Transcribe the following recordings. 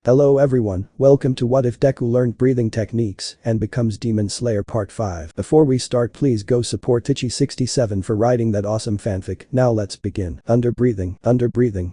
Hello everyone, welcome to What If Deku Learned Breathing Techniques and Becomes Demon Slayer Part 5. Before we start, please go support Tichy67 for writing that awesome fanfic. Now let's begin. Under breathing.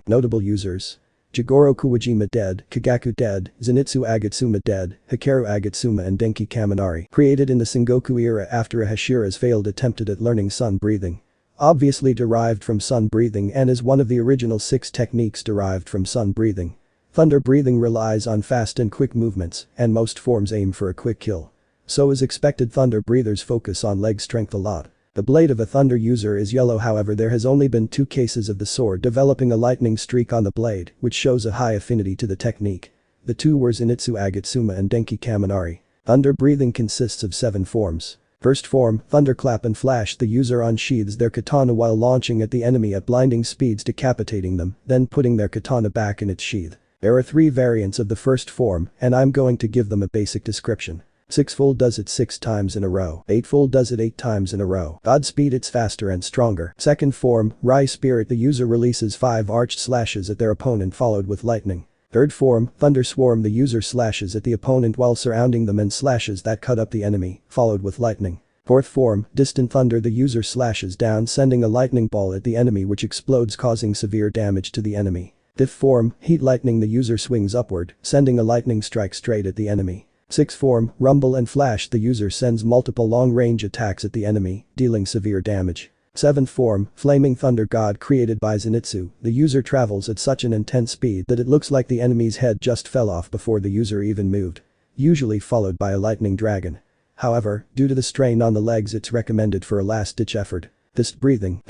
Notable users. Jigoro Kuwajima dead, Kagaku dead, Zenitsu Agatsuma dead, Hikaru Agatsuma and Denki Kaminari. Created in the Sengoku era after a hashira's failed attempt at learning sun breathing. Obviously derived from sun breathing and is one of the original 6 techniques derived from sun breathing. Thunder breathing relies on fast and quick movements, and most forms aim for a quick kill. So as expected, thunder breathers focus on leg strength a lot. The blade of a thunder user is yellow, however there has only been 2 cases of the sword developing a lightning streak on the blade, which shows a high affinity to the technique. The 2 were Zenitsu Agatsuma and Denki Kaminari. Thunder breathing consists of 7 forms. First form, thunderclap and flash. The user unsheathes their katana while launching at the enemy at blinding speeds, decapitating them, then putting their katana back in its sheath. There are 3 variants of the first form, and I'm going to give them a basic description. 6-fold does it 6 times in a row. 8-fold does it 8 times in a row. Godspeed, it's faster and stronger. Second form, Rai Spirit. The user releases 5 arched slashes at their opponent followed with lightning. Third form, Thunder Swarm. The user slashes at the opponent while surrounding them and slashes that cut up the enemy, followed with lightning. Fourth form, Distant Thunder. The user slashes down sending a lightning ball at the enemy which explodes causing severe damage to the enemy. Fifth form, Heat Lightning. The user swings upward, sending a lightning strike straight at the enemy. Sixth form, Rumble and Flash. The user sends multiple long-range attacks at the enemy, dealing severe damage. Seventh form, Flaming Thunder God. Created by Zenitsu, the user travels at such an intense speed that it looks like the enemy's head just fell off before the user even moved. Usually followed by a lightning dragon. However, due to the strain on the legs, it's recommended for a last-ditch effort. Fist breathing,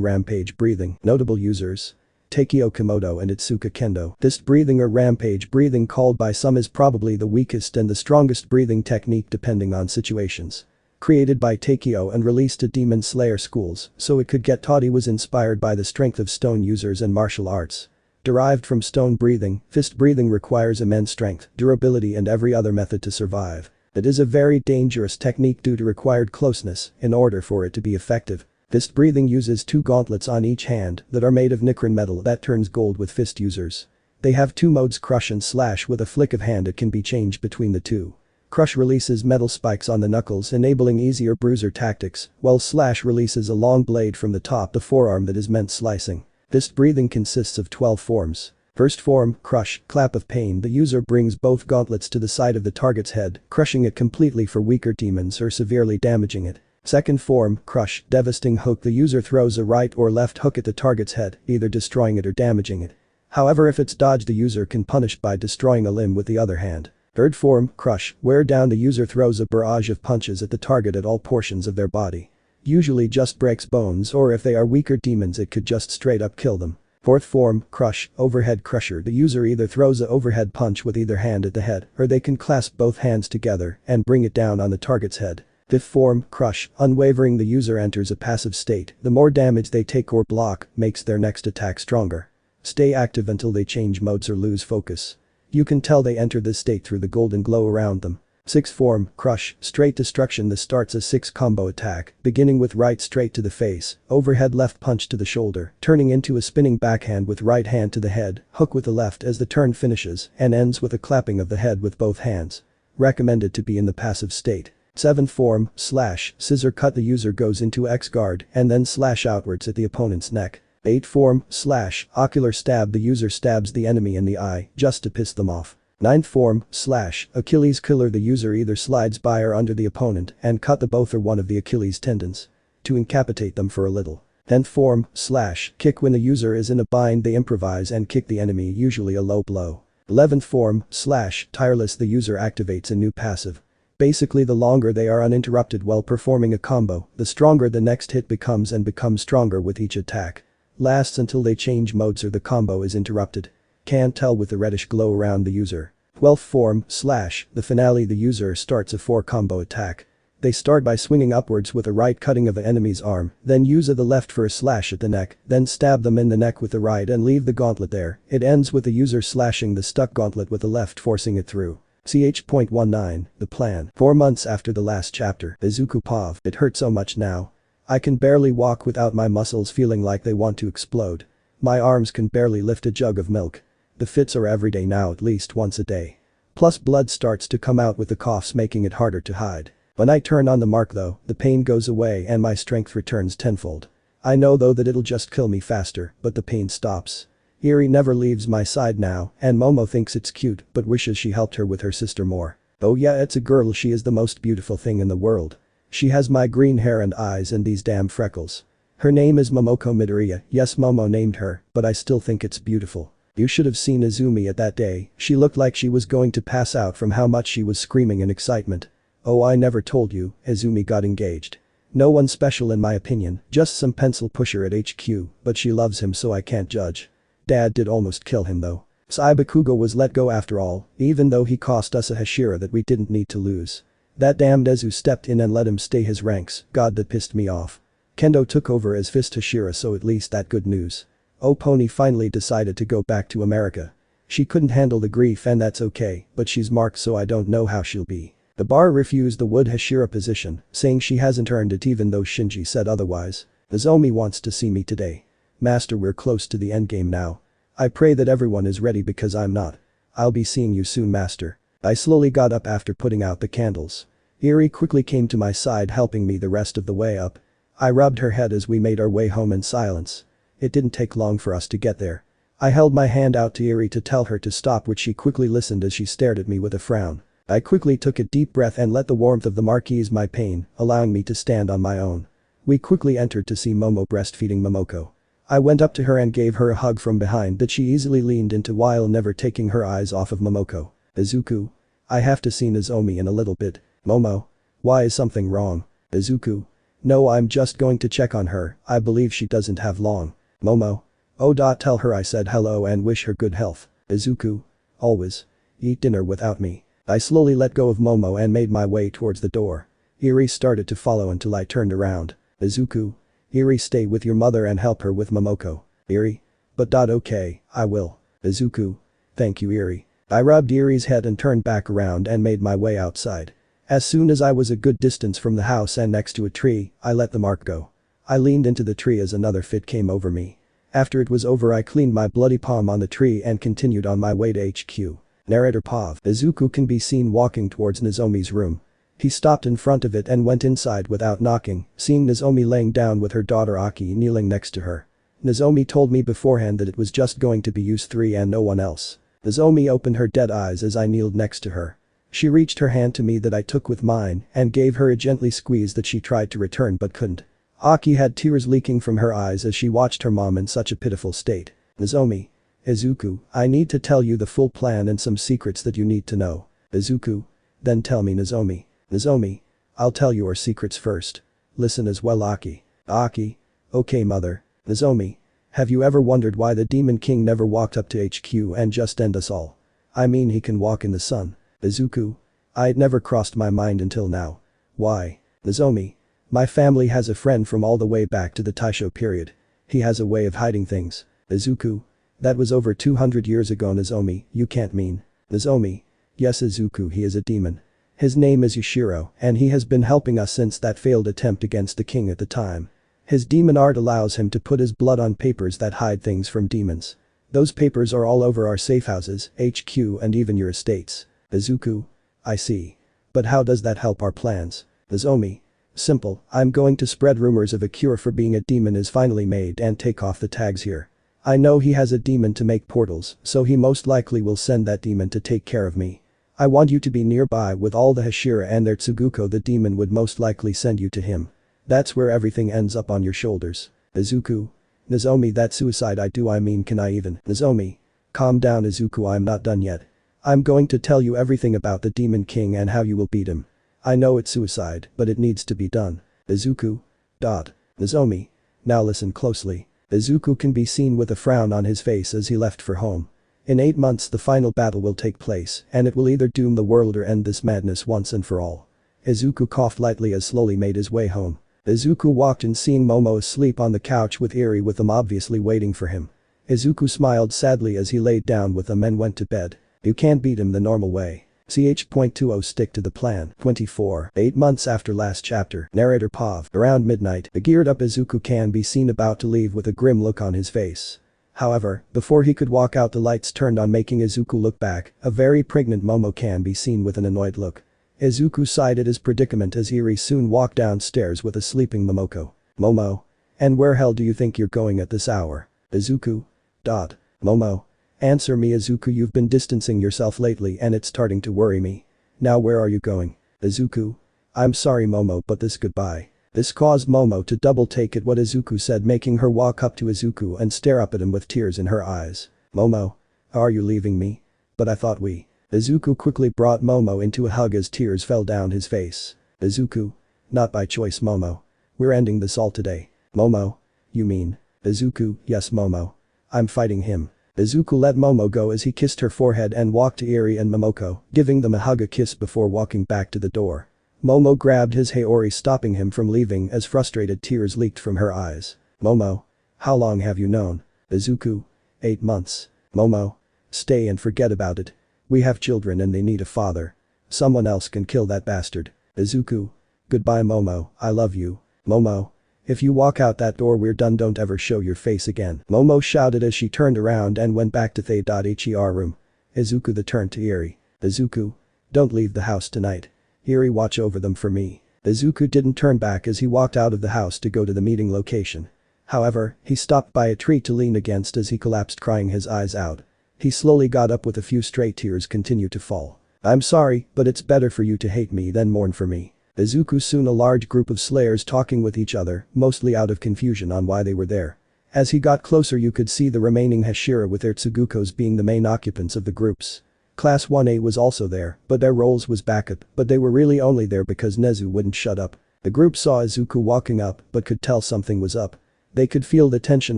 Rampage breathing. Notable users. Takeo Komodo and Itsuka Kendo. Fist breathing or rampage breathing, called by some, is probably the weakest and the strongest breathing technique depending on situations. Created by Takeo and released at Demon Slayer schools so it could get taught. He was inspired by the strength of stone users and martial arts. Derived from stone breathing, fist breathing requires immense strength, durability and every other method to survive. It is a very dangerous technique due to required closeness in order for it to be effective. Fist breathing uses 2 gauntlets on each hand that are made of Nicron metal that turns gold with fist users. They have 2 modes, crush and slash. With a flick of hand it can be changed between the 2. Crush releases metal spikes on the knuckles, enabling easier bruiser tactics, while slash releases a long blade from the top the forearm that is meant slicing. Fist breathing consists of 12 forms. First form, Crush, Clap of Pain. The user brings both gauntlets to the side of the target's head, crushing it completely for weaker demons or severely damaging it. Second form, Crush, Devastating Hook. The user throws a right or left hook at the target's head, either destroying it or damaging it. However, if it's dodged, the user can punish by destroying a limb with the other hand. Third form, Crush, Wear Down. The user throws a barrage of punches at the target at all portions of their body. Usually just breaks bones, or if they are weaker demons it could just straight up kill them. Fourth form, Crush, Overhead Crusher. The user either throws a overhead punch with either hand at the head, or they can clasp both hands together and bring it down on the target's head. Fifth form, Crush, Unwavering. The user enters a passive state. The more damage they take or block makes their next attack stronger. Stay active until they change modes or lose focus. You can tell they enter this state through the golden glow around them. Sixth form, Crush, Straight Destruction. This starts a 6 combo attack, beginning with right straight to the face, overhead left punch to the shoulder, turning into a spinning backhand with right hand to the head, hook with the left as the turn finishes, and ends with a clapping of the head with both hands. Recommended to be in the passive state. Seventh form, Slash, Scissor Cut. The user goes into X guard and then slash outwards at the opponent's neck. Eighth form, Slash, Ocular Stab. The user stabs the enemy in the eye just to piss them off. Ninth form, Slash, Achilles Killer. The user either slides by or under the opponent and cut the both or one of the Achilles tendons to incapacitate them for a little. 10th form, Slash, Kick. When the user is in a bind they improvise and kick the enemy, usually a low blow. 11th form, Slash, Tireless. The user activates a new passive. Basically, the longer they are uninterrupted while performing a combo, the stronger the next hit becomes and becomes stronger with each attack. Lasts until they change modes or the combo is interrupted. Can't tell with the reddish glow around the user. 12th form, Slash, The Finale. The user starts a 4 combo attack. They start by swinging upwards with a right, cutting of an enemy's arm, then use the left for a slash at the neck, then stab them in the neck with the right and leave the gauntlet there. It ends with the user slashing the stuck gauntlet with the left, forcing it through. Ch.19, The Plan. 4 months after the last chapter. Izuku Pav. It hurts so much now. I can barely walk without my muscles feeling like they want to explode. My arms can barely lift a jug of milk. The fits are everyday now, at least once a day. Plus blood starts to come out with the coughs, making it harder to hide. When I turn on the mark though, the pain goes away and my strength returns tenfold. I know though that it'll just kill me faster, but the pain stops. Eri never leaves my side now, and Momo thinks it's cute but wishes she helped her with her sister more. Oh yeah, it's a girl, she is the most beautiful thing in the world. She has my green hair and eyes and these damn freckles. Her name is Momoko Midoriya, yes Momo named her, but I still think it's beautiful. You should have seen Izumi at that day, she looked like she was going to pass out from how much she was screaming in excitement. Oh, I never told you, Izumi got engaged. No one special in my opinion, just some pencil pusher at HQ, but she loves him so I can't judge. Dad did almost kill him though. Saibakugo was let go after all, even though he cost us a hashira that we didn't need to lose. That damned Ezu stepped in and let him stay his ranks, god that pissed me off. Kendo took over as Fist Hashira, so at least that good news. Oh, Pony finally decided to go back to America. She couldn't handle the grief and that's okay, but she's marked so I don't know how she'll be. The bar refused the wood hashira position, saying she hasn't earned it even though Shinji said otherwise. Nozomi wants to see me today. Master, we're close to the endgame now. I pray that everyone is ready because I'm not. I'll be seeing you soon, Master. I slowly got up after putting out the candles. Eri quickly came to my side, helping me the rest of the way up. I rubbed her head as we made our way home in silence. It didn't take long for us to get there. I held my hand out to Eri to tell her to stop, which she quickly listened as she stared at me with a frown. I quickly took a deep breath and let the warmth of the mark ease my pain, allowing me to stand on my own. We quickly entered to see Momo breastfeeding Momoko. I went up to her and gave her a hug from behind that she easily leaned into while never taking her eyes off of Momoko. Izuku. I have to see Nozomi in a little bit. Momo. Why, is something wrong? Izuku. No, I'm just going to check on her, I believe she doesn't have long. Momo. Oh. Tell her I said hello and wish her good health. Izuku. Always. Eat dinner without me. I slowly let go of Momo and made my way towards the door. Eri started to follow until I turned around. Izuku. Eri, stay with your mother and help her with Momoko. Eri. But. Okay, I will. Izuku. Thank you, Eri. I rubbed Eri's head and turned back around and made my way outside. As soon as I was a good distance from the house and next to a tree, I let the mark go. I leaned into the tree as another fit came over me. After it was over, I cleaned my bloody palm on the tree and continued on my way to HQ. Narrator Pav. Izuku can be seen walking towards Nozomi's room. He stopped in front of it and went inside without knocking, seeing Nozomi laying down with her daughter Aki kneeling next to her. Nozomi told me beforehand that it was just going to be use 3 and no one else. Nozomi opened her dead eyes as I kneeled next to her. She reached her hand to me that I took with mine and gave her a gently squeeze that she tried to return but couldn't. Aki had tears leaking from her eyes as she watched her mom in such a pitiful state. Nozomi. Izuku, I need to tell you the full plan and some secrets that you need to know. Izuku. Then tell me, Nozomi. Nozomi. I'll tell your secrets first. Listen as well, Aki. Aki. Okay, mother. Nozomi. Have you ever wondered why the Demon King never walked up to HQ and just end us all? I mean, he can walk in the sun. Izuku. It never crossed my mind until now. Why? Nozomi. My family has a friend from all the way back to the Taisho period. He has a way of hiding things. Izuku. That was over 200 years ago, Nozomi, you can't mean. Nozomi. Yes, Izuku, he is a demon. His name is Yushiro and he has been helping us since that failed attempt against the king at the time. His demon art allows him to put his blood on papers that hide things from demons. Those papers are all over our safe houses, HQ and even your estates. Izuku. I see. But how does that help our plans? Nozomi. Simple, I'm going to spread rumors of a cure for being a demon is finally made and take off the tags here. I know he has a demon to make portals, so he most likely will send that demon to take care of me. I want you to be nearby with all the hashira and their Tsuguko, the demon would most likely send you to him. That's where everything ends up on your shoulders. Izuku. Nozomi, that's suicide. I mean, can I even? Nozomi. Calm down, Izuku, I'm not done yet. I'm going to tell you everything about the Demon King and how you will beat him. I know it's suicide, but it needs to be done. Izuku. Nozomi. Now listen closely. Izuku can be seen with a frown on his face as he left for home. In 8 months the final battle will take place and it will either doom the world or end this madness once and for all. Izuku coughed lightly as slowly made his way home. Izuku walked in seeing Momo asleep on the couch with Eri with them obviously waiting for him. Izuku smiled sadly as he laid down with them and went to bed. You can't beat him the normal way. Ch.20 Stick to the plan. 24. 8 months after last chapter. Narrator Pav. Around midnight, the geared up Izuku can be seen about to leave with a grim look on his face. However, before he could walk out the lights turned on making Izuku look back, a very pregnant Momo can be seen with an annoyed look. Izuku sighed at his predicament as Eri soon walked downstairs with a sleeping Momoko. Momo. And where hell do you think you're going at this hour? Izuku. Momo. Answer me Izuku, you've been distancing yourself lately and it's starting to worry me. Now where are you going? Izuku. I'm sorry Momo but this goodbye. This caused Momo to double take at what Izuku said, making her walk up to Izuku and stare up at him with tears in her eyes. Momo. Are you leaving me? But I thought we. Izuku quickly brought Momo into a hug as tears fell down his face. Izuku. Not by choice Momo. We're ending this all today. Momo. You mean? Izuku. Yes Momo. I'm fighting him. Izuku let Momo go as he kissed her forehead and walked to Eri and Momoko, giving them a hug a kiss before walking back to the door. Momo grabbed his Haori, stopping him from leaving as frustrated tears leaked from her eyes. Momo. How long have you known? Izuku. 8 months. Momo. Stay and forget about it. We have children and they need a father. Someone else can kill that bastard. Izuku. Goodbye Momo, I love you. Momo. If you walk out that door we're done, don't ever show your face again. Momo shouted as she turned around and went back to the.her room. Izuku turned to Eri. Izuku. Don't leave the house tonight. Eri, watch over them for me. Izuku didn't turn back as he walked out of the house to go to the meeting location. However, he stopped by a tree to lean against as he collapsed crying his eyes out. He slowly got up with a few stray tears continue to fall. I'm sorry, but it's better for you to hate me than mourn for me. Izuku soon a large group of slayers talking with each other, mostly out of confusion on why they were there. As he got closer you could see the remaining hashira with their tsugukos being the main occupants of the groups. Class 1A was also there, but their roles was backup, but they were really only there because Nezu wouldn't shut up. The group saw Izuku walking up but could tell something was up. They could feel the tension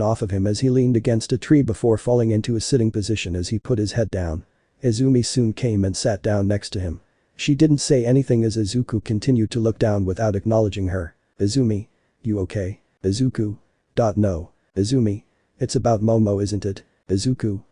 off of him as he leaned against a tree before falling into a sitting position as he put his head down. Izumi soon came and sat down next to him. She didn't say anything as Izuku continued to look down without acknowledging her. Izumi. You okay? Izuku. No. Izumi. It's about Momo isn't it? Izuku.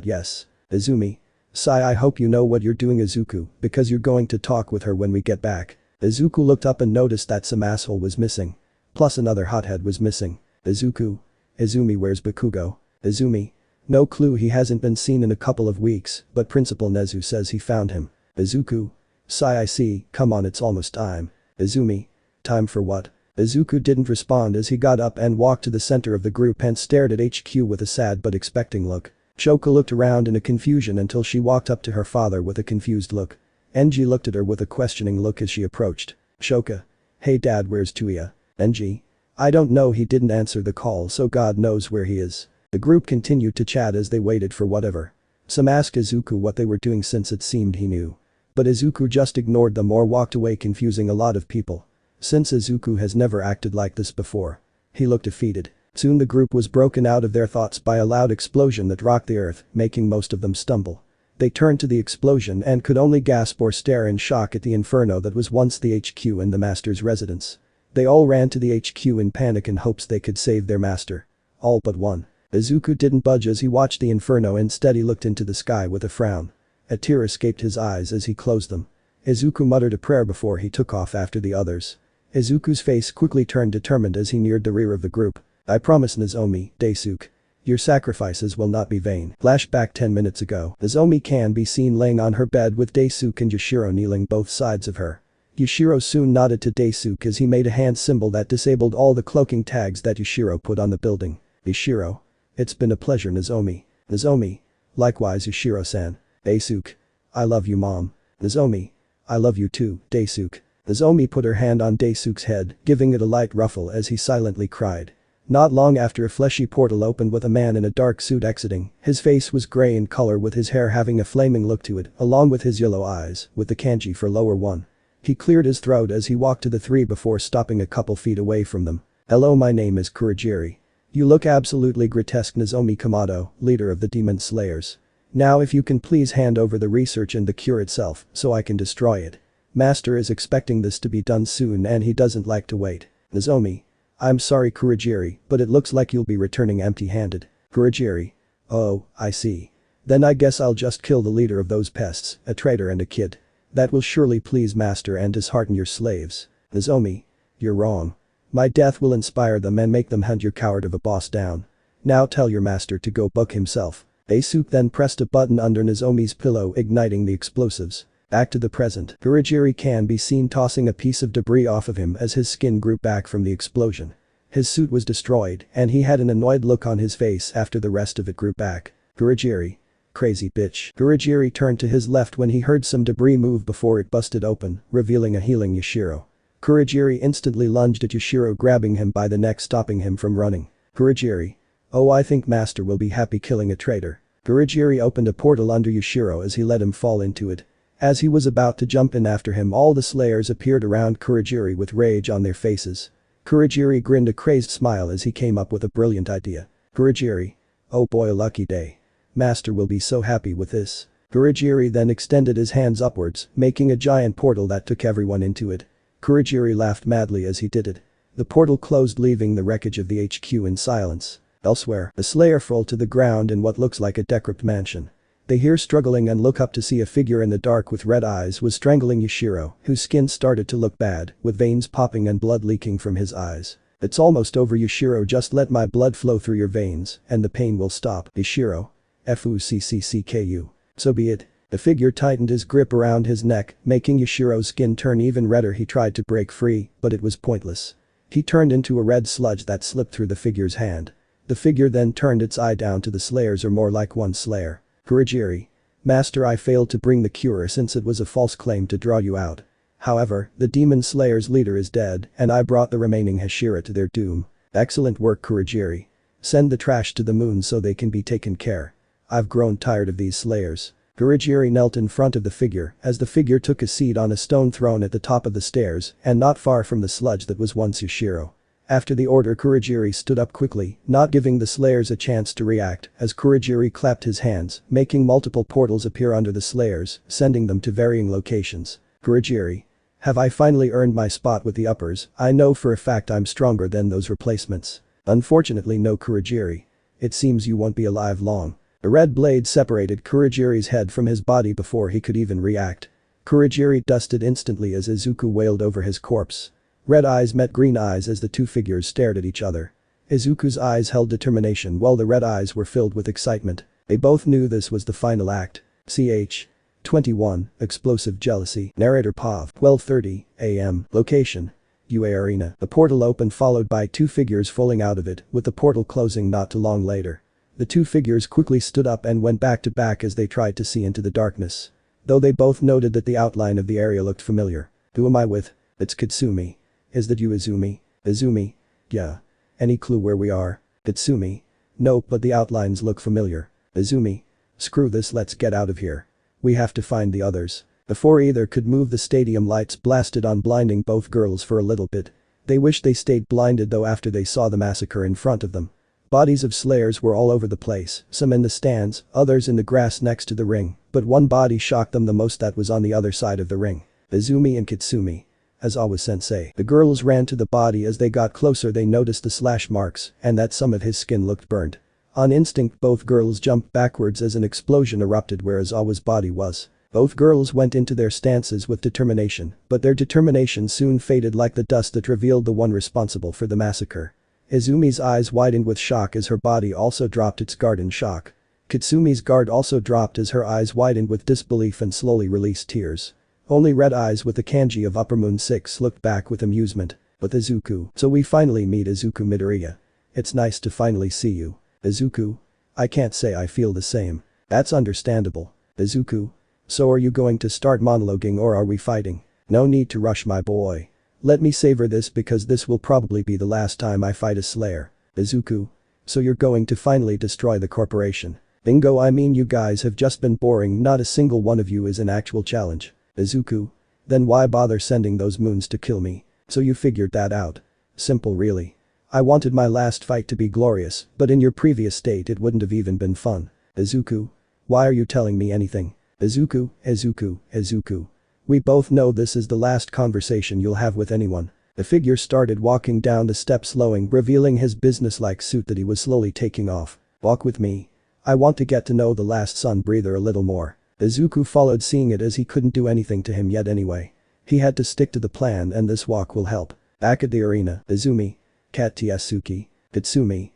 Yes. Izumi. Sigh, I hope you know what you're doing Izuku, because you're going to talk with her when we get back. Izuku looked up and noticed that some asshole was missing. Plus another hothead was missing. Izuku. Izumi, where's Bakugo? Izumi. No clue, he hasn't been seen in a couple of weeks, but Principal Nezu says he found him. Izuku. Sigh, I see, come on it's almost time. Izumi. Time for what? Izuku didn't respond as he got up and walked to the center of the group and stared at HQ with a sad but expecting look. Shoka looked around in a confusion until she walked up to her father with a confused look. Enji looked at her with a questioning look as she approached. Shoka. Hey dad, where's Tuya? Enji. I don't know, he didn't answer the call so God knows where he is. The group continued to chat as they waited for whatever. Some asked Izuku what they were doing since it seemed he knew. But Izuku just ignored them or walked away, confusing a lot of people. Since Izuku has never acted like this before. He looked defeated. Soon the group was broken out of their thoughts by a loud explosion that rocked the earth, making most of them stumble. They turned to the explosion and could only gasp or stare in shock at the inferno that was once the HQ and the master's residence. They all ran to the HQ in panic in hopes they could save their master. All but one. Izuku didn't budge as he watched the inferno, instead he looked into the sky with a frown. A tear escaped his eyes as he closed them. Izuku muttered a prayer before he took off after the others. Izuku's face quickly turned determined as he neared the rear of the group. I promise Nozomi, Daisuke. Your sacrifices will not be vain. Flashback 10 minutes ago. Nozomi can be seen laying on her bed with Daisuke and Yashiro kneeling both sides of her. Yashiro soon nodded to Daisuke as he made a hand symbol that disabled all the cloaking tags that Yashiro put on the building. Yashiro. It's been a pleasure Nozomi. Nozomi. Likewise Yashiro-san. Daisuke. I love you mom. Nozomi. I love you too, Daisuke. Nozomi put her hand on Daisuke's head, giving it a light ruffle as he silently cried. Not long after a fleshy portal opened with a man in a dark suit exiting. His face was gray in color with his hair having a flaming look to it, along with his yellow eyes, with the kanji for lower one. He cleared his throat as he walked to the three before stopping a couple feet away from them. Hello, my name is Kurogiri. You look absolutely grotesque Nozomi Kamado, leader of the Demon Slayers. Now if you can please hand over the research and the cure itself, so I can destroy it. Master is expecting this to be done soon and he doesn't like to wait. Nozomi. I'm sorry Kurogiri, but it looks like you'll be returning empty-handed. Kurogiri. Oh, I see. Then I guess I'll just kill the leader of those pests, a traitor and a kid. That will surely please master and dishearten your slaves. Nozomi. You're wrong. My death will inspire them and make them hunt your coward of a boss down. Now tell your master to go book himself. Asuke then pressed a button under Nozomi's pillow, igniting the explosives. Back to the present, Kurogiri can be seen tossing a piece of debris off of him as his skin grew back from the explosion. His suit was destroyed, and he had an annoyed look on his face after the rest of it grew back. Kurogiri. Crazy bitch. Kurogiri turned to his left when he heard some debris move before it busted open, revealing a healing Yashiro. Kurogiri instantly lunged at Yashiro, grabbing him by the neck, stopping him from running. Kurogiri. Oh, I think master will be happy killing a traitor. Kurogiri opened a portal under Yashiro as he let him fall into it. As he was about to jump in after him, all the slayers appeared around Kurogiri with rage on their faces. Kurogiri grinned a crazed smile as he came up with a brilliant idea. Kurogiri. Oh boy, a lucky day. Master will be so happy with this. Kurogiri then extended his hands upwards, making a giant portal that took everyone into it. Kurogiri laughed madly as he did it. The portal closed, leaving the wreckage of the HQ in silence. Elsewhere, the Slayer fall to the ground in what looks like a decrepit mansion. They hear struggling and look up to see a figure in the dark with red eyes was strangling Yashiro, whose skin started to look bad, with veins popping and blood leaking from his eyes. It's almost over, Yashiro, just let my blood flow through your veins, and the pain will stop. Yashiro. Fuckku. So be it. The figure tightened his grip around his neck, making Yashiro's skin turn even redder. He tried to break free, but it was pointless. He turned into a red sludge that slipped through the figure's hand. The figure then turned its eye down to the slayers, or more like one slayer. Kurogiri. Master, I failed to bring the cure since it was a false claim to draw you out. However, the demon slayer's leader is dead, and I brought the remaining hashira to their doom. Excellent work, Kurogiri. Send the trash to the moon so they can be taken care. I've grown tired of these slayers. Kurogiri knelt in front of the figure as the figure took a seat on a stone throne at the top of the stairs and not far from the sludge that was once Yashiro. After the order, Kurogiri stood up quickly, not giving the slayers a chance to react as Kurogiri clapped his hands, making multiple portals appear under the slayers, sending them to varying locations. Kurogiri. Have I finally earned my spot with the uppers? I know for a fact I'm stronger than those replacements. Unfortunately, no, Kurogiri. It seems you won't be alive long. A red blade separated Kurogiri's head from his body before he could even react. Kurogiri dusted instantly as Izuku wailed over his corpse. Red eyes met green eyes as the two figures stared at each other. Izuku's eyes held determination while the red eyes were filled with excitement. They both knew this was the final act. Ch. 21, Explosive Jealousy. Narrator Pav. 12:30 a.m. Location. UA Arena. The portal opened, followed by two figures falling out of it, with the portal closing not too long later. The two figures quickly stood up and went back to back as they tried to see into the darkness. Though they both noted that the outline of the area looked familiar. Who am I with? It's Kitsumi. Is that you, Izumi? Izumi? Yeah. Any clue where we are? Kitsumi? Nope, but the outlines look familiar. Izumi? Screw this, let's get out of here. We have to find the others. Before either could move, the stadium lights blasted on, blinding both girls for a little bit. They wished they stayed blinded though after they saw the massacre in front of them. Bodies of slayers were all over the place, some in the stands, others in the grass next to the ring, but one body shocked them the most, that was on the other side of the ring. Izumi and Kitsumi. As always, sensei. The girls ran to the body. As they got closer they noticed the slash marks and that some of his skin looked burned. On instinct both girls jumped backwards as an explosion erupted where Izawa's body was. Both girls went into their stances with determination, but their determination soon faded like the dust that revealed the one responsible for the massacre. Izumi's eyes widened with shock as her body also dropped its guard in shock. Kitsumi's guard also dropped as her eyes widened with disbelief and slowly released tears. Only Red Eyes with the kanji of Upper Moon 6 looked back with amusement. But Izuku. So we finally meet Izuku Midoriya. It's nice to finally see you. Izuku? I can't say I feel the same. That's understandable. Izuku? So are you going to start monologuing or are we fighting? No need to rush, my boy. Let me savor this because this will probably be the last time I fight a slayer. Izuku? So you're going to finally destroy the corporation. Bingo, I mean you guys have just been boring, not a single one of you is an actual challenge. Izuku? Then why bother sending those moons to kill me? So you figured that out. Simple, really. I wanted my last fight to be glorious, but in your previous state it wouldn't have even been fun. Izuku? Why are you telling me anything? Izuku, Izuku, Izuku. We both know this is the last conversation you'll have with anyone. The figure started walking down the steps, slowing, revealing his businesslike suit that he was slowly taking off. Walk with me. I want to get to know the last sun breather a little more. Izuku followed, seeing it as he couldn't do anything to him yet anyway. He had to stick to the plan and this walk will help. Back at the arena, Izumi. Kat Tsuki. Kitsumi.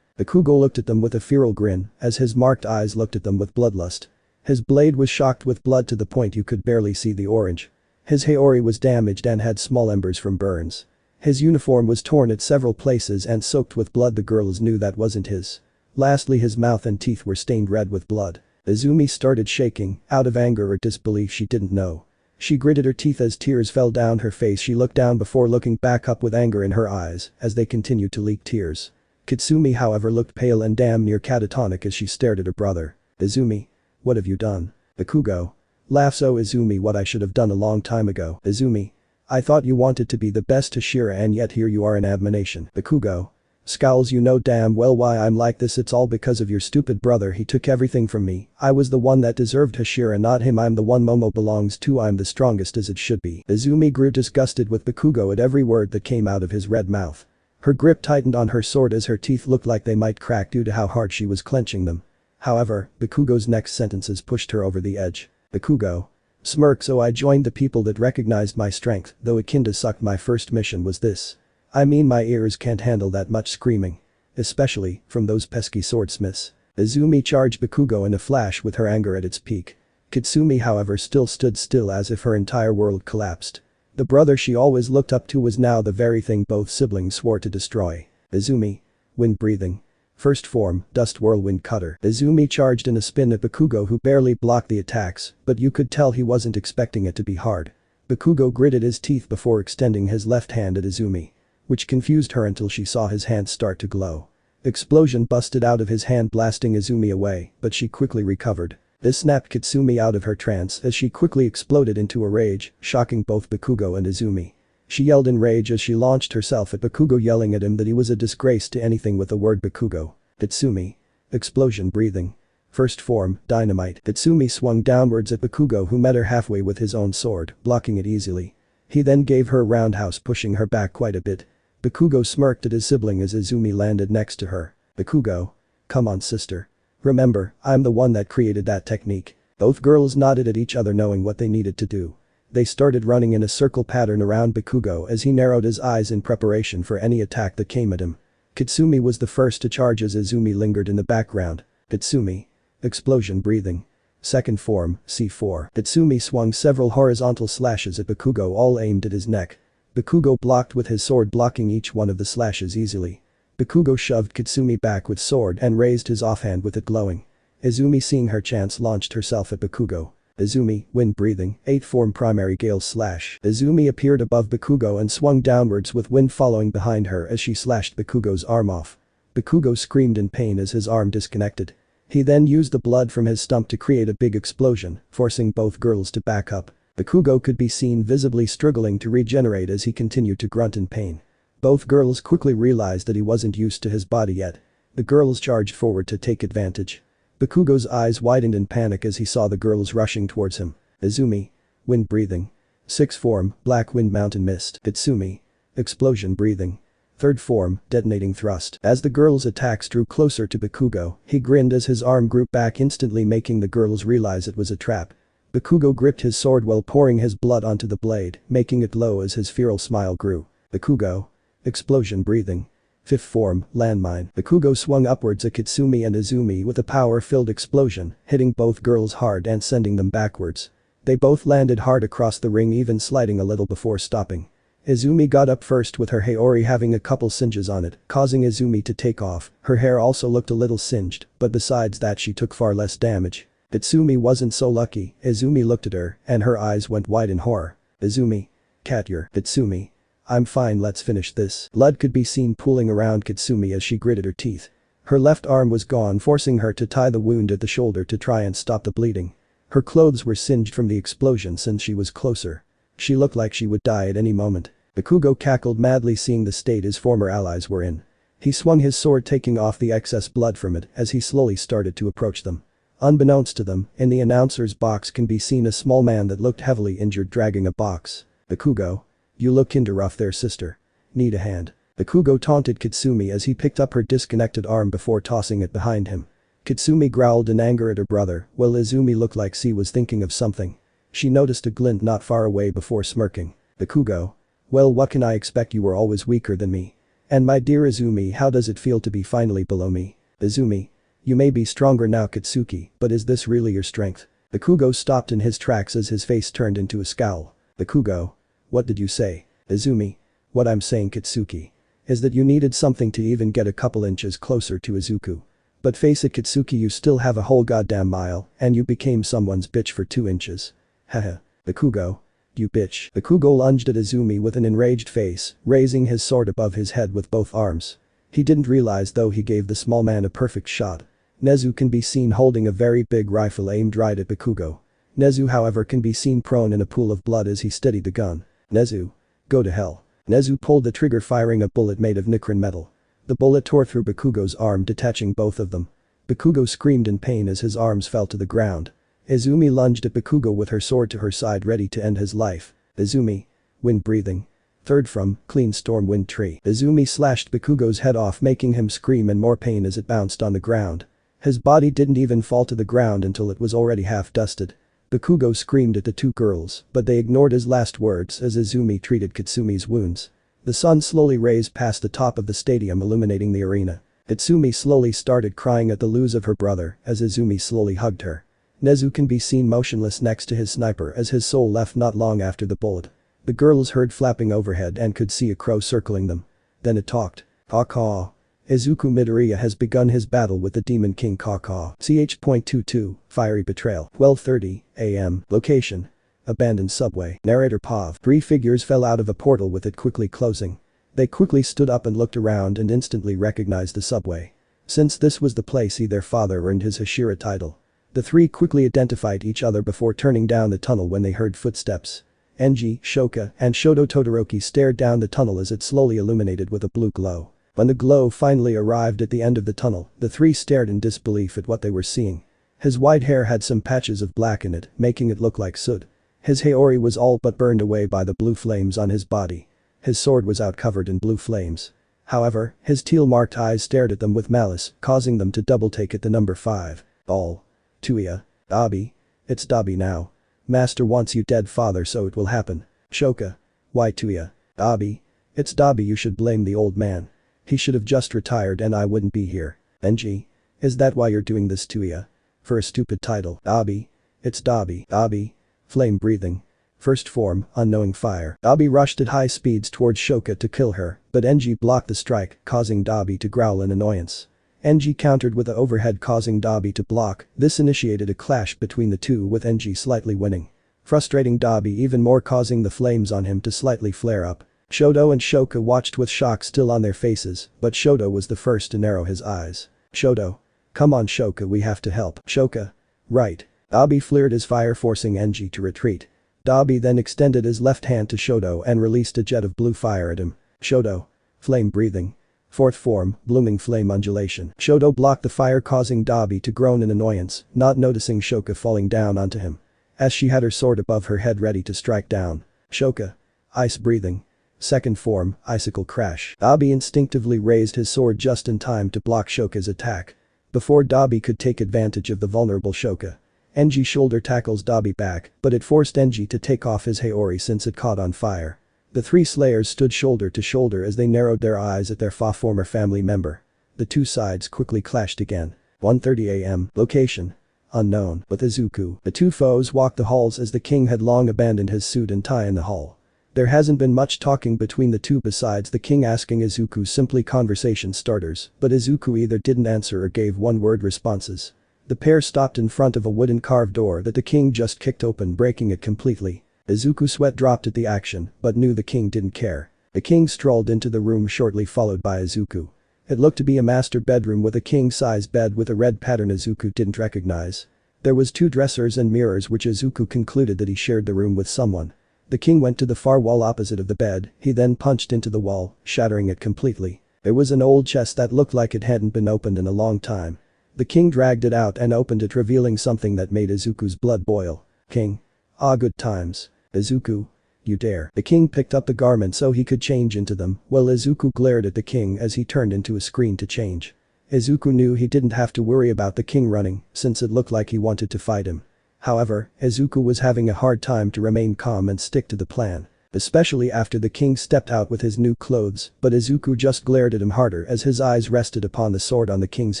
Bakugo looked at them with a feral grin as his marked eyes looked at them with bloodlust. His blade was shocked with blood to the point you could barely see the orange. His Haori was damaged and had small embers from burns. His uniform was torn at several places and soaked with blood. The girls knew that wasn't his. Lastly, his mouth and teeth were stained red with blood. Izumi started shaking, out of anger or disbelief she didn't know. She gritted her teeth as tears fell down her face. She looked down before looking back up with anger in her eyes as they continued to leak tears. Kitsumi however looked pale and damn near catatonic as she stared at her brother. Izumi. What have you done? Bakugo. Laughs. Oh Izumi, what I should have done a long time ago. Izumi. I thought you wanted to be the best hashira and yet here you are an abomination. Bakugo. Scowls. You know damn well why I'm like this. It's all because of your stupid brother. He took everything from me. I was the one that deserved hashira, not him. I'm the one Momo belongs to. I'm the strongest as it should be. Izumi grew disgusted with Bakugo at every word that came out of his red mouth. Her grip tightened on her sword as her teeth looked like they might crack due to how hard she was clenching them. However, Bakugo's next sentences pushed her over the edge. Bakugo. Smirk. So I joined the people that recognized my strength, though it kinda sucked. My first mission was this. I mean my ears can't handle that much screaming. Especially from those pesky swordsmiths. Izumi charged Bakugo in a flash with her anger at its peak. Kitsumi however still stood still as if her entire world collapsed. The brother she always looked up to was now the very thing both siblings swore to destroy. Izumi. Wind breathing. First form, Dust Whirlwind Cutter. Izumi charged in a spin at Bakugo who barely blocked the attacks, but you could tell he wasn't expecting it to be hard. Bakugo gritted his teeth before extending his left hand at Izumi. Which confused her until she saw his hand start to glow. Explosion busted out of his hand blasting Izumi away, but she quickly recovered. This snapped Kitsumi out of her trance as she quickly exploded into a rage, shocking both Bakugo and Izumi. She yelled in rage as she launched herself at Bakugo, yelling at him that he was a disgrace to anything with the word Bakugo. Kitsumi. Explosion breathing. First form, Dynamite. Kitsumi swung downwards at Bakugo who met her halfway with his own sword, blocking it easily. He then gave her a roundhouse pushing her back quite a bit. Bakugo smirked at his sibling as Izumi landed next to her. Bakugo. Come on sister. Remember, I'm the one that created that technique. Both girls nodded at each other knowing what they needed to do. They started running in a circle pattern around Bakugo as he narrowed his eyes in preparation for any attack that came at him. Kitsumi was the first to charge as Izumi lingered in the background. Kitsumi. Explosion breathing. Second form, C4. Kitsumi swung several horizontal slashes at Bakugo, all aimed at his neck. Bakugo blocked with his sword, blocking each one of the slashes easily. Bakugo shoved Kitsumi back with sword and raised his offhand with it glowing. Izumi, seeing her chance, launched herself at Bakugo. Izumi, wind breathing, 8 form primary gale slash. Izumi appeared above Bakugo and swung downwards with wind following behind her as she slashed Bakugo's arm off. Bakugo screamed in pain as his arm disconnected. He then used the blood from his stump to create a big explosion, forcing both girls to back up. Bakugo could be seen visibly struggling to regenerate as he continued to grunt in pain. Both girls quickly realized that he wasn't used to his body yet. The girls charged forward to take advantage. Bakugo's eyes widened in panic as he saw the girls rushing towards him. Izumi. Wind breathing. 6 form, Black Wind Mountain Mist. Kitsumi. Explosion breathing. Third form, Detonating Thrust. As the girls' attacks drew closer to Bakugo, he grinned as his arm grew back, instantly making the girls realize it was a trap. Bakugo gripped his sword while pouring his blood onto the blade, making it glow as his feral smile grew. Bakugo. Explosion breathing. Fifth form, Landmine. Bakugo swung upwards at Kitsumi and Izumi with a power-filled explosion, hitting both girls hard and sending them backwards. They both landed hard across the ring, even sliding a little before stopping. Izumi got up first with her Haori having a couple singes on it, causing Izumi to take off. Her hair also looked a little singed, but besides that she took far less damage. Kitsumi wasn't so lucky. Izumi looked at her, and her eyes went wide in horror. Izumi. Catyer. Kitsumi. I'm fine, let's finish this. Blood could be seen pooling around Kitsumi as she gritted her teeth. Her left arm was gone, forcing her to tie the wound at the shoulder to try and stop the bleeding. Her clothes were singed from the explosion since she was closer. She looked like she would die at any moment. Bakugo cackled madly, seeing the state his former allies were in. He swung his sword, taking off the excess blood from it as he slowly started to approach them. Unbeknownst to them, in the announcer's box can be seen a small man that looked heavily injured dragging a box. Bakugo. You look kinda rough there, sister. Need a hand? Bakugo taunted Kitsumi as he picked up her disconnected arm before tossing it behind him. Kitsumi growled in anger at her brother, while Izumi looked like she was thinking of something. She noticed a glint not far away before smirking. Bakugo. Well, what can I expect, you were always weaker than me. And my dear Izumi, how does it feel to be finally below me? Izumi. You may be stronger now, Katsuki, but is this really your strength? Bakugo stopped in his tracks as his face turned into a scowl. Bakugo. What did you say? Izumi. What I'm saying, Katsuki, is that you needed something to even get a couple inches closer to Izuku. But face it, Katsuki, you still have a whole goddamn mile, and you became someone's bitch for 2 inches. Haha. Bakugo. You bitch. Bakugo lunged at Izumi with an enraged face, raising his sword above his head with both arms. He didn't realize though he gave the small man a perfect shot. Nezu can be seen holding a very big rifle aimed right at Bakugo. Nezu, however, can be seen prone in a pool of blood as he steadied the gun. Nezu. Go to hell. Nezu pulled the trigger, firing a bullet made of Nicron metal. The bullet tore through Bakugo's arm, detaching both of them. Bakugo screamed in pain as his arms fell to the ground. Izumi lunged at Bakugo with her sword to her side, ready to end his life. Izumi. Wind breathing. Third from Clean Storm Wind Tree. Izumi slashed Bakugo's head off, making him scream in more pain as it bounced on the ground. His body didn't even fall to the ground until it was already half dusted. Bakugo screamed at the two girls, but they ignored his last words as Izumi treated Katsumi's wounds. The sun slowly raised past the top of the stadium, illuminating the arena. Itsumi slowly started crying at the lose of her brother as Izumi slowly hugged her. Nezu can be seen motionless next to his sniper as his soul left not long after the bullet. The girls heard flapping overhead and could see a crow circling them. Then it talked. Caw-caw. Izuku Midoriya has begun his battle with the Demon King Caw-caw. Ch.22, Fiery Betrayal. 12:30 a.m. Location. Abandoned subway. Narrator Pav. 3 figures fell out of a portal with it quickly closing. They quickly stood up and looked around and instantly recognized the subway. Since this was the place their father earned his Hashira title. The 3 quickly identified each other before turning down the tunnel when they heard footsteps. Enji, Shoka, and Shoto Todoroki stared down the tunnel as it slowly illuminated with a blue glow. When the glow finally arrived at the end of the tunnel, the 3 stared in disbelief at what they were seeing. His white hair had some patches of black in it, making it look like soot. His haori was all but burned away by the blue flames on his body. His sword was out covered in blue flames. However, his teal-marked eyes stared at them with malice, causing them to double-take at the number 5. All. Tuya. Dabi. It's Dabi now. Master wants you dead, father, so it will happen. Shoka. Why Tuya? Dabi. It's Dabi, you should blame the old man. He should have just retired and I wouldn't be here. Enji. Is that why you're doing this, Tuya? For a stupid title. Dabi. It's Dabi. Dabi. Flame breathing. First form, unknowing fire. Dabi rushed at high speeds towards Shoka to kill her, but Enji blocked the strike, causing Dabi to growl in annoyance. Enji countered with the overhead, causing Dabi to block. This initiated a clash between the two, with Enji slightly winning. Frustrating Dabi even more, causing the flames on him to slightly flare up. Shoto and Shoka watched with shock still on their faces, but Shoto was the first to narrow his eyes. Shoto. Come on Shoka, we have to help. Shoka. Right. Dabi flared his fire, forcing Enji to retreat. Dabi then extended his left hand to Shoto and released a jet of blue fire at him. Shoto. Flame breathing. Fourth form, blooming flame undulation. Shoto blocked the fire, causing Dabi to groan in annoyance, not noticing Shoka falling down onto him. As she had her sword above her head ready to strike down. Shoka. Ice breathing. Second form, icicle crash. Dabi instinctively raised his sword just in time to block Shoka's attack. Before Dabi could take advantage of the vulnerable Shoka, Enji shoulder tackles Dabi back, but it forced Enji to take off his haori since it caught on fire. The 3 slayers stood shoulder to shoulder as they narrowed their eyes at their former family member. The 2 sides quickly clashed again. 1:30 a.m. Location. Unknown. With Izuku, the 2 foes walked the halls as the king had long abandoned his suit and tie in the hall. There hasn't been much talking between the 2 besides the king asking Izuku simply conversation starters, but Izuku either didn't answer or gave one-word responses. The pair stopped in front of a wooden carved door that the king just kicked open, breaking it completely. Izuku sweat dropped at the action, but knew the king didn't care. The king strolled into the room shortly, followed by Izuku. It looked to be a master bedroom with a king-size bed with a red pattern Izuku didn't recognize. There was 2 dressers and mirrors, which Izuku concluded that he shared the room with someone. The king went to the far wall opposite of the bed, he then punched into the wall, shattering it completely. There was an old chest that looked like it hadn't been opened in a long time. The king dragged it out and opened it, revealing something that made Izuku's blood boil. King. Ah, good times. Izuku. You dare. The king picked up the garment so he could change into them, while Izuku glared at the king as he turned into a screen to change. Izuku knew he didn't have to worry about the king running, since it looked like he wanted to fight him. However, Izuku was having a hard time to remain calm and stick to the plan. especially after the king stepped out with his new clothes, but Izuku just glared at him harder as his eyes rested upon the sword on the king's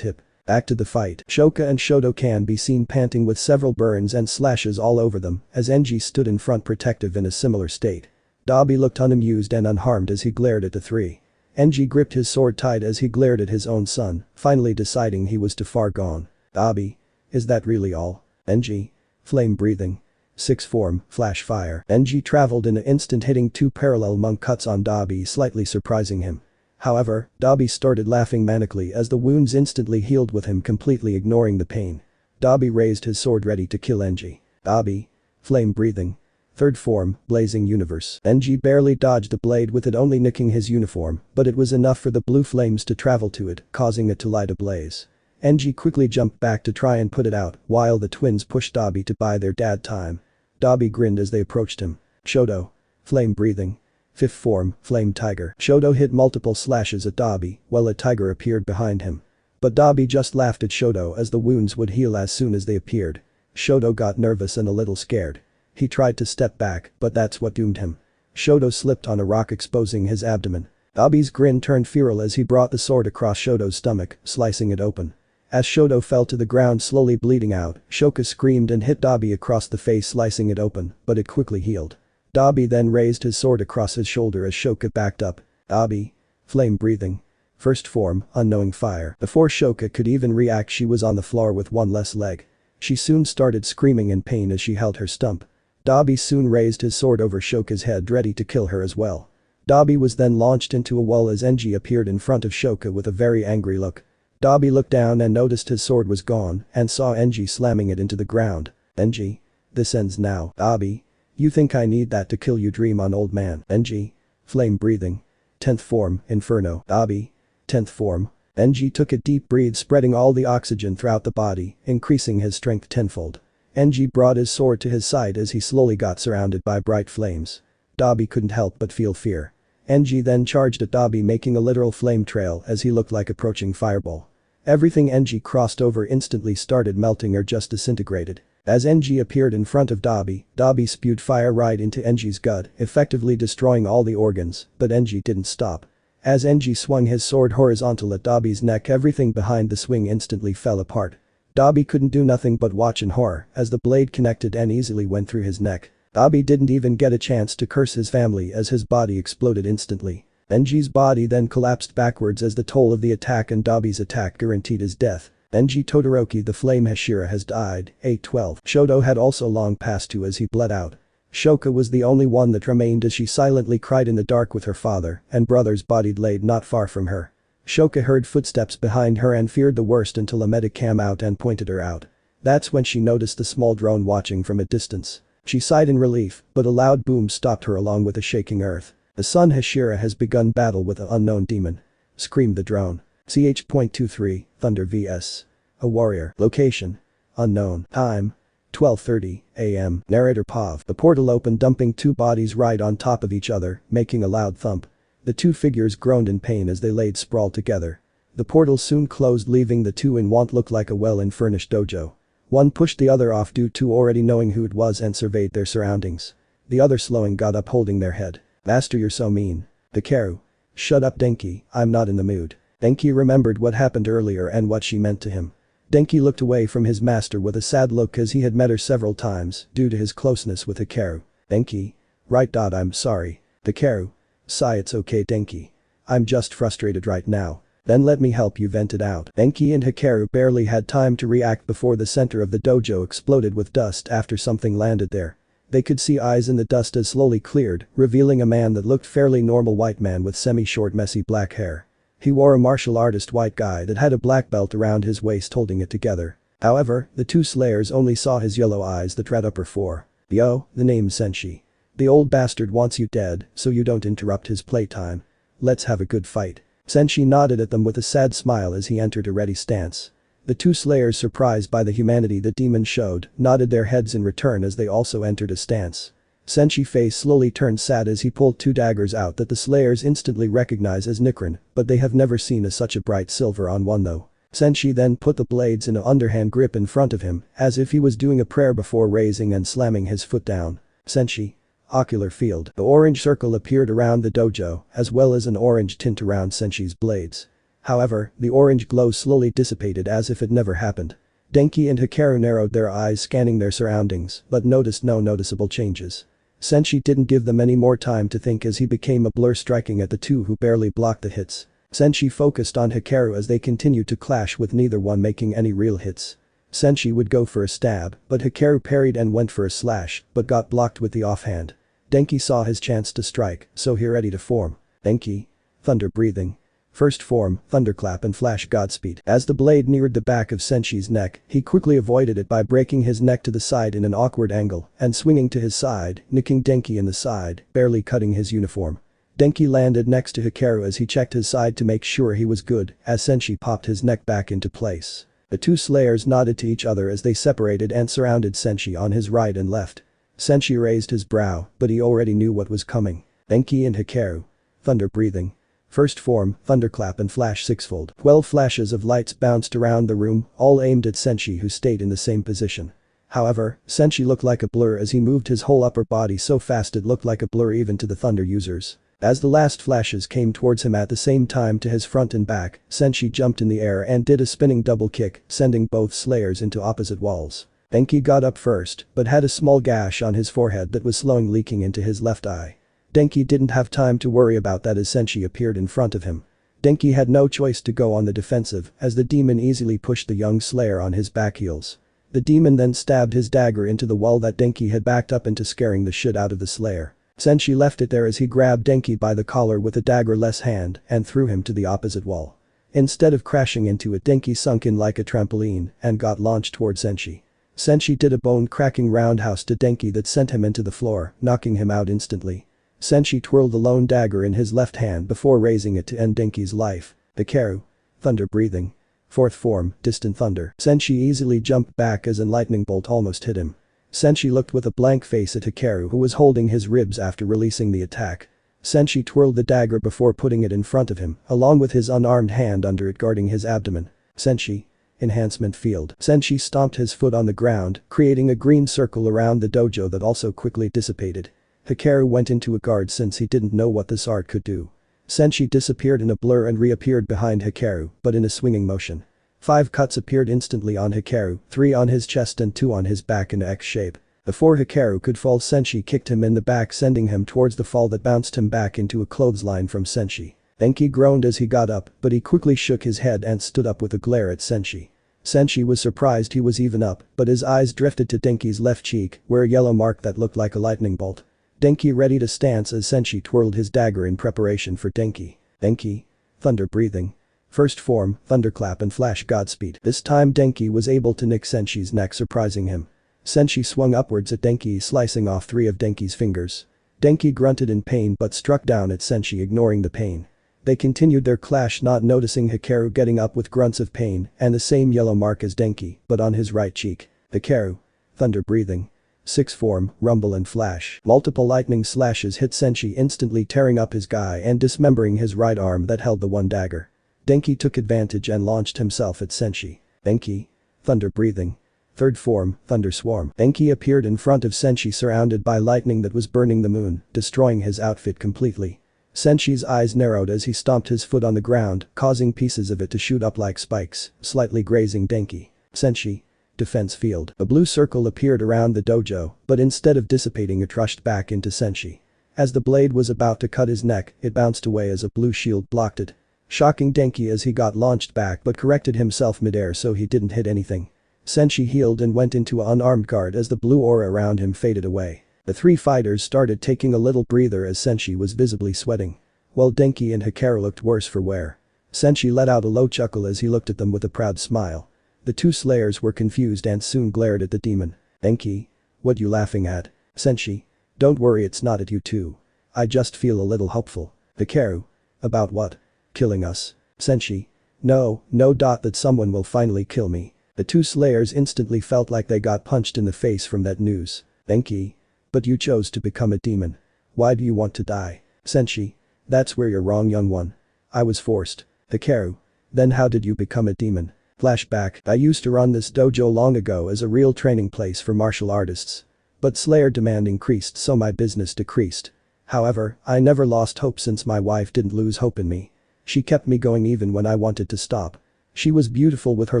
hip. Back to the fight. Shoka and Shoto can be seen panting with several burns and slashes all over them as Enji stood in front protective in a similar state. Dabi looked unamused and unharmed as he glared at the three. Enji gripped his sword tight as he glared at his own son, finally deciding he was too far gone. Dabi. Is that really all? Enji. Flame breathing. 6 form, flash fire. Enji traveled in an instant, hitting 2 parallel monk cuts on Dabi, slightly surprising him. However, Dabi started laughing manically as the wounds instantly healed with him completely ignoring the pain. Dabi raised his sword ready to kill Enji. Dabi. Flame breathing. 3rd form, blazing universe. Enji barely dodged the blade with it only nicking his uniform, but it was enough for the blue flames to travel to it, causing it to light ablaze. Enji quickly jumped back to try and put it out, while the twins pushed Dabi to buy their dad time. Dabi grinned as they approached him. Shoto. Flame breathing. 5th form, flame tiger. Shoto hit multiple slashes at Dabi, while a tiger appeared behind him. But Dabi just laughed at Shoto as the wounds would heal as soon as they appeared. Shoto got nervous and a little scared. He tried to step back, but that's what doomed him. Shoto slipped on a rock exposing his abdomen. Dabi's grin turned feral as he brought the sword across Shoto's stomach, slicing it open. As Shoto fell to the ground slowly bleeding out, Shoka screamed and hit Dabi across the face, slicing it open, but it quickly healed. Dabi then raised his sword across his shoulder as Shoka backed up. Dabi. Flame breathing. 1st form, unknowing fire. Before Shoka could even react, she was on the floor with one less leg. She soon started screaming in pain as she held her stump. Dabi soon raised his sword over Shoka's head, ready to kill her as well. Dabi was then launched into a wall as Enji appeared in front of Shoka with a very angry look. Dabi looked down and noticed his sword was gone and saw Enji slamming it into the ground. Enji. This ends now. Dabi. You think I need that to kill you? Dream on, old man. Enji. Flame breathing. 10th form, inferno. Dabi. 10th form. Enji took a deep breath, spreading all the oxygen throughout the body, increasing his strength tenfold. Enji brought his sword to his side as he slowly got surrounded by bright flames. Dabi couldn't help but feel fear. Enji then charged at Dabi, making a literal flame trail as he looked like approaching fireball. Everything Enji crossed over instantly started melting or just disintegrated. As Enji appeared in front of Dabi, Dabi spewed fire right into Enji's gut, effectively destroying all the organs, but Enji didn't stop. As Enji swung his sword horizontal at Dabi's neck, everything behind the swing instantly fell apart. Dabi couldn't do nothing but watch in horror as the blade connected and easily went through his neck. Dabi didn't even get a chance to curse his family as his body exploded instantly. Enji's body then collapsed backwards as the toll of the attack and Dabi's attack guaranteed his death. Enji Todoroki, the flame hashira, has died. 8-12. Shoto had also long passed too as he bled out. Shoka was the only one that remained as she silently cried in the dark with her father and brother's body laid not far from her. Shoka heard footsteps behind her and feared the worst until a medic came out and pointed her out. That's when she noticed the small drone watching from a distance. She sighed in relief, but a loud boom stopped her along with a shaking earth. The Sun Hashira has begun battle with an unknown demon. Screamed the drone. Ch.23, Thunder vs. A warrior. Location. Unknown. Time. 12:30 a.m. Narrator Pav. The portal opened, dumping 2 bodies right on top of each other, making a loud thump. The 2 figures groaned in pain as they laid sprawled together. The portal soon closed, leaving the 2 in what looked like a well-furnished dojo. One pushed the other off due to already knowing who it was and surveyed their surroundings. The other slowing got up, holding their head. Master, you're so mean. Takeru. Shut up, Denki, I'm not in the mood. Denki remembered what happened earlier and what she meant to him. Denki looked away from his master with a sad look as he had met her several times due to his closeness with Hikaru. Denki. Right. I'm sorry. Takeru. Sigh, it's okay, Denki. I'm just frustrated right now. Then let me help you vent it out. Denki and Hikaru barely had time to react before the center of the dojo exploded with dust after something landed there. They could see eyes in the dust as slowly cleared, revealing a man that looked fairly normal, white man with semi-short messy black hair. He wore a martial artist white guy that had a black belt around his waist holding it together. However, the 2 slayers only saw his yellow eyes that read upper 4. Yo, the name's Senshi. The old bastard wants you dead so you don't interrupt his playtime. Let's have a good fight. Senshi nodded at them with a sad smile as he entered a ready stance. The 2 slayers, surprised by the humanity the demon showed, nodded their heads in return as they also entered a stance. Senshi's face slowly turned sad as he pulled 2 daggers out that the slayers instantly recognize as Nikrin, but they have never seen such a bright silver on one though. Senshi then put the blades in an underhand grip in front of him, as if he was doing a prayer before raising and slamming his foot down. Senshi. Ocular field. The orange circle appeared around the dojo, as well as an orange tint around Senshi's blades. However, the orange glow slowly dissipated as if it never happened. Denki and Hikaru narrowed their eyes, scanning their surroundings, but noticed no noticeable changes. Senshi didn't give them any more time to think as he became a blur, striking at the two who barely blocked the hits. Senshi focused on Hikaru as they continued to clash, with neither one making any real hits. Senshi would go for a stab, but Hikaru parried and went for a slash, but got blocked with the offhand. Denki saw his chance to strike, so he ready to form. Denki. Thunder breathing. First form, thunderclap and flash Godspeed. As the blade neared the back of Senshi's neck, he quickly avoided it by breaking his neck to the side in an awkward angle and swinging to his side, nicking Denki in the side, barely cutting his uniform. Denki landed next to Hikaru as he checked his side to make sure he was good, as Senshi popped his neck back into place. The two slayers nodded to each other as they separated and surrounded Senshi on his right and left. Senshi raised his brow, but he already knew what was coming. Denki and Hikaru. Thunder breathing. First form, thunderclap and flash sixfold. 12 flashes of lights bounced around the room, all aimed at Senshi, who stayed in the same position. However, Senshi looked like a blur as he moved his whole upper body so fast it looked like a blur even to the thunder users. As the last flashes came towards him at the same time to his front and back, Senshi jumped in the air and did a spinning double kick, sending both slayers into opposite walls. Denki got up first, but had a small gash on his forehead that was slowly leaking into his left eye. Denki didn't have time to worry about that as Senshi appeared in front of him. Denki had no choice to go on the defensive, as the demon easily pushed the young slayer on his back heels. The demon then stabbed his dagger into the wall that Denki had backed up into, scaring the shit out of the slayer. Senshi left it there as he grabbed Denki by the collar with a dagger-less hand and threw him to the opposite wall. Instead of crashing into it, Denki sunk in like a trampoline and got launched toward Senshi. Senshi did a bone-cracking roundhouse to Denki that sent him into the floor, knocking him out instantly. Senshi twirled the lone dagger in his left hand before raising it to end Denki's life. Hikaru. Thunder breathing. Fourth form, distant thunder. Senshi easily jumped back as a lightning bolt almost hit him. Senshi looked with a blank face at Hikaru, who was holding his ribs after releasing the attack. Senshi twirled the dagger before putting it in front of him, along with his unarmed hand under it guarding his abdomen. Senshi. Enhancement field. Senshi stomped his foot on the ground, creating a green circle around the dojo that also quickly dissipated. Hikaru went into a guard since he didn't know what this art could do. Senshi disappeared in a blur and reappeared behind Hikaru, but in a swinging motion. 5 cuts appeared instantly on Hikaru, 3 on his chest and 2 on his back in X shape. Before Hikaru could fall, Senshi kicked him in the back, sending him towards the fall that bounced him back into a clothesline from Senshi. Denki groaned as he got up, but he quickly shook his head and stood up with a glare at Senshi. Senshi was surprised he was even up, but his eyes drifted to Denki's left cheek, where a yellow mark that looked like a lightning bolt. Denki readied a stance as Senshi twirled his dagger in preparation for Denki. Denki. Thunder breathing. First form, thunderclap and flash Godspeed. This time Denki was able to nick Senshi's neck, surprising him. Senshi swung upwards at Denki, slicing off 3 of Denki's fingers. Denki grunted in pain but struck down at Senshi, ignoring the pain. They continued their clash, not noticing Hikaru getting up with grunts of pain and the same yellow mark as Denki, but on his right cheek. Hikaru. Thunder breathing. 6 form, rumble and flash. Multiple lightning slashes hit Senshi, instantly tearing up his guy and dismembering his right arm that held the one dagger. Denki took advantage and launched himself at Senshi. Denki. Thunder breathing. Third form, thunder swarm. Denki appeared in front of Senshi surrounded by lightning that was burning the moon, destroying his outfit completely. Senshi's eyes narrowed as he stomped his foot on the ground, causing pieces of it to shoot up like spikes, slightly grazing Denki. Senshi. Defense field. A blue circle appeared around the dojo, but instead of dissipating it rushed back into Senshi. As the blade was about to cut his neck, it bounced away as a blue shield blocked it. Shocking Denki as he got launched back but corrected himself midair so he didn't hit anything. Senshi healed and went into an unarmed guard as the blue aura around him faded away. The 3 fighters started taking a little breather as Senshi was visibly sweating. While Denki and Hikaru looked worse for wear. Senshi let out a low chuckle as he looked at them with a proud smile. The 2 slayers were confused and soon glared at the demon. Denki? What you laughing at? Senshi? Don't worry, it's not at you too. I just feel a little hopeful. Hikaru? About what? Killing us. Senshi? No, that someone will finally kill me. The 2 slayers instantly felt like they got punched in the face from that news. Denki? But you chose to become a demon. Why do you want to die? Senshi? That's where you're wrong, young one. I was forced. Hikaru? Then how did you become a demon? Flashback. I used to run this dojo long ago as a real training place for martial artists. But Slayer demand increased so my business decreased. However, I never lost hope since my wife didn't lose hope in me. She kept me going even when I wanted to stop. She was beautiful with her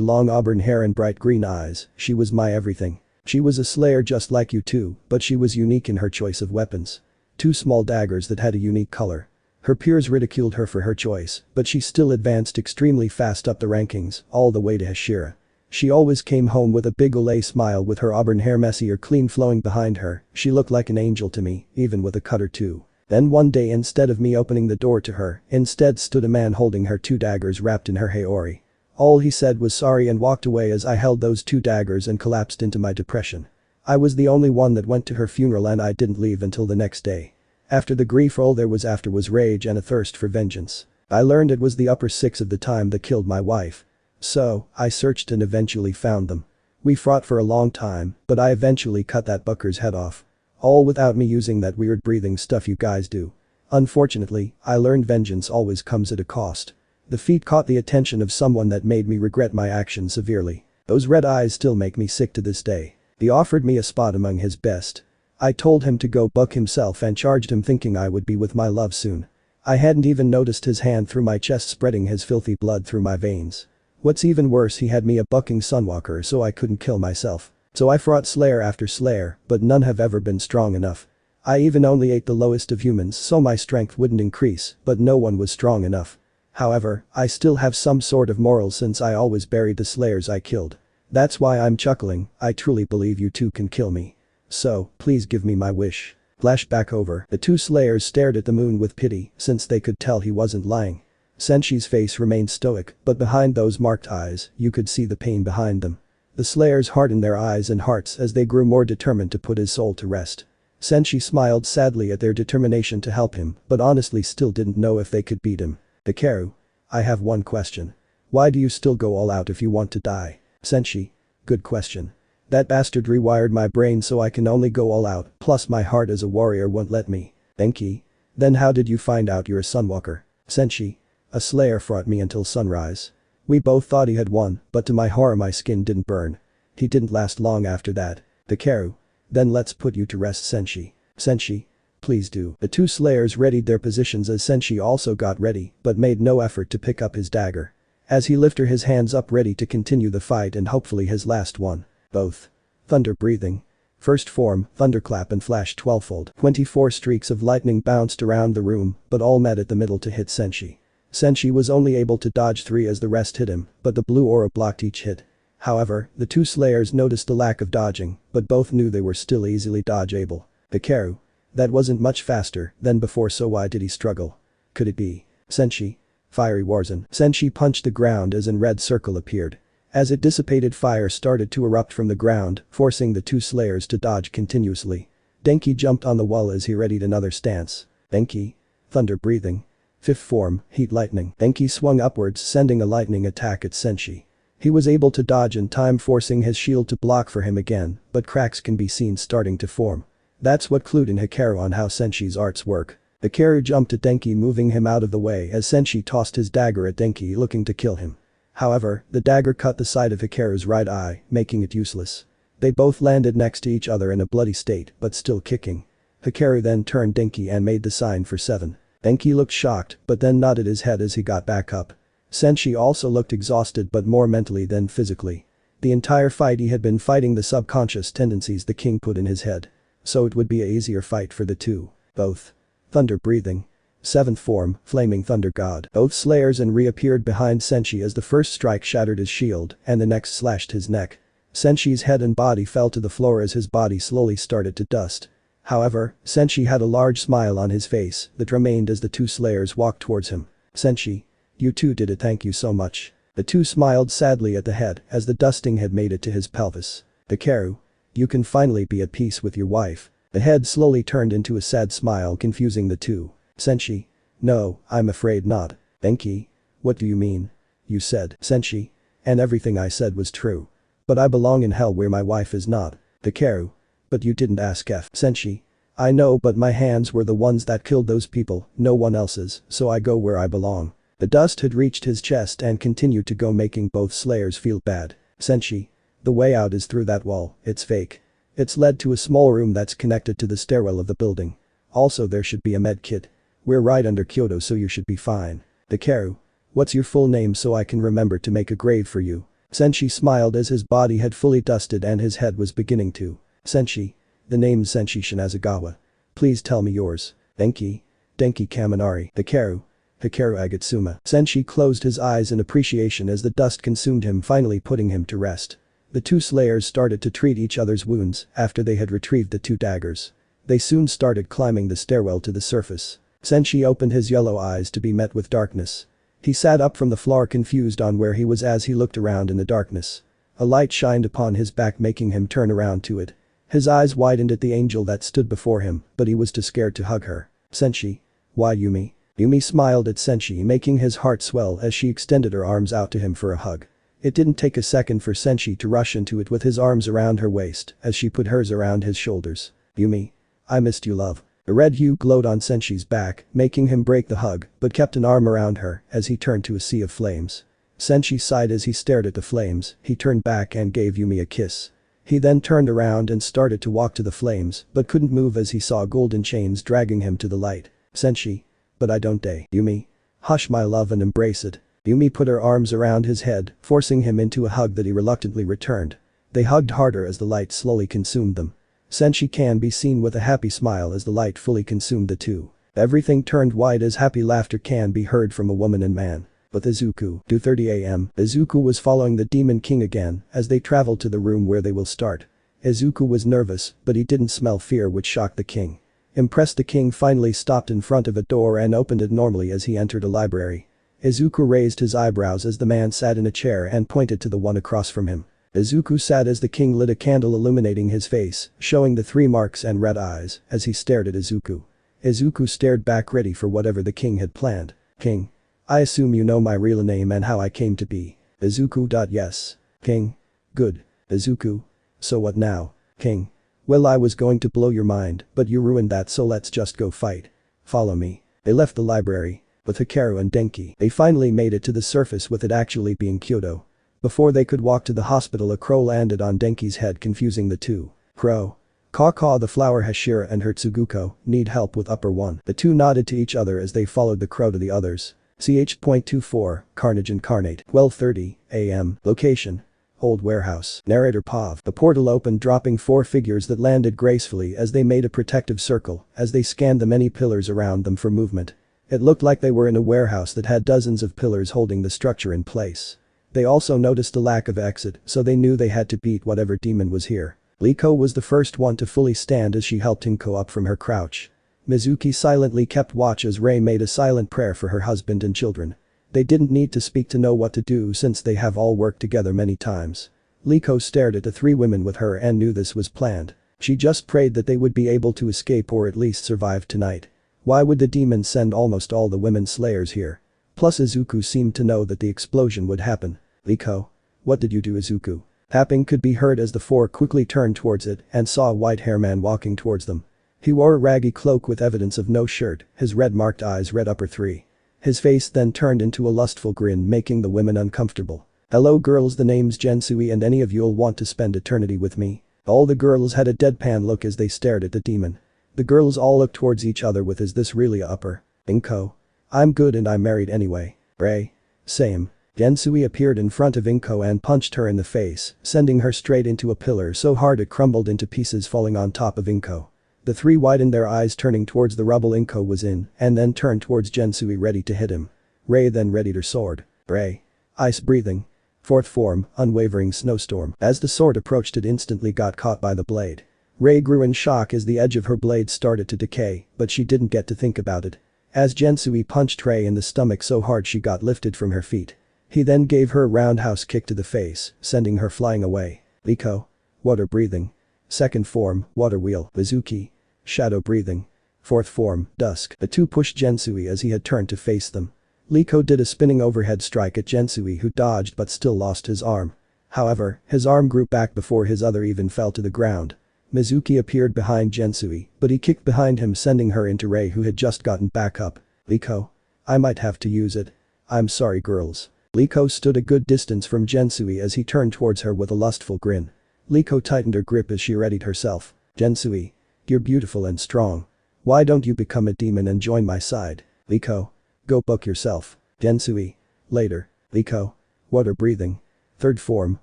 long auburn hair and bright green eyes, she was my everything. She was a Slayer just like you too, but she was unique in her choice of weapons. 2 small daggers that had a unique color. Her peers ridiculed her for her choice, but she still advanced extremely fast up the rankings, all the way to hashira. She always came home with a big ole smile with her auburn hair messy or clean flowing behind her, she looked like an angel to me, even with a cutter too. Then one day instead of me opening the door to her, instead stood a man holding her 2 daggers wrapped in her haori. All he said was sorry and walked away as I held those 2 daggers and collapsed into my depression. I was the only one that went to her funeral and I didn't leave until the next day. After the grief all there was after was rage and a thirst for vengeance. I learned it was the upper 6 of the time that killed my wife. So, I searched and eventually found them. We fought for a long time, but I eventually cut that bucker's head off. All without me using that weird breathing stuff you guys do. Unfortunately, I learned vengeance always comes at a cost. The feat caught the attention of someone that made me regret my action severely. Those red eyes still make me sick to this day. He offered me a spot among his best. I told him to go buck himself and charged him thinking I would be with my love soon. I hadn't even noticed his hand through my chest spreading his filthy blood through my veins. What's even worse, he had me a bucking sunwalker so I couldn't kill myself. So I fought Slayer after Slayer, but none have ever been strong enough. I even only ate the lowest of humans so my strength wouldn't increase, but no one was strong enough. However, I still have some sort of moral since I always buried the Slayers I killed. That's why I'm chuckling, I truly believe you two can kill me. So, please give me my wish. Flashback over, the 2 Slayers stared at the moon with pity since they could tell he wasn't lying. Senshi's face remained stoic, but behind those marked eyes, you could see the pain behind them. The Slayers hardened their eyes and hearts as they grew more determined to put his soul to rest. Senshi smiled sadly at their determination to help him, but honestly still didn't know if they could beat him. Deku. I have one question. Why do you still go all out if you want to die? Senshi. Good question. That bastard rewired my brain so I can only go all out, plus my heart as a warrior won't let me. Enki. Then how did you find out you're a Sunwalker? Senshi. A Slayer fought me until sunrise. We both thought he had won, but to my horror my skin didn't burn. He didn't last long after that. Deku. Then let's put you to rest Senshi. Senshi. Please do. The 2 Slayers readied their positions as Senshi also got ready, but made no effort to pick up his dagger. As he lifted his hands up ready to continue the fight and hopefully his last one. Both. Thunder breathing. First form, thunderclap and flash 12-fold. 24 streaks of lightning bounced around the room, but all met at the middle to hit Senshi. Senshi was only able to dodge 3 as the rest hit him, but the blue aura blocked each hit. However, the 2 Slayers noticed the lack of dodging, but both knew they were still easily dodgeable. Deku. That wasn't much faster than before, so why did he struggle? Could it be? Senshi. Fiery Warzone. Senshi punched the ground as a red circle appeared. As it dissipated, fire started to erupt from the ground, forcing the 2 Slayers to dodge continuously. Denki jumped on the wall as he readied another stance. Denki. Thunder breathing. 5th form, heat lightning. Denki swung upwards sending a lightning attack at Senshi. He was able to dodge in time, forcing his shield to block for him again, but cracks can be seen starting to form. That's what clued in Hikaru on how Senshi's arts work. Hikaru jumped at Denki, moving him out of the way as Senshi tossed his dagger at Denki looking to kill him. However, the dagger cut the side of Hikaru's right eye, making it useless. They both landed next to each other in a bloody state, but still kicking. Hikaru then turned Denki and made the sign for 7. Denki looked shocked, but then nodded his head as he got back up. Senshi also looked exhausted but more mentally than physically. The entire fight he had been fighting the subconscious tendencies the king put in his head. So it would be an easier fight for the 2. Both. Thunder breathing. 7th form, flaming thunder god. Both Slayers and reappeared behind Senshi as the first strike shattered his shield and the next slashed his neck. Senshi's head and body fell to the floor as his body slowly started to dust. However, Senshi had a large smile on his face that remained as the 2 Slayers walked towards him. Senshi. You two did it, thank you so much. The 2 smiled sadly at the head as the dusting had made it to his pelvis. Deku. You can finally be at peace with your wife. The head slowly turned into a sad smile, confusing the 2. Senshi. No, I'm afraid not. Denki. What do you mean? You said, Senshi. And everything I said was true. But I belong in hell where my wife is not. Deku. But you didn't ask F. Senshi. I know, but my hands were the ones that killed those people, no one else's, so I go where I belong. The dust had reached his chest and continued to go, making both Slayers feel bad. Senshi. The way out is through that wall, it's fake. It's led to a small room that's connected to the stairwell of the building. Also there should be a med kit. We're right under Kyoto so you should be fine. Deku. What's your full name so I can remember to make a grave for you? Senshi smiled as his body had fully dusted and his head was beginning to. Senshi. The name's Senshi Shinazagawa. Please tell me yours. Denki. Denki Kaminari. Hikaru. Hikaru Agatsuma. Senshi closed his eyes in appreciation as the dust consumed him, finally putting him to rest. The two slayers started to treat each other's wounds after they had retrieved the two daggers. They soon started climbing the stairwell to the surface. Senshi opened his yellow eyes to be met with darkness. He sat up from the floor, confused on where he was as he looked around in the darkness. A light shined upon his back, making him turn around to it. His eyes widened at the angel that stood before him, but he was too scared to hug her. Senshi. Why Yumi? Yumi smiled at Senshi, making his heart swell as she extended her arms out to him for a hug. It didn't take a second for Senshi to rush into it with his arms around her waist as she put hers around his shoulders. Yumi. I missed you, love. A red hue glowed on Senshi's back, making him break the hug, but kept an arm around her as he turned to a sea of flames. Senshi sighed as he stared at the flames. He turned back and gave Yumi a kiss. He then turned around and started to walk to the flames, but couldn't move as he saw golden chains dragging him to the light. Senshi. But I don't dare. Yumi. Hush my love and embrace it. Yumi put her arms around his head, forcing him into a hug that he reluctantly returned. They hugged harder as the light slowly consumed them. Senshi can be seen with a happy smile as the light fully consumed the two. Everything turned white as happy laughter can be heard from a woman and man. With Izuku. 2:30 a.m. Izuku was following the Demon King again as they traveled to the room where they will start. Izuku was nervous, but he didn't smell fear, which shocked the king. Impressed, the king finally stopped in front of a door and opened it normally as he entered a library. Izuku raised his eyebrows as the man sat in a chair and pointed to the one across from him. Izuku sat as the king lit a candle, illuminating his face, showing the 3 marks and red eyes as he stared at Izuku. Izuku stared back, ready for whatever the king had planned. King. I assume you know my real name and how I came to be. Izuku. Yes. King. Good. Izuku. So what now? King. Well, I was going to blow your mind, but you ruined that, so let's just go fight. Follow me. They left the library. With Hikaru and Denki, they finally made it to the surface, with it actually being Kyoto. Before they could walk to the hospital, a crow landed on Denki's head, confusing the two. Crow. Caw, the flower Hashira and her Tsuguko need help with upper one. The two nodded to each other as they followed the crow to the others. Ch.24, Carnage and Carnage. 12:30 a.m. Location. Old warehouse. Narrator Pav. The portal opened, dropping 4 figures that landed gracefully as they made a protective circle as they scanned the many pillars around them for movement. It looked like they were in a warehouse that had dozens of pillars holding the structure in place. They also noticed a lack of exit, so they knew they had to beat whatever demon was here. Liko was the first one to fully stand as she helped Inko up from her crouch. Mizuki silently kept watch as Rei made a silent prayer for her husband and children. They didn't need to speak to know what to do since they have all worked together many times. Liko stared at the 3 women with her and knew this was planned. She just prayed that they would be able to escape or at least survive tonight. Why would the demon send almost all the women slayers here? Plus Izuku seemed to know that the explosion would happen. Liko. What did you do, Izuku? Tapping could be heard as the 4 quickly turned towards it and saw a white-haired man walking towards them. He wore a raggy cloak with evidence of no shirt, his red-marked eyes red upper 3. His face then turned into a lustful grin, making the women uncomfortable. Hello girls, the name's Jensui and any of you'll want to spend eternity with me. All the girls had a deadpan look as they stared at the demon. The girls all looked towards each other with, is this really a upper? Inko. I'm good and I'm married anyway. Rei. Same. Jensui appeared in front of Inko and punched her in the face, sending her straight into a pillar so hard it crumbled into pieces, falling on top of Inko. The 3 widened their eyes, turning towards the rubble Inko was in, and then turned towards Jensui ready to hit him. Rei then readied her sword. Rei. Ice breathing. 4th form, unwavering snowstorm. As the sword approached, it instantly got caught by the blade. Rei grew in shock as the edge of her blade started to decay, but she didn't get to think about it. As Jensui punched Rei in the stomach so hard she got lifted from her feet. He then gave her a roundhouse kick to the face, sending her flying away. Liko. Water breathing. 2nd form, water wheel. Mizuki. Shadow breathing. 4th form, dusk. The 2 pushed Jensui as he had turned to face them. Liko did a spinning overhead strike at Jensui, who dodged but still lost his arm. However, his arm grew back before his other even fell to the ground. Mizuki appeared behind Jensui, but he kicked behind him, sending her into Rei, who had just gotten back up. Liko. I might have to use it. I'm sorry girls. Liko stood a good distance from Jensui as he turned towards her with a lustful grin. Liko tightened her grip as she readied herself. Gensui. You're beautiful and strong. Why don't you become a demon and join my side? Liko. Go book yourself. Gensui. Later. Liko. Water breathing. Third form,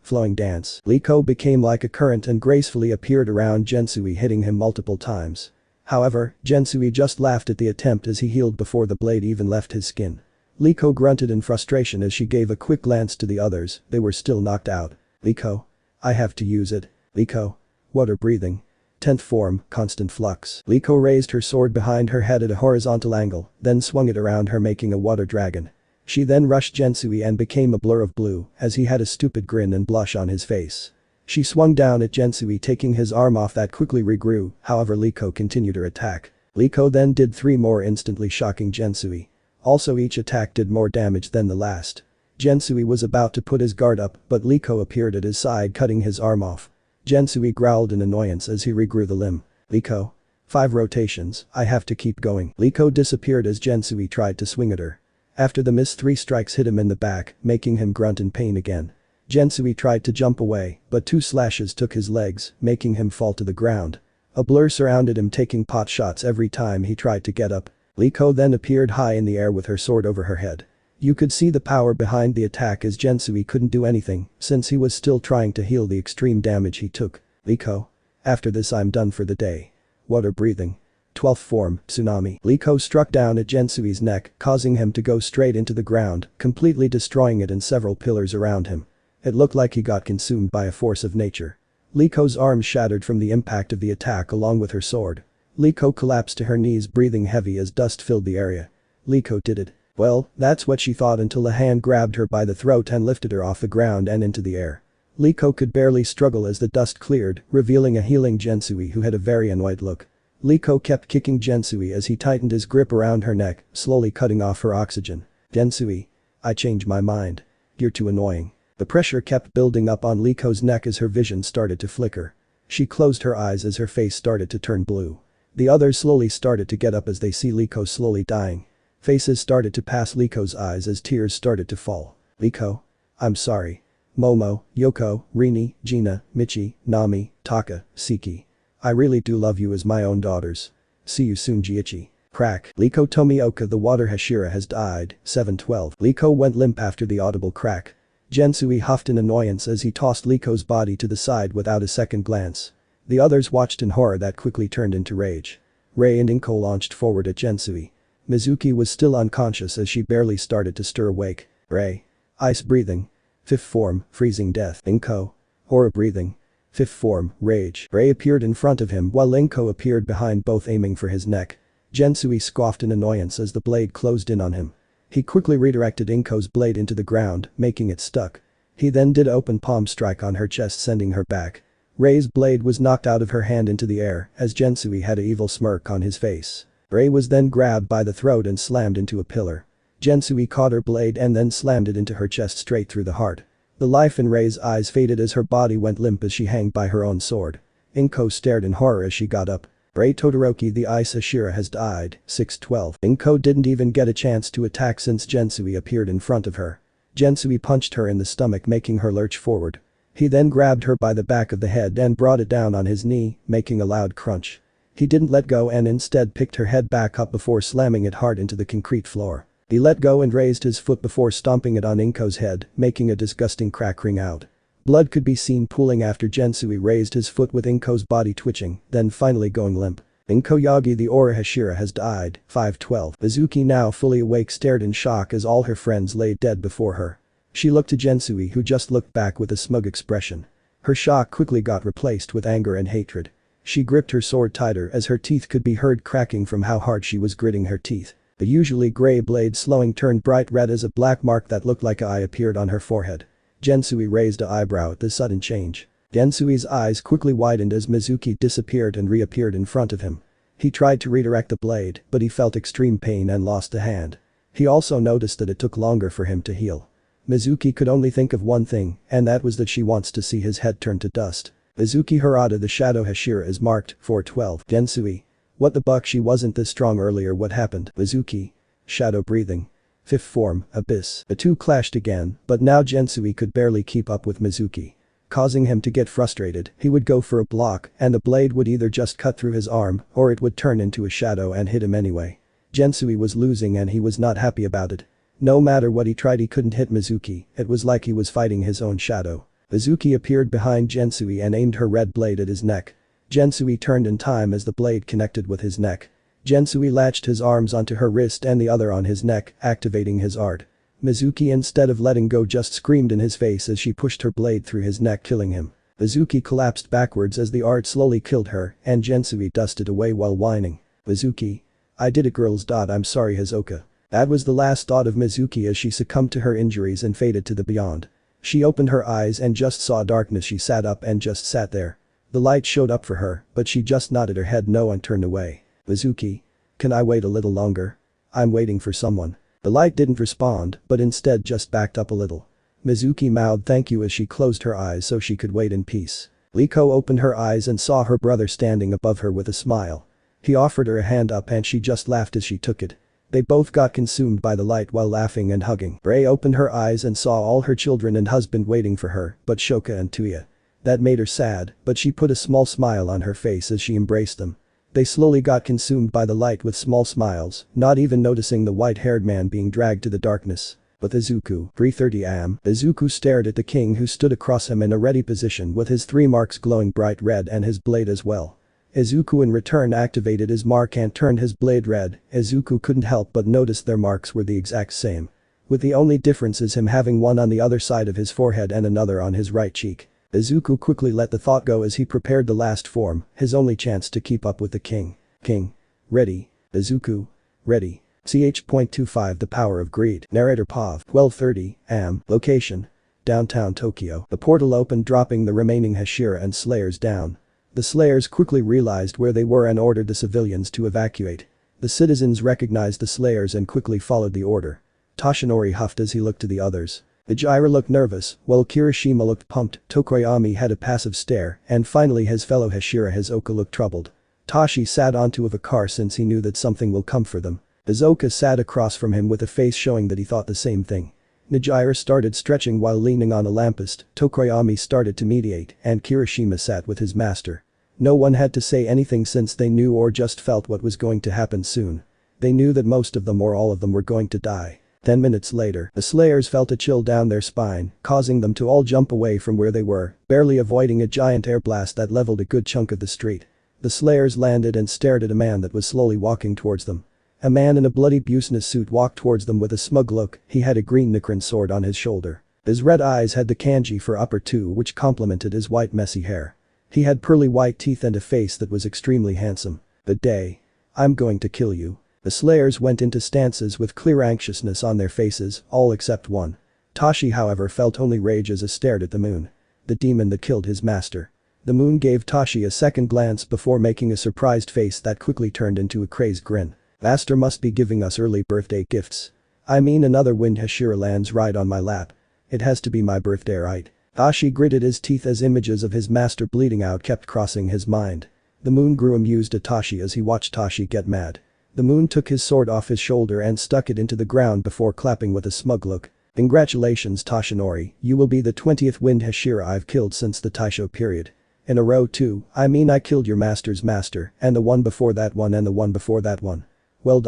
flowing dance. Liko became like a current and gracefully appeared around Gensui, hitting him multiple times. However, Gensui just laughed at the attempt as he healed before the blade even left his skin. Liko grunted in frustration as she gave a quick glance to the others, they were still knocked out. Liko. I have to use it. Liko. Water breathing. 10th form, constant flux. Liko raised her sword behind her head at a horizontal angle, then swung it around her making a water dragon. She then rushed Gensui and became a blur of blue as he had a stupid grin and blush on his face. She swung down at Gensui taking his arm off that quickly regrew, however Liko continued her attack. Liko then did 3 more instantly shocking Gensui. Also each attack did more damage than the last. Gensui was about to put his guard up but Liko appeared at his side cutting his arm off. Gensui growled in annoyance as he regrew the limb. Liko. 5 rotations, I have to keep going. Liko disappeared as Gensui tried to swing at her. After the miss 3 strikes hit him in the back, making him grunt in pain again. Gensui tried to jump away, but 2 slashes took his legs, making him fall to the ground. A blur surrounded him taking pot shots every time he tried to get up. Liko then appeared high in the air with her sword over her head. You could see the power behind the attack as Gensui couldn't do anything since he was still trying to heal the extreme damage he took. Liko. After this I'm done for the day. Water breathing. 12th form, tsunami. Liko struck down at Gensui's neck, causing him to go straight into the ground, completely destroying it and several pillars around him. It looked like he got consumed by a force of nature. Liko's arms shattered from the impact of the attack along with her sword. Liko collapsed to her knees breathing heavy as dust filled the area. Liko did it. Well, that's what she thought until a hand grabbed her by the throat and lifted her off the ground and into the air. Liko could barely struggle as the dust cleared, revealing a healing Gensui who had a very annoyed look. Liko kept kicking Gensui as he tightened his grip around her neck, slowly cutting off her oxygen. Gensui. I changed my mind. You're too annoying. The pressure kept building up on Liko's neck as her vision started to flicker. She closed her eyes as her face started to turn blue. The others slowly started to get up as they see Liko slowly dying. Faces started to pass Liko's eyes as tears started to fall. Liko. I'm sorry. Momo, Yoko, Rini, Gina, Michi, Nami, Taka, Siki. I really do love you as my own daughters. See you soon Jiichi. Crack. Liko Tomioka the water hashira has died, 712. Liko went limp after the audible crack. Gensui huffed in annoyance as he tossed Liko's body to the side without a second glance. The others watched in horror that quickly turned into rage. Rei and Inko launched forward at Gensui. Mizuki was still unconscious as she barely started to stir awake. Rei. Ice breathing. 5th form, freezing death. Inko. Horror breathing. 5th form, rage. Rei appeared in front of him while Inko appeared behind both aiming for his neck. Gensui scoffed in annoyance as the blade closed in on him. He quickly redirected Inko's blade into the ground, making it stuck. He then did open palm strike on her chest sending her back. Rei's blade was knocked out of her hand into the air as Gensui had an evil smirk on his face. Rei was then grabbed by the throat and slammed into a pillar. Gensui caught her blade and then slammed it into her chest straight through the heart. The life in Rei's eyes faded as her body went limp as she hung by her own sword. Inko stared in horror as she got up. Rei Todoroki the ice hashira has died, 612. Inko didn't even get a chance to attack since Gensui appeared in front of her. Gensui punched her in the stomach making her lurch forward. He then grabbed her by the back of the head and brought it down on his knee, making a loud crunch. He didn't let go and instead picked her head back up before slamming it hard into the concrete floor. He let go and raised his foot before stomping it on Inko's head, making a disgusting crack ring out. Blood could be seen pooling after Gensui raised his foot with Inko's body twitching, then finally going limp. Izuku Yagi the Aura Hashira has died, 512. Izuku now fully awake stared in shock as all her friends lay dead before her. She looked to Gensui who just looked back with a smug expression. Her shock quickly got replaced with anger and hatred. She gripped her sword tighter as her teeth could be heard cracking from how hard she was gritting her teeth. The usually grey blade slowing turned bright red as a black mark that looked like an eye appeared on her forehead. Gensui raised an eyebrow at this sudden change. Gensui's eyes quickly widened as Mizuki disappeared and reappeared in front of him. He tried to redirect the blade, but he felt extreme pain and lost a hand. He also noticed that it took longer for him to heal. Mizuki could only think of one thing, and that was that she wants to see his head turn to dust. Mizuki Harada the Shadow Hashira is marked, 412. Gensui. What the buck she wasn't this strong earlier what happened? Mizuki. Shadow breathing. 5th form, abyss. The two clashed again, but now Gensui could barely keep up with Mizuki. causing him to get frustrated. He would go for a block, and the blade would either just cut through his arm, or it would turn into a shadow and hit him anyway. Gensui was losing and he was not happy about it. No matter what he tried he couldn't hit Mizuki, it was like he was fighting his own shadow. Mizuki appeared behind Gensui and aimed her red blade at his neck. Gensui turned in time as the blade connected with his neck. Gensui latched his arms onto her wrist and the other on his neck, activating his art. Mizuki, instead of letting go, just screamed in his face as she pushed her blade through his neck, killing him. Mizuki collapsed backwards as the art slowly killed her, and Gensui dusted away while whining. "Mizuki. I did it girls. I'm sorry Hisoka." That was the last thought of Mizuki as she succumbed to her injuries and faded to the beyond. She opened her eyes and just saw darkness. She sat up and just sat there. The light showed up for her, but she just nodded her head no and turned away. "Mizuki. Can I wait a little longer? I'm waiting for someone." The light didn't respond, but instead just backed up a little. Mizuki mouthed thank you as she closed her eyes so she could wait in peace. Liko opened her eyes and saw her brother standing above her with a smile. He offered her a hand up and she just laughed as she took it. They both got consumed by the light while laughing and hugging. Ray opened her eyes and saw all her children and husband waiting for her, but Shoka and Tuya. That made her sad, but she put a small smile on her face as she embraced them. They slowly got consumed by the light with small smiles, not even noticing the white-haired man being dragged to the darkness. But Izuku, 3:30 am, Izuku stared at the king who stood across him in a ready position with his 3 marks glowing bright red and his blade as well. Izuku in return activated his mark and turned his blade red. Izuku couldn't help but notice their marks were the exact same. With the only difference is him having one on the other side of his forehead and another on his right cheek. Izuku quickly let the thought go as he prepared the last form, his only chance to keep up with the king. King. Ready. Izuku. Ready. Ch.25 The Power of Greed. Narrator Pav. 12:30 am. Location. Downtown Tokyo. The portal opened, dropping the remaining hashira and slayers down. The slayers quickly realized where they were and ordered the civilians to evacuate. The citizens recognized the slayers and quickly followed the order. Toshinori huffed as he looked to the others. Ijira looked nervous, while Kirishima looked pumped. Tokoyami had a passive stare, and finally his fellow hashira Hisoka looked troubled. Tashi sat on top of a car since he knew that something will come for them. Hisoka sat across from him with a face showing that he thought the same thing. Nijira started stretching while leaning on a lamppost. Tokoyami started to mediate, and Kirishima sat with his master. No one had to say anything since they knew or just felt what was going to happen soon. They knew that most of them or all of them were going to die. 10 minutes later, the slayers felt a chill down their spine, causing them to all jump away from where they were, barely avoiding a giant air blast that leveled a good chunk of the street. The slayers landed and stared at a man that was slowly walking towards them. A man in a bloody business suit walked towards them with a smug look. He had a green Nikrin sword on his shoulder. His red eyes had the kanji for upper two, which complemented his white messy hair. He had pearly white teeth and a face that was extremely handsome. "Good day. I'm going to kill you." The slayers went into stances with clear anxiousness on their faces, all except one. Tashi however felt only rage as he stared at the moon. The demon that killed his master. The moon gave Tashi a second glance before making a surprised face that quickly turned into a crazed grin. "Master must be giving us early birthday gifts. I mean another wind hashira lands right on my lap. It has to be my birthday, right?" Tashi gritted his teeth as images of his master bleeding out kept crossing his mind. The moon grew amused at Tashi as he watched Tashi get mad. The moon took his sword off his shoulder and stuck it into the ground before clapping with a smug look. "Congratulations Toshinori, you will be the 20th wind hashira I've killed since the Taisho period. In a row too, I mean I killed your master's master, and the one before that one and the one before that one. Well.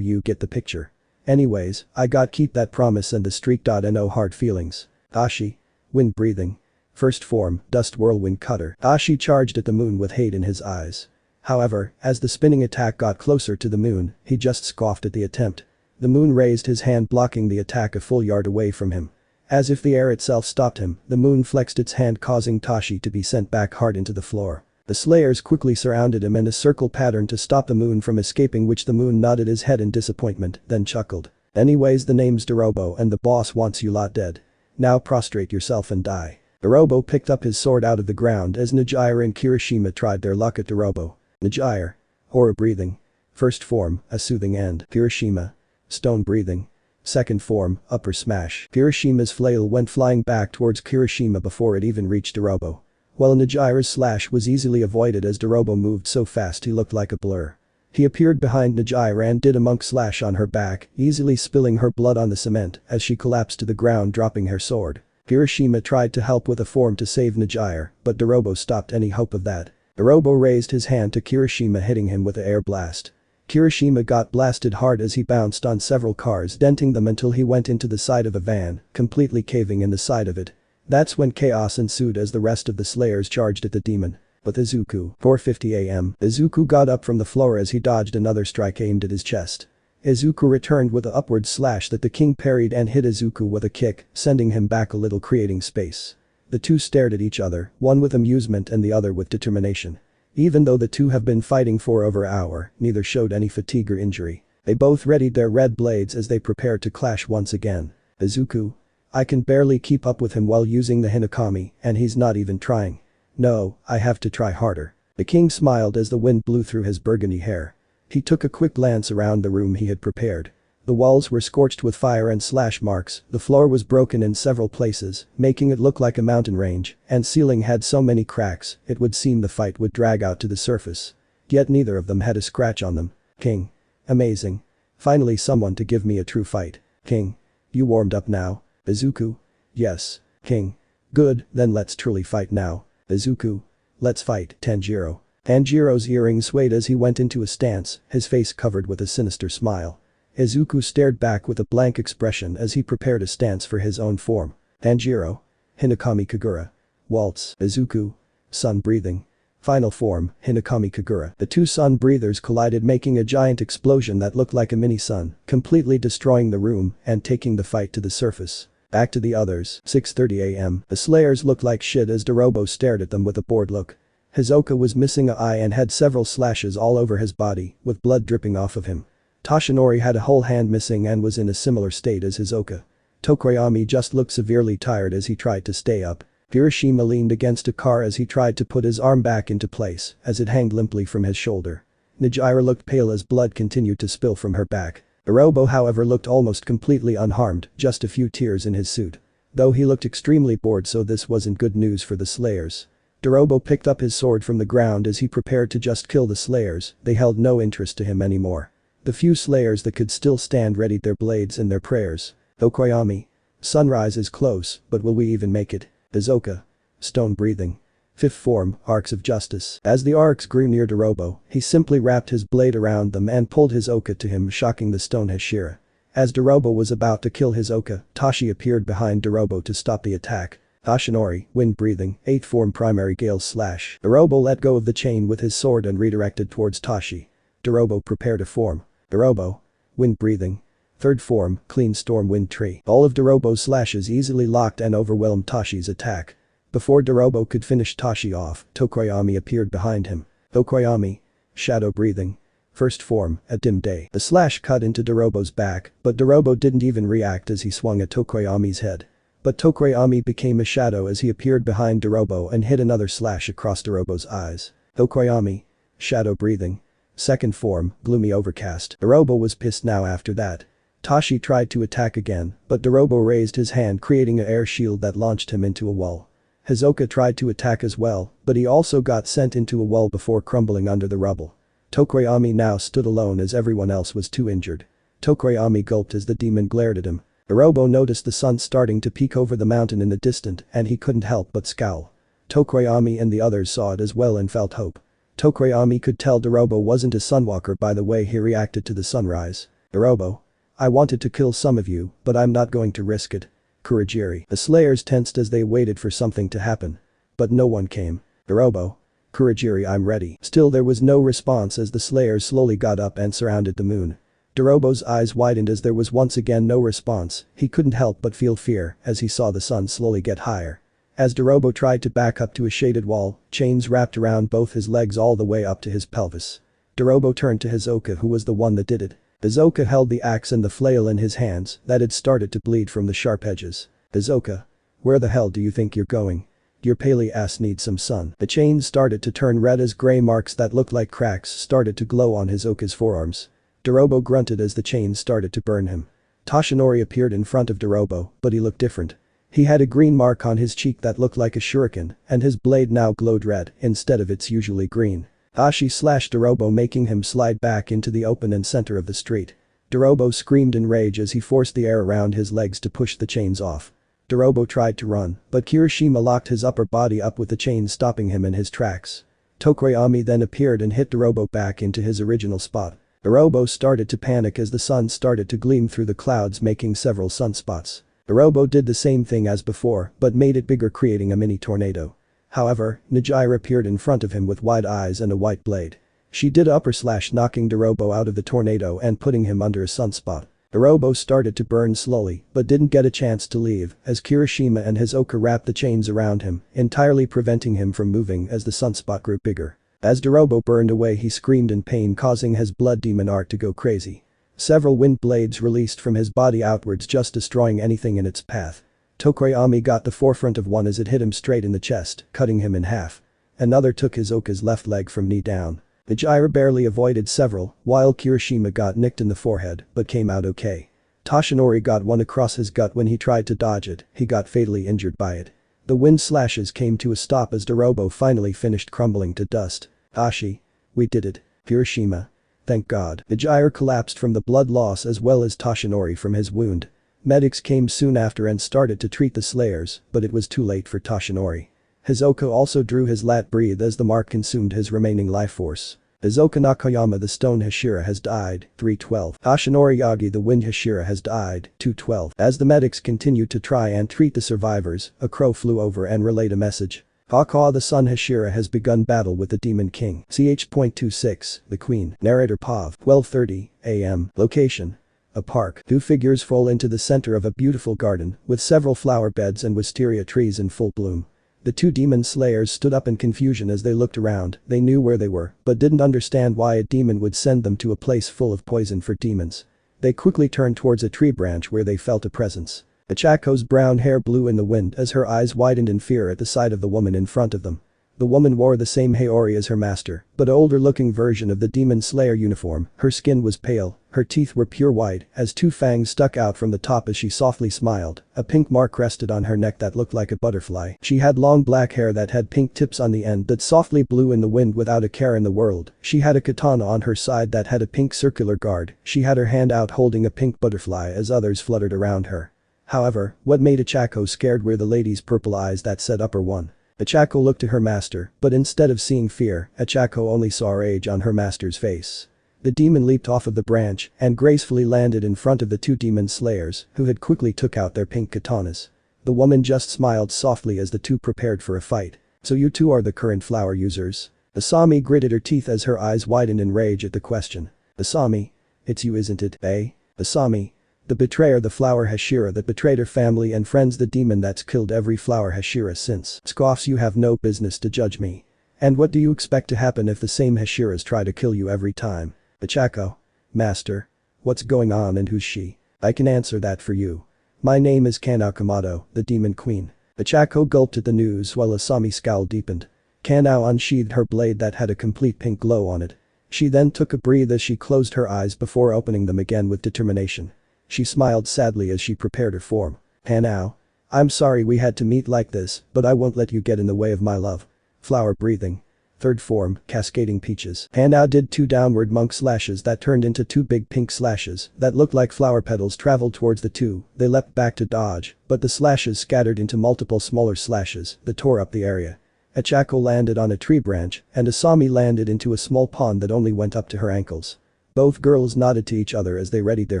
You get the picture. Anyways, I got keep that promise and the streak. No hard feelings." Tashi. Wind breathing. First form, dust whirlwind cutter. Tashi charged at the moon with hate in his eyes. However, as the spinning attack got closer to the moon, he just scoffed at the attempt. The moon raised his hand blocking the attack a full yard away from him. As if the air itself stopped him, the moon flexed its hand causing Tashi to be sent back hard into the floor. The slayers quickly surrounded him in a circle pattern to stop the moon from escaping, which the moon nodded his head in disappointment, then chuckled. "Anyways, the name's Dorobo and the boss wants you lot dead. Now prostrate yourself and die." Dorobo picked up his sword out of the ground as Nijira and Kirishima tried their luck at Dorobo. Nijira. Horror breathing. First form, a soothing end. Kirishima. Stone breathing. Second form, upper smash. Kirishima's flail went flying back towards Kirishima before it even reached Dorobo. While Nijira's slash was easily avoided as Dorobo moved so fast he looked like a blur. He appeared behind Nijira and did a monk slash on her back, easily spilling her blood on the cement as she collapsed to the ground dropping her sword. Kirishima tried to help with a form to save Najire, but Dorobo stopped any hope of that. Dorobo raised his hand to Kirishima, hitting him with an air blast. Kirishima got blasted hard as he bounced on several cars, denting them until he went into the side of a van, completely caving in the side of it. That's when chaos ensued as the rest of the Slayers charged at the demon. But Izuku, 4:50 am, Izuku got up from the floor as he dodged another strike aimed at his chest. Izuku returned with an upward slash that the king parried and hit Izuku with a kick, sending him back a little, creating space. The two stared at each other, one with amusement and the other with determination. Even though the two have been fighting for over an hour, neither showed any fatigue or injury. They both readied their red blades as they prepared to clash once again. Izuku. I can barely keep up with him while using the Hinokami, and he's not even trying. No, I have to try harder. The king smiled as the wind blew through his burgundy hair. He took a quick glance around the room he had prepared. The walls were scorched with fire and slash marks, the floor was broken in several places, making it look like a mountain range, and ceiling had so many cracks, it would seem the fight would drag out to the surface. Yet neither of them had a scratch on them. King. Amazing. Finally someone to give me a true fight. King. You warmed up now? Izuku. Yes. King. Good, then let's truly fight now. Izuku. Let's fight. Tanjiro. Tanjiro's earring swayed as he went into a stance, his face covered with a sinister smile. Izuku stared back with a blank expression as he prepared a stance for his own form. Tanjiro. Hinokami Kagura. Waltz. Izuku. Sun breathing. Final form, Hinokami Kagura. The two sun breathers collided, making a giant explosion that looked like a mini sun, completely destroying the room and taking the fight to the surface. Back to the others, 6:30 am. The Slayers looked like shit as Dorobo stared at them with a bored look. Hisoka was missing an eye and had several slashes all over his body, with blood dripping off of him. Toshinori had a whole hand missing and was in a similar state as Hisoka. Tokoyami just looked severely tired as he tried to stay up. Kirishima leaned against a car as he tried to put his arm back into place, as it hung limply from his shoulder. Najire looked pale as blood continued to spill from her back. Dorobo, however, looked almost completely unharmed, just a few tears in his suit. Though he looked extremely bored, so this wasn't good news for the Slayers. Dorobo picked up his sword from the ground as he prepared to just kill the Slayers, they held no interest to him anymore. The few Slayers that could still stand readied their blades and their prayers. Tokoyami. Sunrise is close, but will we even make it? Hisoka. Stone breathing. Fifth form, Arcs of Justice. As the arcs grew near Dorobo, he simply wrapped his blade around them and pulled Hisoka to him, shocking the stone hashira. As Dorobo was about to kill Hisoka, Tashi appeared behind Dorobo to stop the attack. Toshinori, wind breathing, 8th form primary gale slash. Dorobo let go of the chain with his sword and redirected towards Tashi. Dorobo prepared a form. Dorobo. Wind breathing. 3rd form, clean storm wind tree. All of Dorobo's slashes easily locked and overwhelmed Tashi's attack. Before Dorobo could finish Tashi off, Tokoyami appeared behind him. Tokoyami. Shadow breathing. 1st form, a dim day. The slash cut into Dorobo's back, but Dorobo didn't even react as he swung at Tokoyami's head. But Tokoyami became a shadow as he appeared behind Dorobo and hit another slash across Dorobo's eyes. Tokoyami. Shadow breathing. 2nd form, gloomy overcast. Dorobo was pissed now after that. Tashi tried to attack again, but Dorobo raised his hand, creating an air shield that launched him into a wall. Hisoka tried to attack as well, but he also got sent into a wall before crumbling under the rubble. Tokoyami now stood alone as everyone else was too injured. Tokoyami gulped as the demon glared at him. Dorobo noticed the sun starting to peek over the mountain in the distance and he couldn't help but scowl. Tokoyami and the others saw it as well and felt hope. Tokoyami could tell Dorobo wasn't a sunwalker by the way he reacted to the sunrise. Dorobo. I wanted to kill some of you, but I'm not going to risk it. Kurogiri. The Slayers tensed as they waited for something to happen. But no one came. Dorobo. Kurogiri, I'm ready. Still there was no response as the Slayers slowly got up and surrounded the moon. Dorobo's eyes widened as there was once again no response, he couldn't help but feel fear as he saw the sun slowly get higher. As Dorobo tried to back up to a shaded wall, chains wrapped around both his legs all the way up to his pelvis. Dorobo turned to Hisoka, who was the one that did it. Hisoka held the axe and the flail in his hands that had started to bleed from the sharp edges. Hisoka. Where the hell do you think you're going? Your paley ass needs some sun. The chains started to turn red as gray marks that looked like cracks started to glow on Hisoka's forearms. Dorobo grunted as the chains started to burn him. Toshinori appeared in front of Dorobo, but he looked different. He had a green mark on his cheek that looked like a shuriken, and his blade now glowed red instead of its usually green. Tashi slashed Dorobo, making him slide back into the open and center of the street. Dorobo screamed in rage as he forced the air around his legs to push the chains off. Dorobo tried to run, but Kirishima locked his upper body up with the chain, stopping him in his tracks. Tokoyami then appeared and hit Dorobo back into his original spot. Dorobo started to panic as the sun started to gleam through the clouds, making several sunspots. Dorobo did the same thing as before but made it bigger, creating a mini tornado. However, Najira appeared in front of him with wide eyes and a white blade. She did upper slash, knocking Dorobo out of the tornado and putting him under a sunspot. Dorobo started to burn slowly but didn't get a chance to leave as Kirishima and Hisoka wrapped the chains around him, entirely preventing him from moving as the sunspot grew bigger. As Dorobo burned away, he screamed in pain, causing his blood demon art to go crazy. Several wind blades released from his body outwards, just destroying anything in its path. Tokoyami got the forefront of one as it hit him straight in the chest, cutting him in half. Another took Hisoka's left leg from knee down. Najira barely avoided several, while Kirishima got nicked in the forehead but came out okay. Toshinori got one across his gut when he tried to dodge it. He got fatally injured by it. The wind slashes came to a stop as Dorobo finally finished crumbling to dust. Ashi. We did it. Kirishima. Thank God. Najira collapsed from the blood loss as well as Toshinori from his wound. Medics came soon after and started to treat the slayers, but it was too late for Toshinori. Hisoka also drew his lat breathe as the mark consumed his remaining life force. Izuku Nakayama the stone hashira has died, 312. Izuku Yagi the wind hashira has died, 212. As the medics continued to try and treat the survivors, a crow flew over and relayed a message. Hakawa the sun hashira has begun battle with the demon king. Ch.26, the queen. Narrator Pav. 12:30 a.m. Location. A park. Two figures fall into the center of a beautiful garden with several flower beds and wisteria trees in full bloom. The two demon slayers stood up in confusion as they looked around. They knew where they were, but didn't understand why a demon would send them to a place full of poison for demons. They quickly turned towards a tree branch where they felt a presence. Ichako's brown hair blew in the wind as her eyes widened in fear at the sight of the woman in front of them. The woman wore the same haori as her master, but an older-looking version of the demon slayer uniform. Her skin was pale, her teeth were pure white as two fangs stuck out from the top as she softly smiled. A pink mark rested on her neck that looked like a butterfly. She had long black hair that had pink tips on the end that softly blew in the wind without a care in the world. She had a katana on her side that had a pink circular guard. She had her hand out holding a pink butterfly as others fluttered around her. However, what made Ichako scared were the lady's purple eyes that said upper one. Ichako looked to her master, but instead of seeing fear, Ichako only saw rage on her master's face. The demon leaped off of the branch and gracefully landed in front of the two demon slayers, who had quickly took out their pink katanas. The woman just smiled softly as the two prepared for a fight. So you two are the current flower users? Asami gritted her teeth as her eyes widened in rage at the question. Asami? It's you, isn't it, eh? Asami? The betrayer, the flower hashira that betrayed her family and friends, the demon that's killed every flower hashira since. Scoffs, you have no business to judge me. And what do you expect to happen if the same hashiras try to kill you every time? Ichako. Master. What's going on and who's she? I can answer that for you. My name is Kanao Kamado, the demon queen. Ichako gulped at the news while Asami's scowl deepened. Kanao unsheathed her blade that had a complete pink glow on it. She then took a breath as she closed her eyes before opening them again with determination. She smiled sadly as she prepared her form. Kanao. I'm sorry we had to meet like this, but I won't let you get in the way of my love. Flower breathing. Third form, cascading peaches. Kanao did two downward monk slashes that turned into two big pink slashes that looked like flower petals traveled towards the two. They leapt back to dodge, but the slashes scattered into multiple smaller slashes that tore up the area. Ichako landed on a tree branch and Asami landed into a small pond that only went up to her ankles. Both girls nodded to each other as they readied their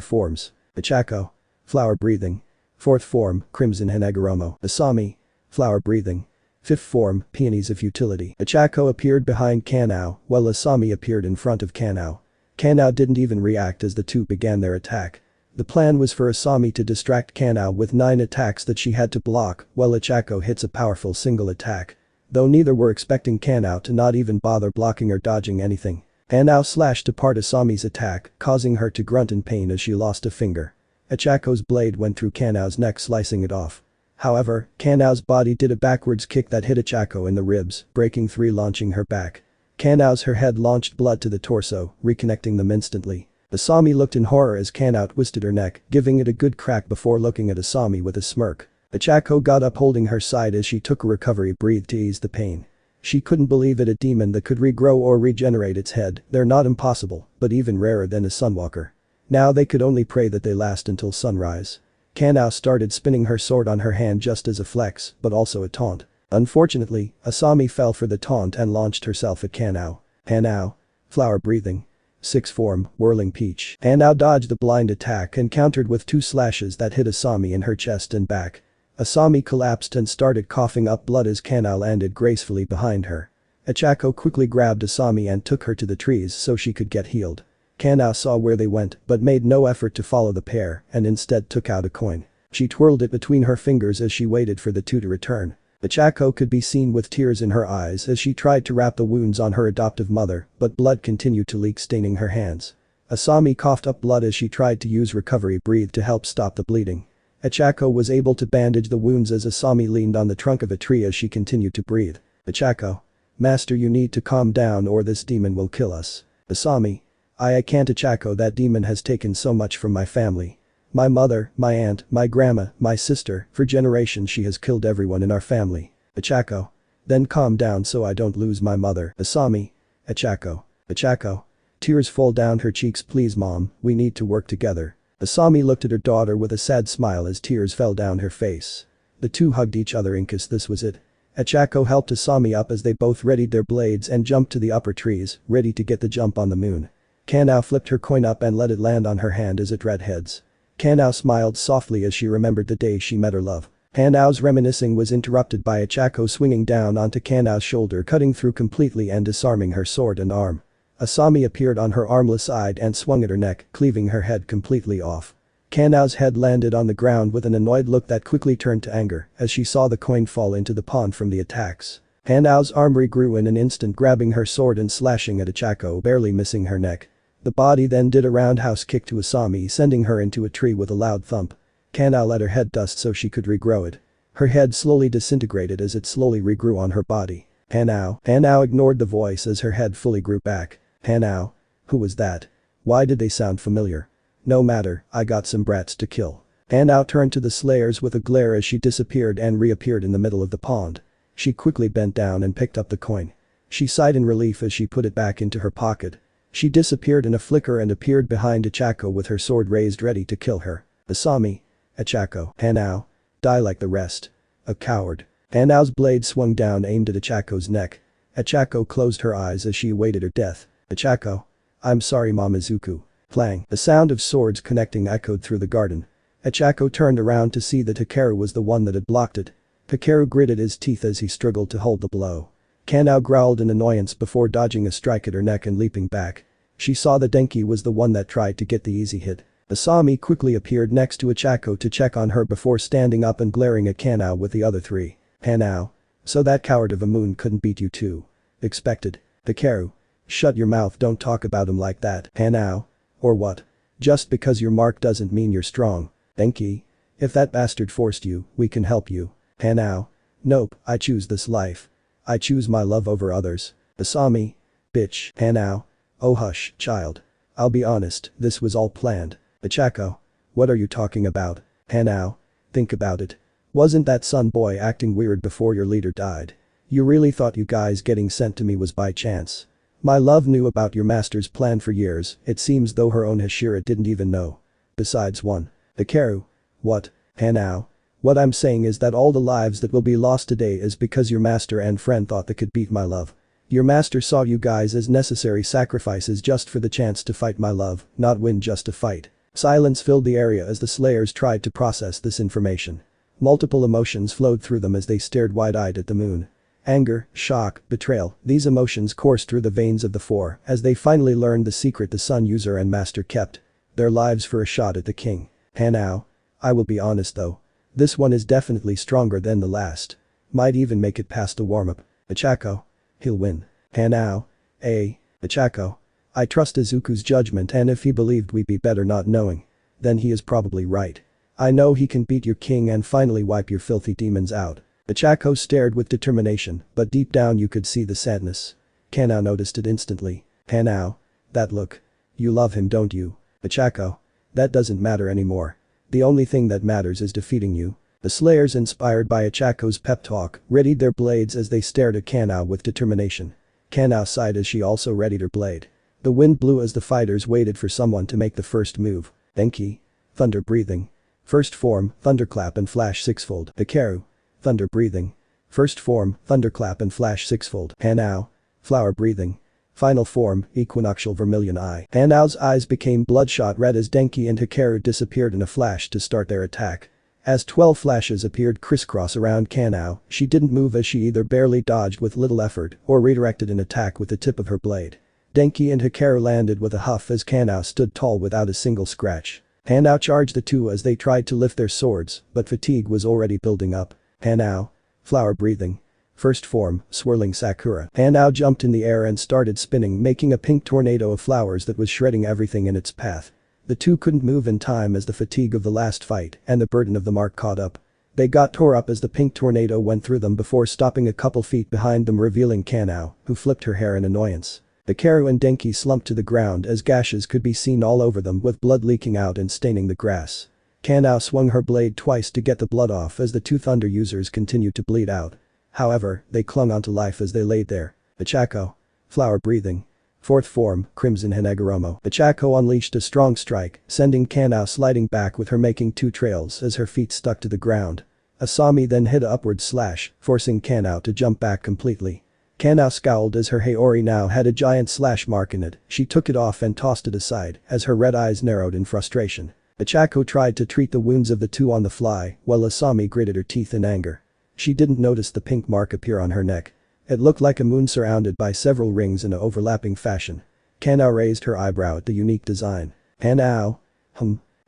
forms. Ichako. Flower breathing. Fourth form, Crimson Hanagoromo. Asami. Flower breathing. Fifth form, Peonies of Utility. Ichako appeared behind Kanao, while Asami appeared in front of Kanao. Kanao didn't even react as the two began their attack. The plan was for Asami to distract Kanao with 9 attacks that she had to block, while Ichako hits a powerful single attack. Though neither were expecting Kanao to not even bother blocking or dodging anything. Kanao slashed apart Asami's attack, causing her to grunt in pain as she lost a finger. Ichako's blade went through Kanao's neck, slicing it off. However, Kanao's body did a backwards kick that hit Ichako in the ribs, breaking 3, launching her back. Kanao's her head launched blood to the torso, reconnecting them instantly. Asami looked in horror as Kanao twisted her neck, giving it a good crack before looking at Asami with a smirk. Ichako got up holding her side as she took a recovery breath to ease the pain. She couldn't believe it, a demon that could regrow or regenerate its head. They're not impossible, but even rarer than a sunwalker. Now they could only pray that they last until sunrise. Kanao started spinning her sword on her hand just as a flex, but also a taunt. Unfortunately, Asami fell for the taunt and launched herself at Kanao. Kanao. Flower breathing. 6 form, whirling peach. Kanao dodged the blind attack and countered with 2 slashes that hit Asami in her chest and back. Asami collapsed and started coughing up blood as Kanao landed gracefully behind her. Ichako quickly grabbed Asami and took her to the trees so she could get healed. Kanao saw where they went but made no effort to follow the pair and instead took out a coin. She twirled it between her fingers as she waited for the two to return. Ichako could be seen with tears in her eyes as she tried to wrap the wounds on her adoptive mother, but blood continued to leak, staining her hands. Asami coughed up blood as she tried to use recovery breathe to help stop the bleeding. Ichako was able to bandage the wounds as Asami leaned on the trunk of a tree as she continued to breathe. Ichako. Master, you need to calm down or this demon will kill us. Asami. I can't, Ichako, that demon has taken so much from my family. My mother, my aunt, my grandma, my sister, for generations she has killed everyone in our family. Ichako. Then calm down so I don't lose my mother. Asami. Ichako. Ichako. Tears fall down her cheeks. Please mom, we need to work together. Asami looked at her daughter with a sad smile as tears fell down her face. The two hugged each other in kiss. This was it. Ichako helped Asami up as they both readied their blades and jumped to the upper trees, ready to get the jump on the moon. Kanao flipped her coin up and let it land on her hand as it read heads. Kanao smiled softly as she remembered the day she met her love. Kanao's reminiscing was interrupted by Ichako swinging down onto Kanao's shoulder, cutting through completely and disarming her sword and arm. Asami appeared on her armless side and swung at her neck, cleaving her head completely off. Kanao's head landed on the ground with an annoyed look that quickly turned to anger as she saw the coin fall into the pond from the attacks. Kanao's arm regrew in an instant, grabbing her sword and slashing at Ichako, barely missing her neck. The body then did a roundhouse kick to Asami, sending her into a tree with a loud thump. Kanao let her head dust so she could regrow it. Her head slowly disintegrated as it slowly regrew on her body. Kanao ignored the voice as her head fully grew back. Kanao. Who was that? Why did they sound familiar? No matter, I got some brats to kill. Kanao turned to the slayers with a glare as she disappeared and reappeared in the middle of the pond. She quickly bent down and picked up the coin. She sighed in relief as she put it back into her pocket. She disappeared in a flicker and appeared behind Ichako with her sword raised ready to kill her. Asami. Ichako. Kanao. Die like the rest. A coward. Kanao's blade swung down, aimed at Ichako's neck. Ichako closed her eyes as she awaited her death. Ichako. I'm sorry, Mom. Izuku. Clang. The sound of swords connecting echoed through the garden. Ichako turned around to see that Hikaru was the one that had blocked it. Hikaru gritted his teeth as he struggled to hold the blow. Kanao growled in annoyance before dodging a strike at her neck and leaping back. She saw that Denki was the one that tried to get the easy hit. Asami quickly appeared next to Ichako to check on her before standing up and glaring at Kanao with the other three. Kanao. So that coward of a moon couldn't beat you too. Expected. Hikaru. Shut your mouth, don't talk about him like that. Kanao. Or what? Just because you're marked doesn't mean you're strong. Denki. If that bastard forced you, we can help you. Kanao. Nope, I choose this life. I choose my love over others. Asami. Bitch. Kanao. Oh hush, child. I'll be honest, this was all planned. Ichako. What are you talking about? Kanao. Think about it. Wasn't that son boy acting weird before your leader died? You really thought you guys getting sent to me was by chance? My love knew about your master's plan for years, it seems, though her own hashira didn't even know. Besides one. Hikaru. What? Kanao. What I'm saying is that all the lives that will be lost today is because your master and friend thought they could beat my love. Your master saw you guys as necessary sacrifices just for the chance to fight my love, not win just to fight. Silence filled the area as the slayers tried to process this information. Multiple emotions flowed through them as they stared wide-eyed at the moon. Anger, shock, betrayal, these emotions coursed through the veins of the four as they finally learned the secret the Sun user and master kept. Their lives for a shot at the king. Kanao. I will be honest though. This one is definitely stronger than the last. Might even make it past the warm-up. Ichako. He'll win. Kanao. Ichako. I trust Izuku's judgment, and if he believed we'd be better not knowing. Then he is probably right. I know he can beat your king and finally wipe your filthy demons out. Ichako stared with determination, but deep down you could see the sadness. Kanao noticed it instantly. Kanao. That look. You love him, don't you? Ichako. That doesn't matter anymore. The only thing that matters is defeating you. The slayers, inspired by Ichako's pep talk, readied their blades as they stared at Kanao with determination. Kanao sighed as she also readied her blade. The wind blew as the fighters waited for someone to make the first move. Denki. Thunder breathing. First form, thunderclap and flash sixfold. Hikaru. Thunder breathing. First form, thunderclap and flash sixfold. Hanao. Flower breathing. Final form, equinoctial vermilion eye. Hanao's eyes became bloodshot red as Denki and Hikaru disappeared in a flash to start their attack. As 12 flashes appeared crisscross around Hanao, she didn't move as she either barely dodged with little effort or redirected an attack with the tip of her blade. Denki and Hikaru landed with a huff as Hanao stood tall without a single scratch. Hanao charged the two as they tried to lift their swords, but fatigue was already building up. Hanao. Flower breathing. First form, swirling sakura. Hanao jumped in the air and started spinning, making a pink tornado of flowers that was shredding everything in its path. The two couldn't move in time as the fatigue of the last fight and the burden of the mark caught up. They got tore up as the pink tornado went through them before stopping a couple feet behind them, revealing Hanao, who flipped her hair in annoyance. Hikaru and Denki slumped to the ground as gashes could be seen all over them with blood leaking out and staining the grass. Hanao swung her blade twice to get the blood off as the two thunder users continued to bleed out. However, they clung onto life as they laid there. Ichako. Flower breathing. Fourth form, Crimson Hinegoromo. Ichako unleashed a strong strike, sending Hanao sliding back with her making two trails as her feet stuck to the ground. Asami then hit a upward slash, forcing Hanao to jump back completely. Hanao scowled as her Haori now had a giant slash mark in it. She took it off and tossed it aside as her red eyes narrowed in frustration. Ichako tried to treat the wounds of the two on the fly while Asami gritted her teeth in anger. She didn't notice the pink mark appear on her neck. It looked like a moon surrounded by several rings in an overlapping fashion. Hanao raised her eyebrow at the unique design. Hanao?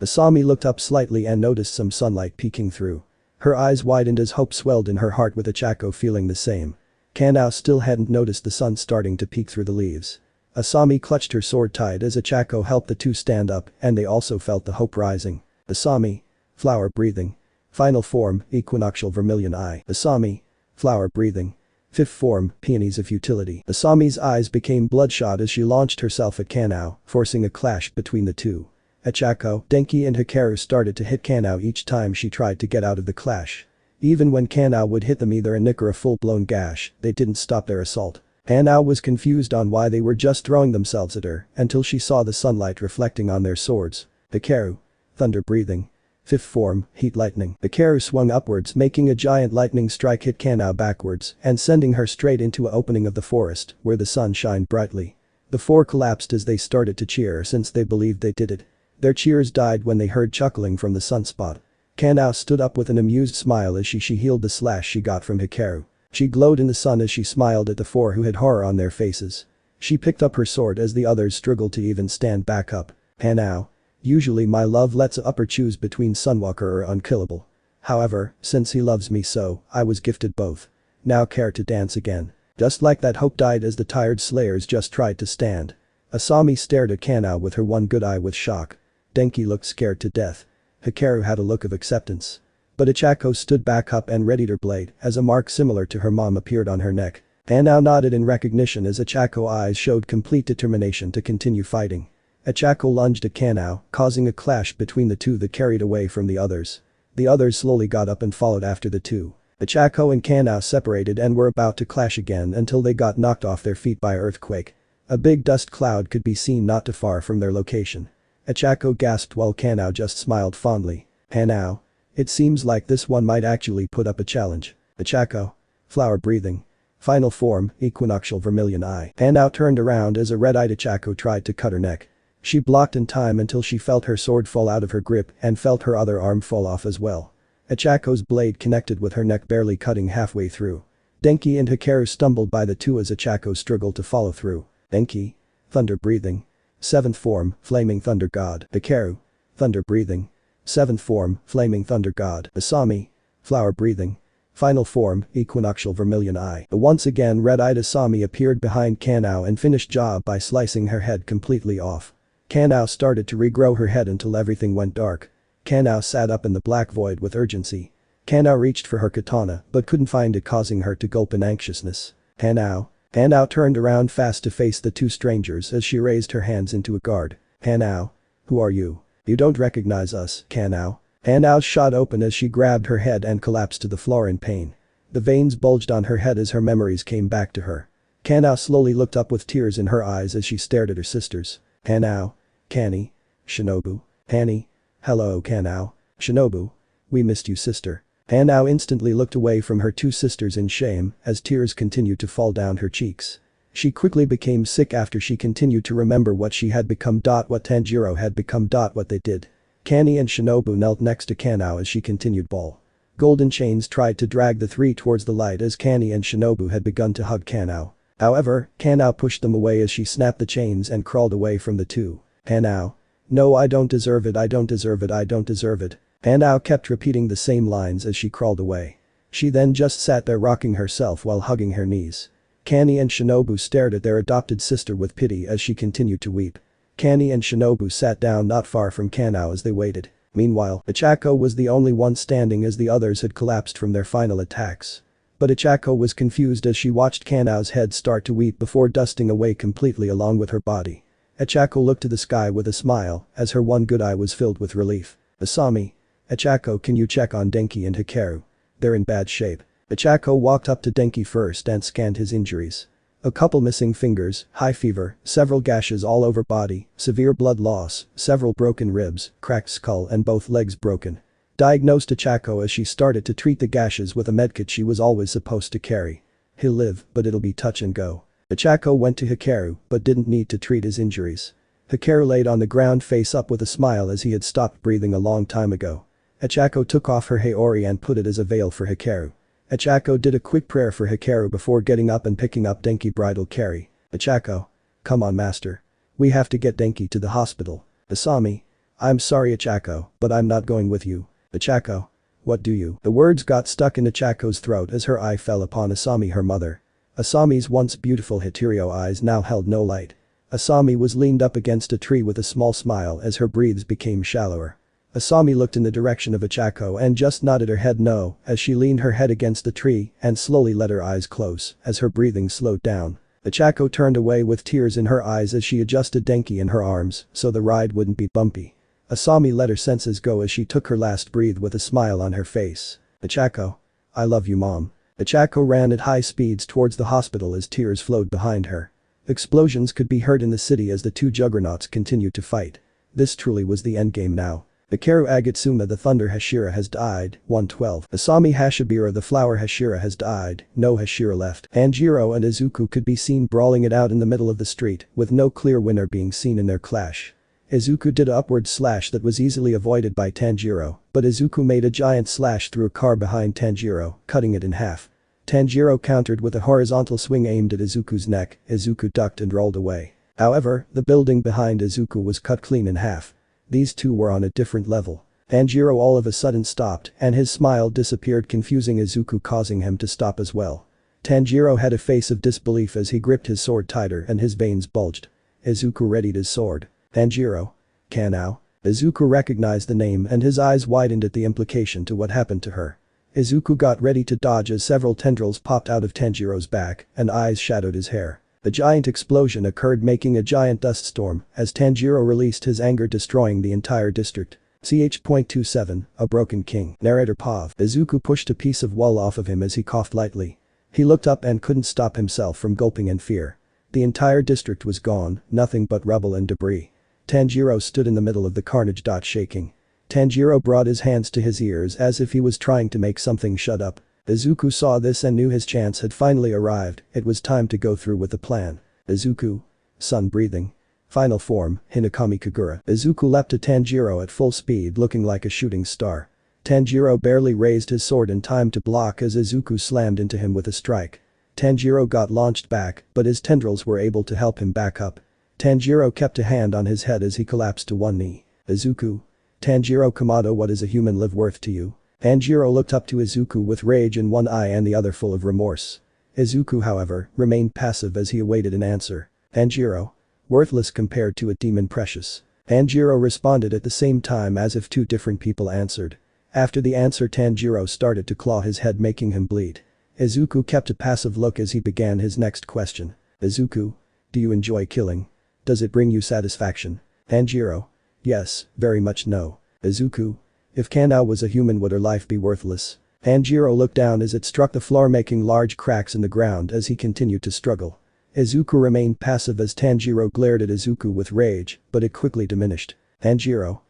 Asami looked up slightly and noticed some sunlight peeking through. Her eyes widened as hope swelled in her heart, with Ichako feeling the same. Hanao still hadn't noticed the sun starting to peek through the leaves. Asami clutched her sword tight as Ichako helped the two stand up, and they also felt the hope rising. Asami. Flower breathing. Final form, equinoctial vermilion eye. Asami. Flower breathing. Fifth form, peonies of futility. Asami's eyes became bloodshot as she launched herself at Hanao, forcing a clash between the two. Ichako, Denki and Hikaru started to hit Hanao each time she tried to get out of the clash. Even when Hanao would hit them either a nick or a full-blown gash, they didn't stop their assault. Hanao was confused on why they were just throwing themselves at her until she saw the sunlight reflecting on their swords. Hikaru. Thunder breathing. Fifth form, heat lightning. Hikaru swung upwards, making a giant lightning strike hit Hanao backwards and sending her straight into an opening of the forest where the sun shined brightly. The four collapsed as they started to cheer since they believed they did it. Their cheers died when they heard chuckling from the sunspot. Hanao stood up with an amused smile as she healed the slash she got from Hikaru. She glowed in the sun as she smiled at the four who had horror on their faces. She picked up her sword as the others struggled to even stand back up. Hanao. Usually my love lets a upper choose between Sunwalker or Unkillable. However, since he loves me so, I was gifted both. Now care to dance again. Just like that, hope died as the tired slayers just tried to stand. Asami stared at Hanao with her one good eye with shock. Denki looked scared to death. Hikaru had a look of acceptance. But Ichako stood back up and readied her blade as a mark similar to her mom appeared on her neck. Hanao nodded in recognition as Ichako's eyes showed complete determination to continue fighting. Ichako lunged at Hanao, causing a clash between the two that carried away from the others. The others slowly got up and followed after the two. Ichako and Hanao separated and were about to clash again until they got knocked off their feet by an earthquake. A big dust cloud could be seen not too far from their location. Ichako gasped while Hanao just smiled fondly. Hanao. It seems like this one might actually put up a challenge. Ichako. Flower breathing. Final form, equinoctial vermilion eye. Hanao turned around as a red-eyed Ichako tried to cut her neck. She blocked in time until she felt her sword fall out of her grip and felt her other arm fall off as well. Ichako's blade connected with her neck, barely cutting halfway through. Denki and Hikaru stumbled by the two as Ichako struggled to follow through. Denki. Thunder breathing. Seventh form, flaming thunder god. Hikaru. Thunder breathing. Seventh form, flaming thunder god. Asami. Flower breathing. Final form, equinoctial vermilion eye. The once again red-eyed Asami appeared behind Hanao and finished job by slicing her head completely off. Hanao started to regrow her head until everything went dark. Hanao sat up in the black void with urgency. Hanao reached for her katana but couldn't find it, causing her to gulp in anxiousness. Hanao. Hanao turned around fast to face the two strangers as she raised her hands into a guard. Hanao. Who are you? You don't recognize us, Hanao. Hanao's shot open as she grabbed her head and collapsed to the floor in pain. The veins bulged on her head as her memories came back to her. Hanao slowly looked up with tears in her eyes as she stared at her sisters. Hanao. Kani. Shinobu. Hani. Hello, Hanao. Shinobu. We missed you, sister. Hanao instantly looked away from her two sisters in shame as tears continued to fall down her cheeks. She quickly became sick after she continued to remember what she had become. What Tanjiro had become. What they did. Kani and Shinobu knelt next to Kanao as she continued bawl. Golden chains tried to drag the three towards the light as Kani and Shinobu had begun to hug Kanao. However, Kanao pushed them away as she snapped the chains and crawled away from the two. Hanao. No, I don't deserve it, I don't deserve it, I don't deserve it. Hanao kept repeating the same lines as she crawled away. She then just sat there rocking herself while hugging her knees. Kani and Shinobu stared at their adopted sister with pity as she continued to weep. Kani and Shinobu sat down not far from Kanao as they waited. Meanwhile, Ichako was the only one standing as the others had collapsed from their final attacks. But Ichako was confused as she watched Kanao's head start to weep before dusting away completely along with her body. Ichako looked to the sky with a smile as her one good eye was filled with relief. Asami. Ichako, can you check on Denki and Hikaru? They're in bad shape. Ichako walked up to Denki first and scanned his injuries. A couple missing fingers, high fever, several gashes all over body, severe blood loss, several broken ribs, cracked skull and both legs broken. Diagnosed Ichako as she started to treat the gashes with a medkit she was always supposed to carry. He'll live, but it'll be touch and go. Ichako went to Hikaru but didn't need to treat his injuries. Hikaru laid on the ground face up with a smile as he had stopped breathing a long time ago. Ichako took off her haori and put it as a veil for Hikaru. Ichako did a quick prayer for Hikaru before getting up and picking up Denki bridal carry. Ichako. Come on, master. We have to get Denki to the hospital. Asami. I'm sorry, Ichako, but I'm not going with you. Ichako. What do you? The words got stuck in Ichako's throat as her eye fell upon Asami, her mother. Asami's once beautiful Hitorio eyes now held no light. Asami was leaned up against a tree with a small smile as her breaths became shallower. Asami looked in the direction of Ichako and just nodded her head no as she leaned her head against the tree and slowly let her eyes close as her breathing slowed down. Ichako turned away with tears in her eyes as she adjusted Denki in her arms so the ride wouldn't be bumpy. Asami let her senses go as she took her last breath with a smile on her face. Ichako. I love you, mom. Ichako ran at high speeds towards the hospital as tears flowed behind her. Explosions could be heard in the city as the two juggernauts continued to fight. This truly was the endgame now. Hikaru Agatsuma, the Thunder Hashira, has died. 112. Asami Hashibira, the Flower Hashira, has died. No Hashira left. Tanjiro and Izuku could be seen brawling it out in the middle of the street with no clear winner being seen in their clash. Izuku did an upward slash that was easily avoided by Tanjiro, but Izuku made a giant slash through a car behind Tanjiro, cutting it in half. Tanjiro countered with a horizontal swing aimed at Izuku's neck. Izuku ducked and rolled away. However, the building behind Izuku was cut clean in half. These two were on a different level. Tanjiro all of a sudden stopped and his smile disappeared, confusing Izuku, causing him to stop as well. Tanjiro had a face of disbelief as he gripped his sword tighter and his veins bulged. Izuku readied his sword. Tanjiro. Kanao. Izuku recognized the name and his eyes widened at the implication to what happened to her. Izuku got ready to dodge as several tendrils popped out of Tanjiro's back and eyes shadowed his hair. A giant explosion occurred, making a giant dust storm as Tanjiro released his anger, destroying the entire district. Ch.27, a broken king. Narrator Pav. Izuku pushed a piece of wall off of him as he coughed lightly. He looked up and couldn't stop himself from gulping in fear. The entire district was gone, nothing but rubble and debris. Tanjiro stood in the middle of the carnage. Shaking. Tanjiro brought his hands to his ears as if he was trying to make something shut up. Izuku saw this and knew his chance had finally arrived. It was time to go through with the plan. Izuku. Sun breathing. Final form, Hinokami Kagura. Izuku leapt to Tanjiro at full speed, looking like a shooting star. Tanjiro barely raised his sword in time to block as Izuku slammed into him with a strike. Tanjiro got launched back, but his tendrils were able to help him back up. Tanjiro kept a hand on his head as he collapsed to one knee. Izuku. Tanjiro Kamado, what is a human life worth to you? Tanjiro looked up to Izuku with rage in one eye and the other full of remorse. Izuku, however, remained passive as he awaited an answer. Tanjiro. Worthless compared to a demon precious. Tanjiro responded at the same time as if two different people answered. After the answer, Tanjiro started to claw his head, making him bleed. Izuku kept a passive look as he began his next question. Izuku. Do you enjoy killing? Does it bring you satisfaction? Tanjiro. Yes, very much no. Izuku. If Kanao was a human, would her life be worthless? Tanjiro looked down as it struck the floor, making large cracks in the ground as he continued to struggle. Izuku remained passive as Tanjiro glared at Izuku with rage, but it quickly diminished. Tanjiro.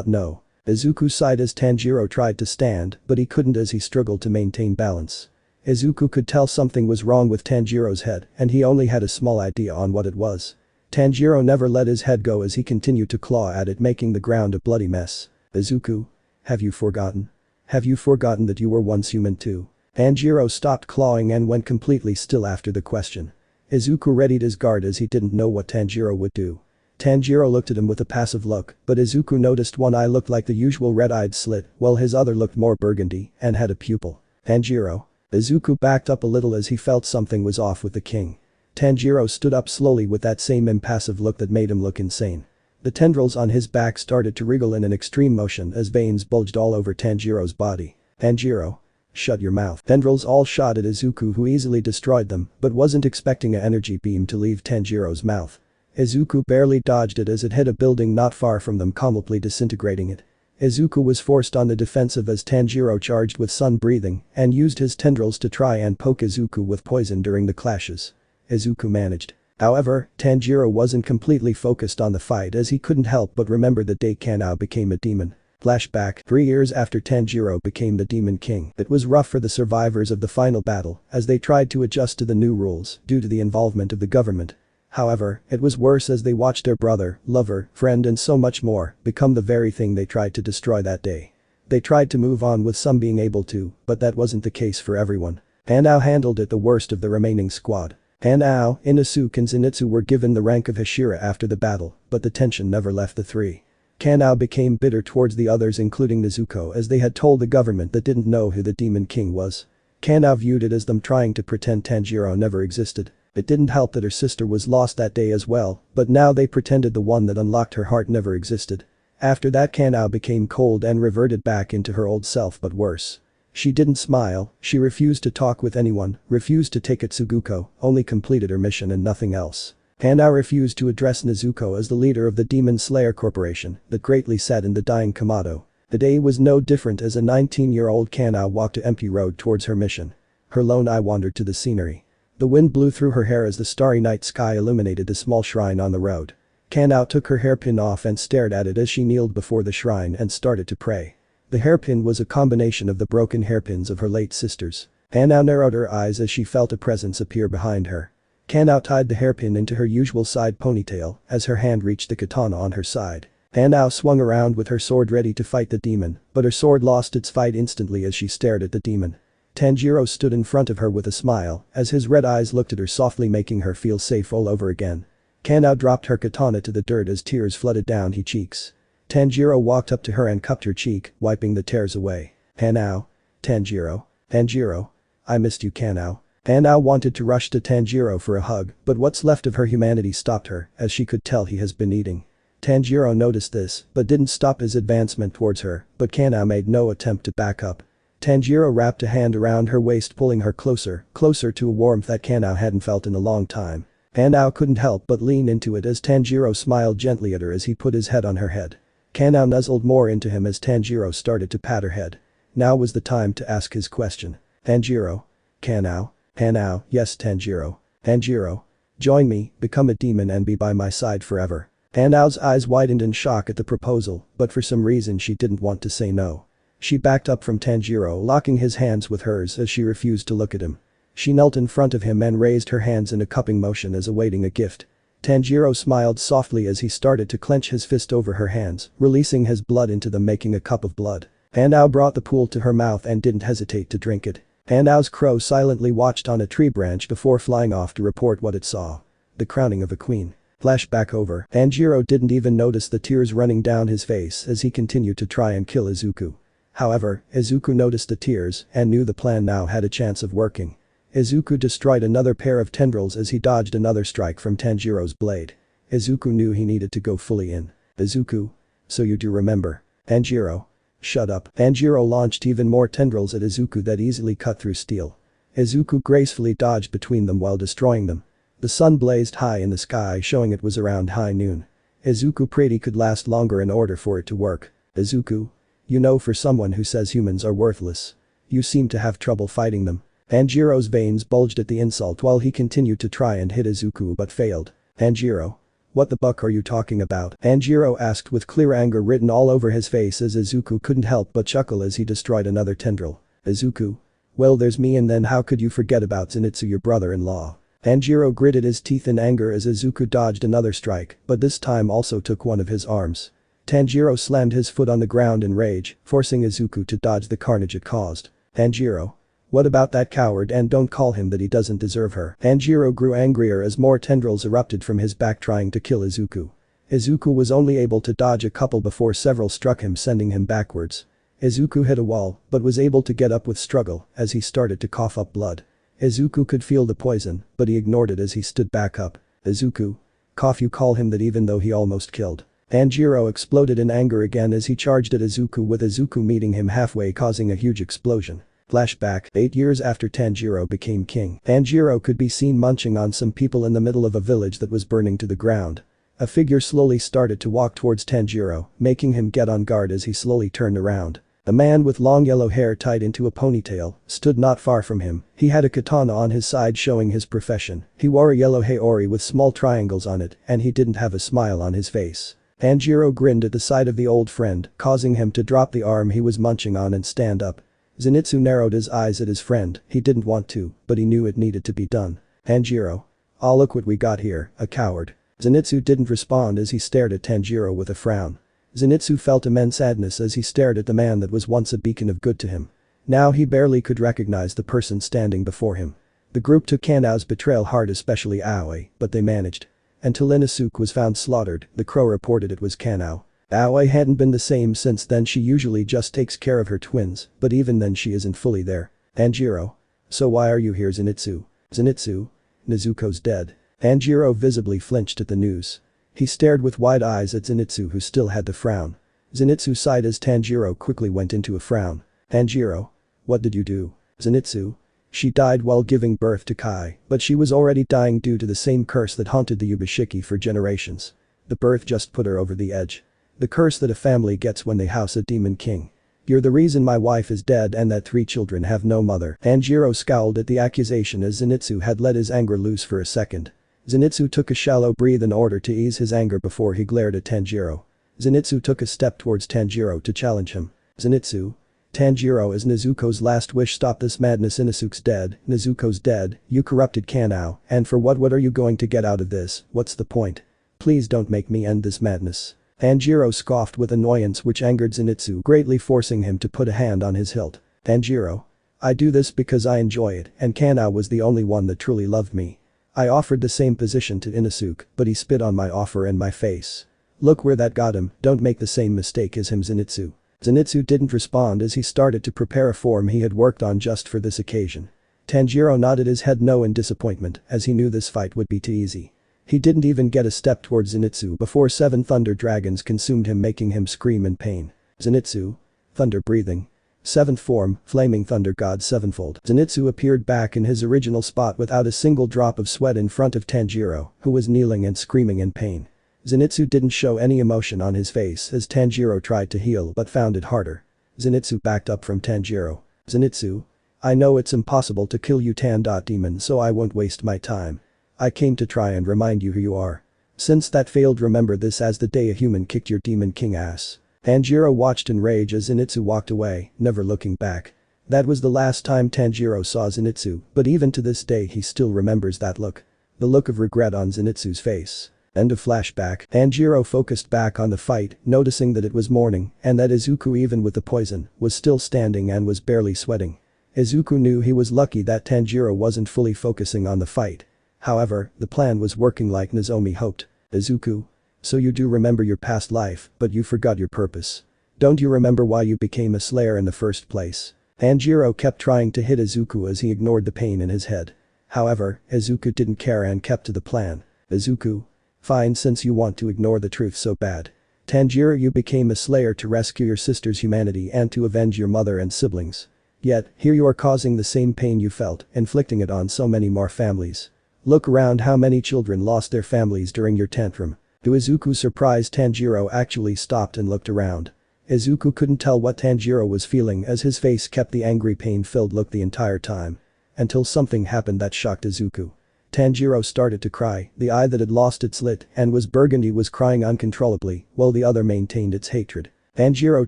No. Izuku sighed as Tanjiro tried to stand, but he couldn't as he struggled to maintain balance. Izuku could tell something was wrong with Tanjiro's head, and he only had a small idea on what it was. Tanjiro never let his head go as he continued to claw at it, making the ground a bloody mess. Izuku? Have you forgotten? Have you forgotten that you were once human too? Tanjiro stopped clawing and went completely still after the question. Izuku readied his guard as he didn't know what Tanjiro would do. Tanjiro looked at him with a passive look, but Izuku noticed one eye looked like the usual red-eyed slit, while his other looked more burgundy and had a pupil. Tanjiro. Izuku backed up a little as he felt something was off with the king. Tanjiro stood up slowly with that same impassive look that made him look insane. The tendrils on his back started to wriggle in an extreme motion as veins bulged all over Tanjiro's body. Tanjiro. Shut your mouth. Tendrils all shot at Izuku, who easily destroyed them, but wasn't expecting an energy beam to leave Tanjiro's mouth. Izuku barely dodged it as it hit a building not far from them, completely disintegrating it. Izuku was forced on the defensive as Tanjiro charged with sun breathing and used his tendrils to try and poke Izuku with poison during the clashes. Izuku managed. However, Tanjiro wasn't completely focused on the fight as he couldn't help but remember the day Kanao became a demon. Flashback 3 years after Tanjiro became the Demon King. It was rough for the survivors of the final battle as they tried to adjust to the new rules due to the involvement of the government. However, it was worse as they watched their brother, lover, friend and so much more become the very thing they tried to destroy that day. They tried to move on with some being able to, but that wasn't the case for everyone. Hanao handled it the worst of the remaining squad. Hanao, Inosuke and Zenitsu were given the rank of hashira after the battle, but the tension never left the three. Kanao became bitter towards the others including Nezuko as they had told the government that didn't know who the Demon King was. Kanao viewed it as them trying to pretend Tanjiro never existed. It didn't help that her sister was lost that day as well, but now they pretended the one that unlocked her heart never existed. After that Kanao became cold and reverted back into her old self, but worse. She didn't smile, she refused to talk with anyone, refused to take Tsuguko, only completed her mission and nothing else. Kanao refused to address Nezuko as the leader of the Demon Slayer Corporation that greatly saddened the dying Kamado. The day was no different as a 19-year-old Kanao walked to empty road towards her mission. Her lone eye wandered to the scenery. The wind blew through her hair as the starry night sky illuminated the small shrine on the road. Kanao took her hairpin off and stared at it as she kneeled before the shrine and started to pray. The hairpin was a combination of the broken hairpins of her late sisters. Kanao narrowed her eyes as she felt a presence appear behind her. Kanao tied the hairpin into her usual side ponytail as her hand reached the katana on her side. Kanao swung around with her sword ready to fight the demon, but her sword lost its fight instantly as she stared at the demon. Tanjiro stood in front of her with a smile as his red eyes looked at her softly, making her feel safe all over again. Kanao dropped her katana to the dirt as tears flooded down her cheeks. Tanjiro walked up to her and cupped her cheek, wiping the tears away. Kanao. Tanjiro. Tanjiro. I missed you, Kanao. Kanao wanted to rush to Tanjiro for a hug, but what's left of her humanity stopped her as she could tell he has been eating. Tanjiro noticed this but didn't stop his advancement towards her, but Kanao made no attempt to back up. Tanjiro wrapped a hand around her waist, pulling her closer to a warmth that Kanao hadn't felt in a long time. Kanao couldn't help but lean into it as Tanjiro smiled gently at her as he put his head on her head. Kanao nuzzled more into him as Tanjiro started to pat her head. Now was the time to ask his question. Tanjiro. Kanao. Kanao, yes Tanjiro. Tanjiro. Join me, become a demon and be by my side forever. Kanao's eyes widened in shock at the proposal, but for some reason she didn't want to say no. She backed up from Tanjiro, locking his hands with hers as she refused to look at him. She knelt in front of him and raised her hands in a cupping motion as awaiting a gift. Tanjiro smiled softly as he started to clench his fist over her hands, releasing his blood into them, making a cup of blood. Kanao brought the pool to her mouth and didn't hesitate to drink it. Kanao's crow silently watched on a tree branch before flying off to report what it saw. The crowning of a queen. Flashback over. Tanjiro didn't even notice the tears running down his face as he continued to try and kill Izuku. However, Izuku noticed the tears and knew the plan now had a chance of working. Izuku destroyed another pair of tendrils as he dodged another strike from Tanjiro's blade. Izuku knew he needed to go fully in. Izuku. So you do remember. Tanjiro. Shut up. Tanjiro launched even more tendrils at Izuku that easily cut through steel. Izuku gracefully dodged between them while destroying them. The sun blazed high in the sky, showing it was around high noon. Izuku prayed he could last longer in order for it to work. Izuku. You know, for someone who says humans are worthless, you seem to have trouble fighting them. Tanjiro's veins bulged at the insult while he continued to try and hit Izuku but failed. Tanjiro. What the buck are you talking about? Tanjiro asked with clear anger written all over his face as Izuku couldn't help but chuckle as he destroyed another tendril. Izuku? Well, there's me, and then how could you forget about Zenitsu, your brother-in-law? Tanjiro gritted his teeth in anger as Izuku dodged another strike, but this time also took one of his arms. Tanjiro slammed his foot on the ground in rage, forcing Izuku to dodge the carnage it caused. Tanjiro? What about that coward, and don't call him that, he doesn't deserve her. Tanjiro grew angrier as more tendrils erupted from his back trying to kill Izuku. Izuku was only able to dodge a couple before several struck him, sending him backwards. Izuku hit a wall, but was able to get up with struggle as he started to cough up blood. Izuku could feel the poison, but he ignored it as he stood back up. Izuku? Cough, you call him that even though he almost killed. Tanjiro exploded in anger again as he charged at Izuku, with Izuku meeting him halfway, causing a huge explosion. Flashback, 8 years after Tanjiro became king. Tanjiro could be seen munching on some people in the middle of a village that was burning to the ground. A figure slowly started to walk towards Tanjiro, making him get on guard as he slowly turned around. A man with long yellow hair tied into a ponytail stood not far from him. He had a katana on his side showing his profession. He wore a yellow haori with small triangles on it, and he didn't have a smile on his face. Tanjiro grinned at the sight of the old friend, causing him to drop the arm he was munching on and stand up. Zenitsu narrowed his eyes at his friend. He didn't want to, but he knew it needed to be done. Tanjiro? Oh, look what we got here, a coward. Zenitsu didn't respond as he stared at Tanjiro with a frown. Zenitsu felt immense sadness as he stared at the man that was once a beacon of good to him. Now he barely could recognize the person standing before him. The group took Kanao's betrayal hard, especially Aoi, but they managed. Until Inosuke was found slaughtered, the crow reported it was Kanao. Aoi hadn't been the same since then. She usually just takes care of her twins, but even then she isn't fully there. Tanjiro? So why are you here, Zenitsu? Zenitsu? Nezuko's dead. Tanjiro visibly flinched at the news. He stared with wide eyes at Zenitsu, who still had the frown. Zenitsu sighed as Tanjiro quickly went into a frown. Tanjiro? What did you do? Zenitsu? She died while giving birth to Kai, but she was already dying due to the same curse that haunted the Yubashiki for generations. The birth just put her over the edge. The curse that a family gets when they house a demon king. You're the reason my wife is dead and that 3 children have no mother. Tanjiro scowled at the accusation as Zenitsu had let his anger loose for a second. Zenitsu took a shallow breath in order to ease his anger before he glared at Tanjiro. Zenitsu took a step towards Tanjiro to challenge him. Zenitsu? Tanjiro, as Nezuko's last wish, stop this madness. Inosuke's dead, Nezuko's dead, you corrupted Kanao, and for what are you going to get out of this? What's the point? Please don't make me end this madness. Tanjiro scoffed with annoyance, which angered Zenitsu greatly, forcing him to put a hand on his hilt. Tanjiro? I do this because I enjoy it, and Kanao was the only one that truly loved me. I offered the same position to Inosuke, but he spit on my offer and my face. Look where that got him, don't make the same mistake as him, Zenitsu. Zenitsu didn't respond as he started to prepare a form he had worked on just for this occasion. Tanjiro nodded his head no in disappointment, as he knew this fight would be too easy. He didn't even get a step towards Zenitsu before 7 thunder dragons consumed him, making him scream in pain. Zenitsu? Thunder breathing. 7th form, Flaming Thunder God sevenfold. Zenitsu appeared back in his original spot without a single drop of sweat in front of Tanjiro, who was kneeling and screaming in pain. Zenitsu didn't show any emotion on his face as Tanjiro tried to heal but found it harder. Zenitsu backed up from Tanjiro. Zenitsu? I know it's impossible to kill you, Demon, so I won't waste my time. I came to try and remind you who you are. Since that failed, remember this as the day a human kicked your demon king ass. Tanjiro watched in rage as Zenitsu walked away, never looking back. That was the last time Tanjiro saw Zenitsu, but even to this day he still remembers that look. The look of regret on Zenitsu's face. End of flashback. Tanjiro focused back on the fight, noticing that it was morning and that Izuku, even with the poison, was still standing and was barely sweating. Izuku knew he was lucky that Tanjiro wasn't fully focusing on the fight. However, the plan was working like Nozomi hoped. Izuku? So you do remember your past life, but you forgot your purpose. Don't you remember why you became a slayer in the first place? Tanjiro kept trying to hit Izuku as he ignored the pain in his head. However, Izuku didn't care and kept to the plan. Izuku? Fine, since you want to ignore the truth so bad. Tanjiro, you became a slayer to rescue your sister's humanity and to avenge your mother and siblings. Yet, here you are causing the same pain you felt, inflicting it on so many more families. Look around how many children lost their families during your tantrum. To Izuku's surprise, Tanjiro actually stopped and looked around. Izuku couldn't tell what Tanjiro was feeling as his face kept the angry pain-filled look the entire time. Until something happened that shocked Izuku. Tanjiro started to cry, the eye that had lost its lit and was burgundy was crying uncontrollably, while the other maintained its hatred. Tanjiro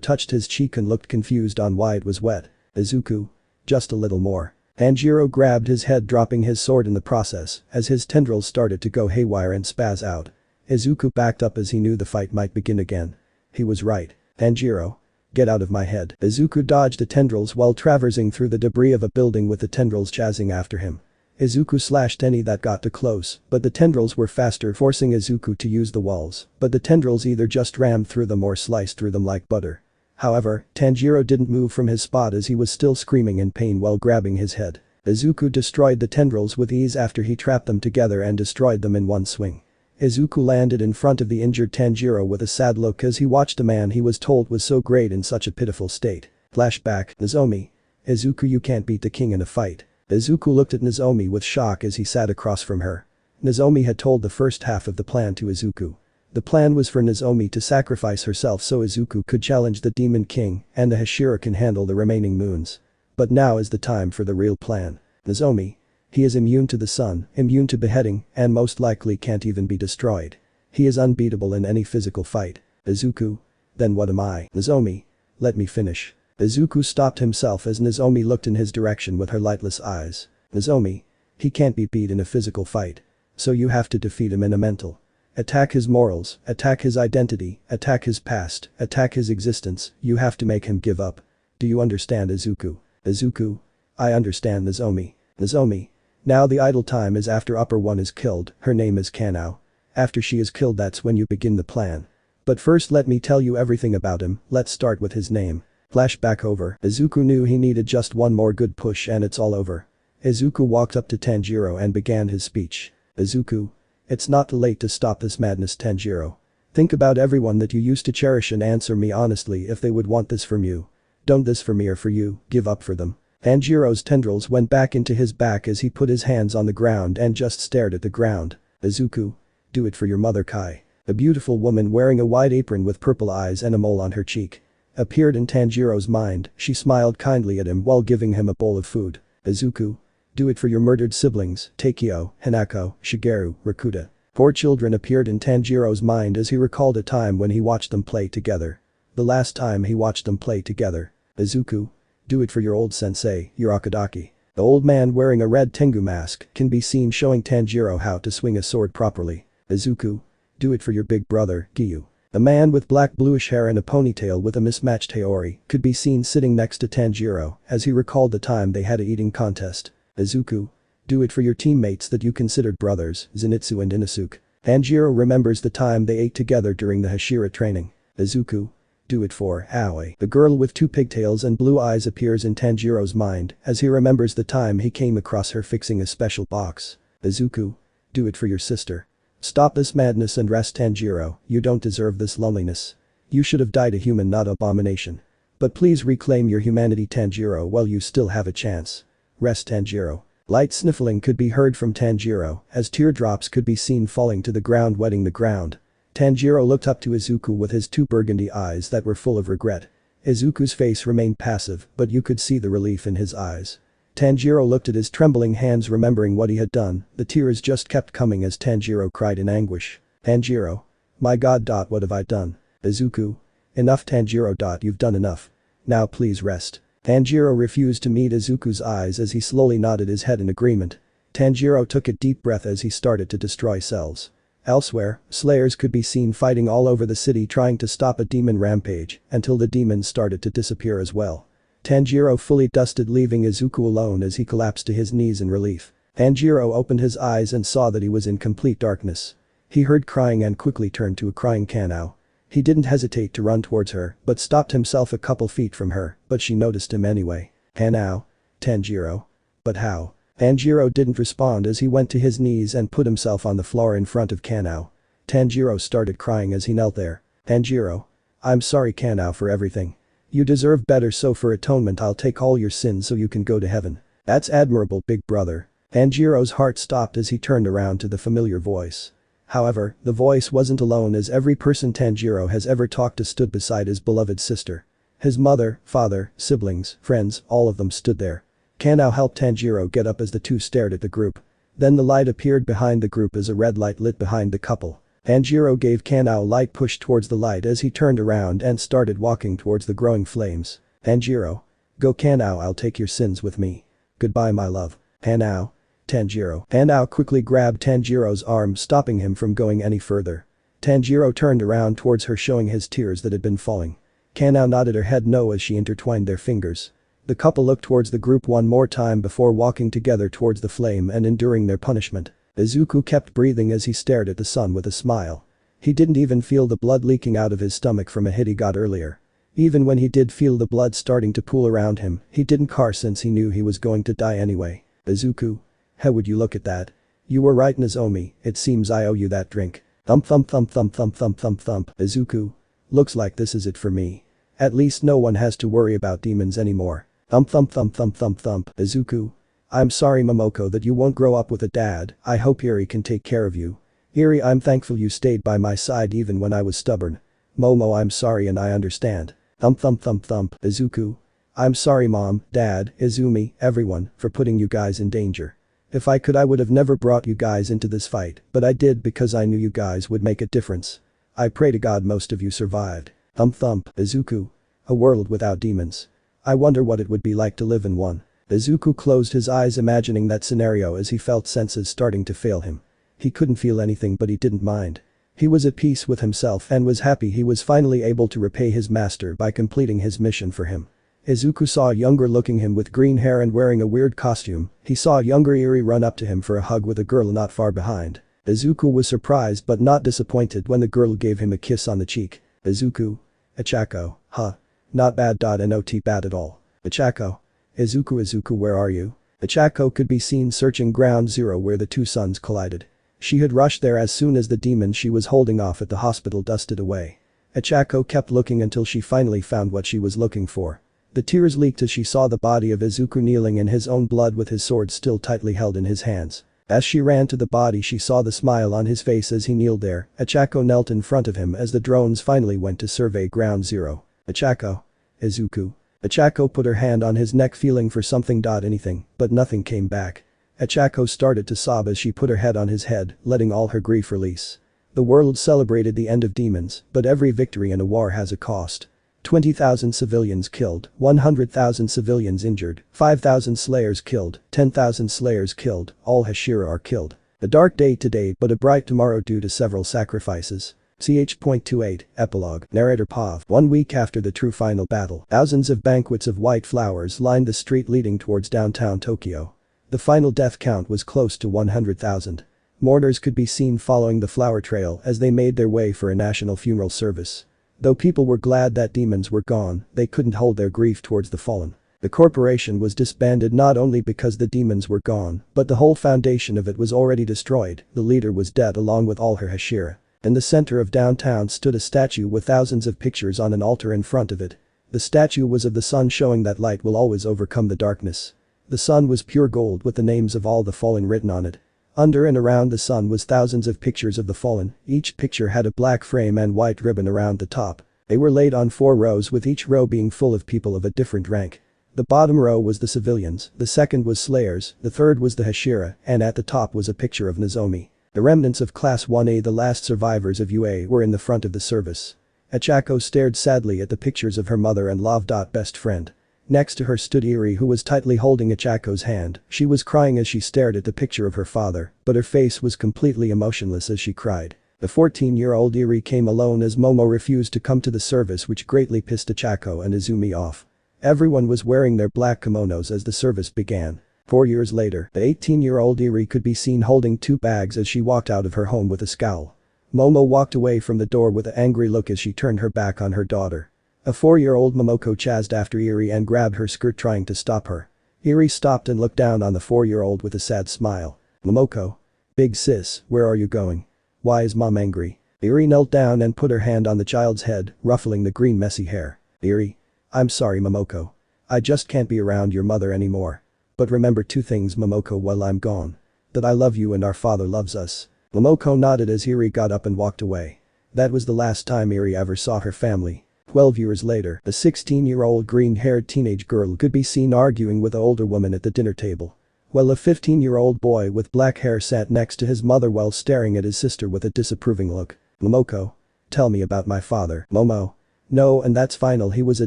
touched his cheek and looked confused on why it was wet. Izuku. Just a little more. Tanjiro grabbed his head, dropping his sword in the process as his tendrils started to go haywire and spaz out. Izuku backed up as he knew the fight might begin again. He was right. Tanjiro. Get out of my head. Izuku dodged the tendrils while traversing through the debris of a building with the tendrils jazzing after him. Izuku slashed any that got too close, but the tendrils were faster, forcing Izuku to use the walls, but the tendrils either just rammed through them or sliced through them like butter. However, Tanjiro didn't move from his spot as he was still screaming in pain while grabbing his head. Izuku destroyed the tendrils with ease after he trapped them together and destroyed them in one swing. Izuku landed in front of the injured Tanjiro with a sad look as he watched a man he was told was so great in such a pitiful state. Flashback. Nozomi. Izuku, you can't beat the king in a fight. Izuku looked at Nozomi with shock as he sat across from her. Nozomi had told the first half of the plan to Izuku. The plan was for Nozomi to sacrifice herself so Izuku could challenge the Demon King and the Hashira can handle the remaining moons. But now is the time for the real plan. Nozomi. He is immune to the sun, immune to beheading, and most likely can't even be destroyed. He is unbeatable in any physical fight. Izuku. Then what am I? Nozomi. Let me finish. Izuku stopped himself as Nozomi looked in his direction with her lightless eyes. Nozomi. He can't be beat in a physical fight. So you have to defeat him in a mental. Attack his morals, attack his identity, attack his past, attack his existence, you have to make him give up. Do you understand, Izuku? Izuku. I understand, Nozomi. Nozomi. Now the idle time is after Upper One is killed, her name is Kanao. After she is killed, that's when you begin the plan. But first let me tell you everything about him, let's start with his name. Flashback over. Izuku knew he needed just one more good push and it's all over. Izuku walked up to Tanjiro and began his speech. Izuku. It's not too late to stop this madness, Tanjiro. Think about everyone that you used to cherish and answer me honestly if they would want this from you. Don't this for me or for you, give up for them. Tanjiro's tendrils went back into his back as he put his hands on the ground and just stared at the ground. Izuku. Do it for your mother, Kai. A beautiful woman wearing a white apron with purple eyes and a mole on her cheek appeared in Tanjiro's mind. She smiled kindly at him while giving him a bowl of food. Izuku. Do it for your murdered siblings, Takeo, Hanako, Shigeru, Rakuta. 4 children appeared in Tanjiro's mind as he recalled a time when he watched them play together. The last time he watched them play together. Izuku. Do it for your old sensei, Urakadaki. The old man wearing a red Tengu mask can be seen showing Tanjiro how to swing a sword properly. Izuku. Do it for your big brother, Giyu. A man with black bluish hair and a ponytail with a mismatched Haori could be seen sitting next to Tanjiro as he recalled the time they had a eating contest. Izuku. Do it for your teammates that you considered brothers, Zenitsu and Inosuke. Tanjiro remembers the time they ate together during the Hashira training. Izuku. Do it for Aoi. The girl with 2 pigtails and blue eyes appears in Tanjiro's mind as he remembers the time he came across her fixing a special box. Izuku. Do it for your sister. Stop this madness and rest, Tanjiro, you don't deserve this loneliness. You should have died a human, not an abomination. But please reclaim your humanity, Tanjiro, while you still have a chance. Rest, Tanjiro. Light sniffling could be heard from Tanjiro as teardrops could be seen falling to the ground, wetting the ground. Tanjiro looked up to Izuku with his 2 burgundy eyes that were full of regret. Izuku's face remained passive, but you could see the relief in his eyes. Tanjiro looked at his trembling hands, remembering what he had done. The tears just kept coming as Tanjiro cried in anguish. Tanjiro. My god. What have I done? Izuku. Enough, Tanjiro. You've done enough. Now please rest. Tanjiro refused to meet Izuku's eyes as he slowly nodded his head in agreement. Tanjiro took a deep breath as he started to destroy cells. Elsewhere, slayers could be seen fighting all over the city trying to stop a demon rampage until the demons started to disappear as well. Tanjiro fully dusted, leaving Izuku alone as he collapsed to his knees in relief. Tanjiro opened his eyes and saw that he was in complete darkness. He heard crying and quickly turned to a crying Kanao. He didn't hesitate to run towards her but stopped himself a couple feet from her, but she noticed him anyway. Kanao. Tanjiro. But how? Tanjiro didn't respond as he went to his knees and put himself on the floor in front of Kanao. Tanjiro started crying as he knelt there. Tanjiro. I'm sorry, Kanao, for everything. You deserve better, so for atonement I'll take all your sins so you can go to heaven. That's admirable, big brother. Tanjiro's heart stopped as he turned around to the familiar voice. However, the voice wasn't alone as every person Tanjiro has ever talked to stood beside his beloved sister. His mother, father, siblings, friends, all of them stood there. Kanao helped Tanjiro get up as the two stared at the group. Then the light appeared behind the group as a red light lit behind the couple. Tanjiro gave Kanao a light push towards the light as he turned around and started walking towards the growing flames. Tanjiro. Go Kanao, I'll take your sins with me. Goodbye my love. Kanao. Tanjiro. Kanao quickly grabbed Tanjiro's arm, stopping him from going any further. Tanjiro turned around towards her, showing his tears that had been falling. Kanao nodded her head no as she intertwined their fingers. The couple looked towards the group one more time before walking together towards the flame and enduring their punishment. Izuku kept breathing as he stared at the sun with a smile. He didn't even feel the blood leaking out of his stomach from a hit he got earlier. Even when he did feel the blood starting to pool around him, he didn't care since he knew he was going to die anyway. Izuku. How would you look at that? You were right Nozomi, it seems I owe you that drink. Thump thump thump thump thump thump thump thump. Izuku. Looks like this is it for me. At least no one has to worry about demons anymore. Thump thump thump thump thump thump. Izuku. I'm sorry Momoko that you won't grow up with a dad, I hope Eri can take care of you. Eri, I'm thankful you stayed by my side even when I was stubborn. Momo, I'm sorry and I understand. Thump thump thump thump. Izuku. I'm sorry Mom, Dad, Izumi, everyone, for putting you guys in danger. If I could I would have never brought you guys into this fight, but I did because I knew you guys would make a difference. I pray to God most of you survived. Thump thump. Izuku. A world without demons. I wonder what it would be like to live in one. Izuku closed his eyes imagining that scenario as he felt senses starting to fail him. He couldn't feel anything but he didn't mind. He was at peace with himself and was happy he was finally able to repay his master by completing his mission for him. Izuku saw a younger looking him with green hair and wearing a weird costume. He saw a younger Eri run up to him for a hug with a girl not far behind. Izuku was surprised but not disappointed when the girl gave him a kiss on the cheek. Izuku. Ichako. Huh. Not bad. Not bad at all. Ichako. Izuku where are you? Ichako could be seen searching Ground Zero where the two suns collided. She had rushed there as soon as the demon she was holding off at the hospital dusted away. Ichako kept looking until she finally found what she was looking for. The tears leaked as she saw the body of Izuku kneeling in his own blood with his sword still tightly held in his hands. As she ran to the body she saw the smile on his face as he kneeled there. Ichako knelt in front of him as the drones finally went to survey Ground Zero. Ichako. Izuku. Ichako put her hand on his neck feeling for something. Anything, but nothing came back. Ichako started to sob as she put her head on his head, letting all her grief release. The world celebrated the end of demons, but every victory in a war has a cost. 20,000 civilians killed, 100,000 civilians injured, 5,000 slayers killed, 10,000 slayers killed, all hashira are killed. A dark day today but a bright tomorrow due to several sacrifices. Ch.28, Epilogue. Narrator Pav. 1 week after the true final battle, thousands of banquets of white flowers lined the street leading towards downtown Tokyo. The final death count was close to 100,000. Mourners could be seen following the flower trail as they made their way for a national funeral service. Though people were glad that demons were gone, they couldn't hold their grief towards the fallen. The corporation was disbanded not only because the demons were gone, but the whole foundation of it was already destroyed. The leader was dead along with all her hashira. In the center of downtown stood a statue with thousands of pictures on an altar in front of it. The statue was of the sun, showing that light will always overcome the darkness. The sun was pure gold with the names of all the fallen written on it. Under and around the sun was thousands of pictures of the fallen. Each picture had a black frame and white ribbon around the top. They were laid on 4 rows with each row being full of people of a different rank. The bottom row was the civilians, the second was slayers, the third was the hashira, and at the top was a picture of Nozomi. The remnants of Class 1A, the last survivors of UA, were in the front of the service. Ichako stared sadly at the pictures of her mother and love. Best friend. Next to her stood Eri, who was tightly holding Ichako's hand. She was crying as she stared at the picture of her father, but her face was completely emotionless as she cried. The 14-year-old Eri came alone as Momo refused to come to the service, which greatly pissed Ichako and Izumi off. Everyone was wearing their black kimonos as the service began. 4 years later, the 18-year-old Eri could be seen holding 2 bags as she walked out of her home with a scowl. Momo walked away from the door with an angry look as she turned her back on her daughter. A 4-year-old Momoko chased after Eri and grabbed her skirt, trying to stop her. Eri stopped and looked down on the 4-year-old with a sad smile. Momoko. Big sis, where are you going? Why is mom angry? Eri knelt down and put her hand on the child's head, ruffling the green messy hair. Eri. I'm sorry Momoko. I just can't be around your mother anymore. But remember 2 things Momoko while I'm gone. That I love you and our father loves us. Momoko nodded as Eri got up and walked away. That was the last time Eri ever saw her family. 12 years later, a 16-year-old green-haired teenage girl could be seen arguing with an older woman at the dinner table. Well, a 15-year-old boy with black hair sat next to his mother while staring at his sister with a disapproving look. Momoko. Tell me about my father. Momo. No, and that's final, he was a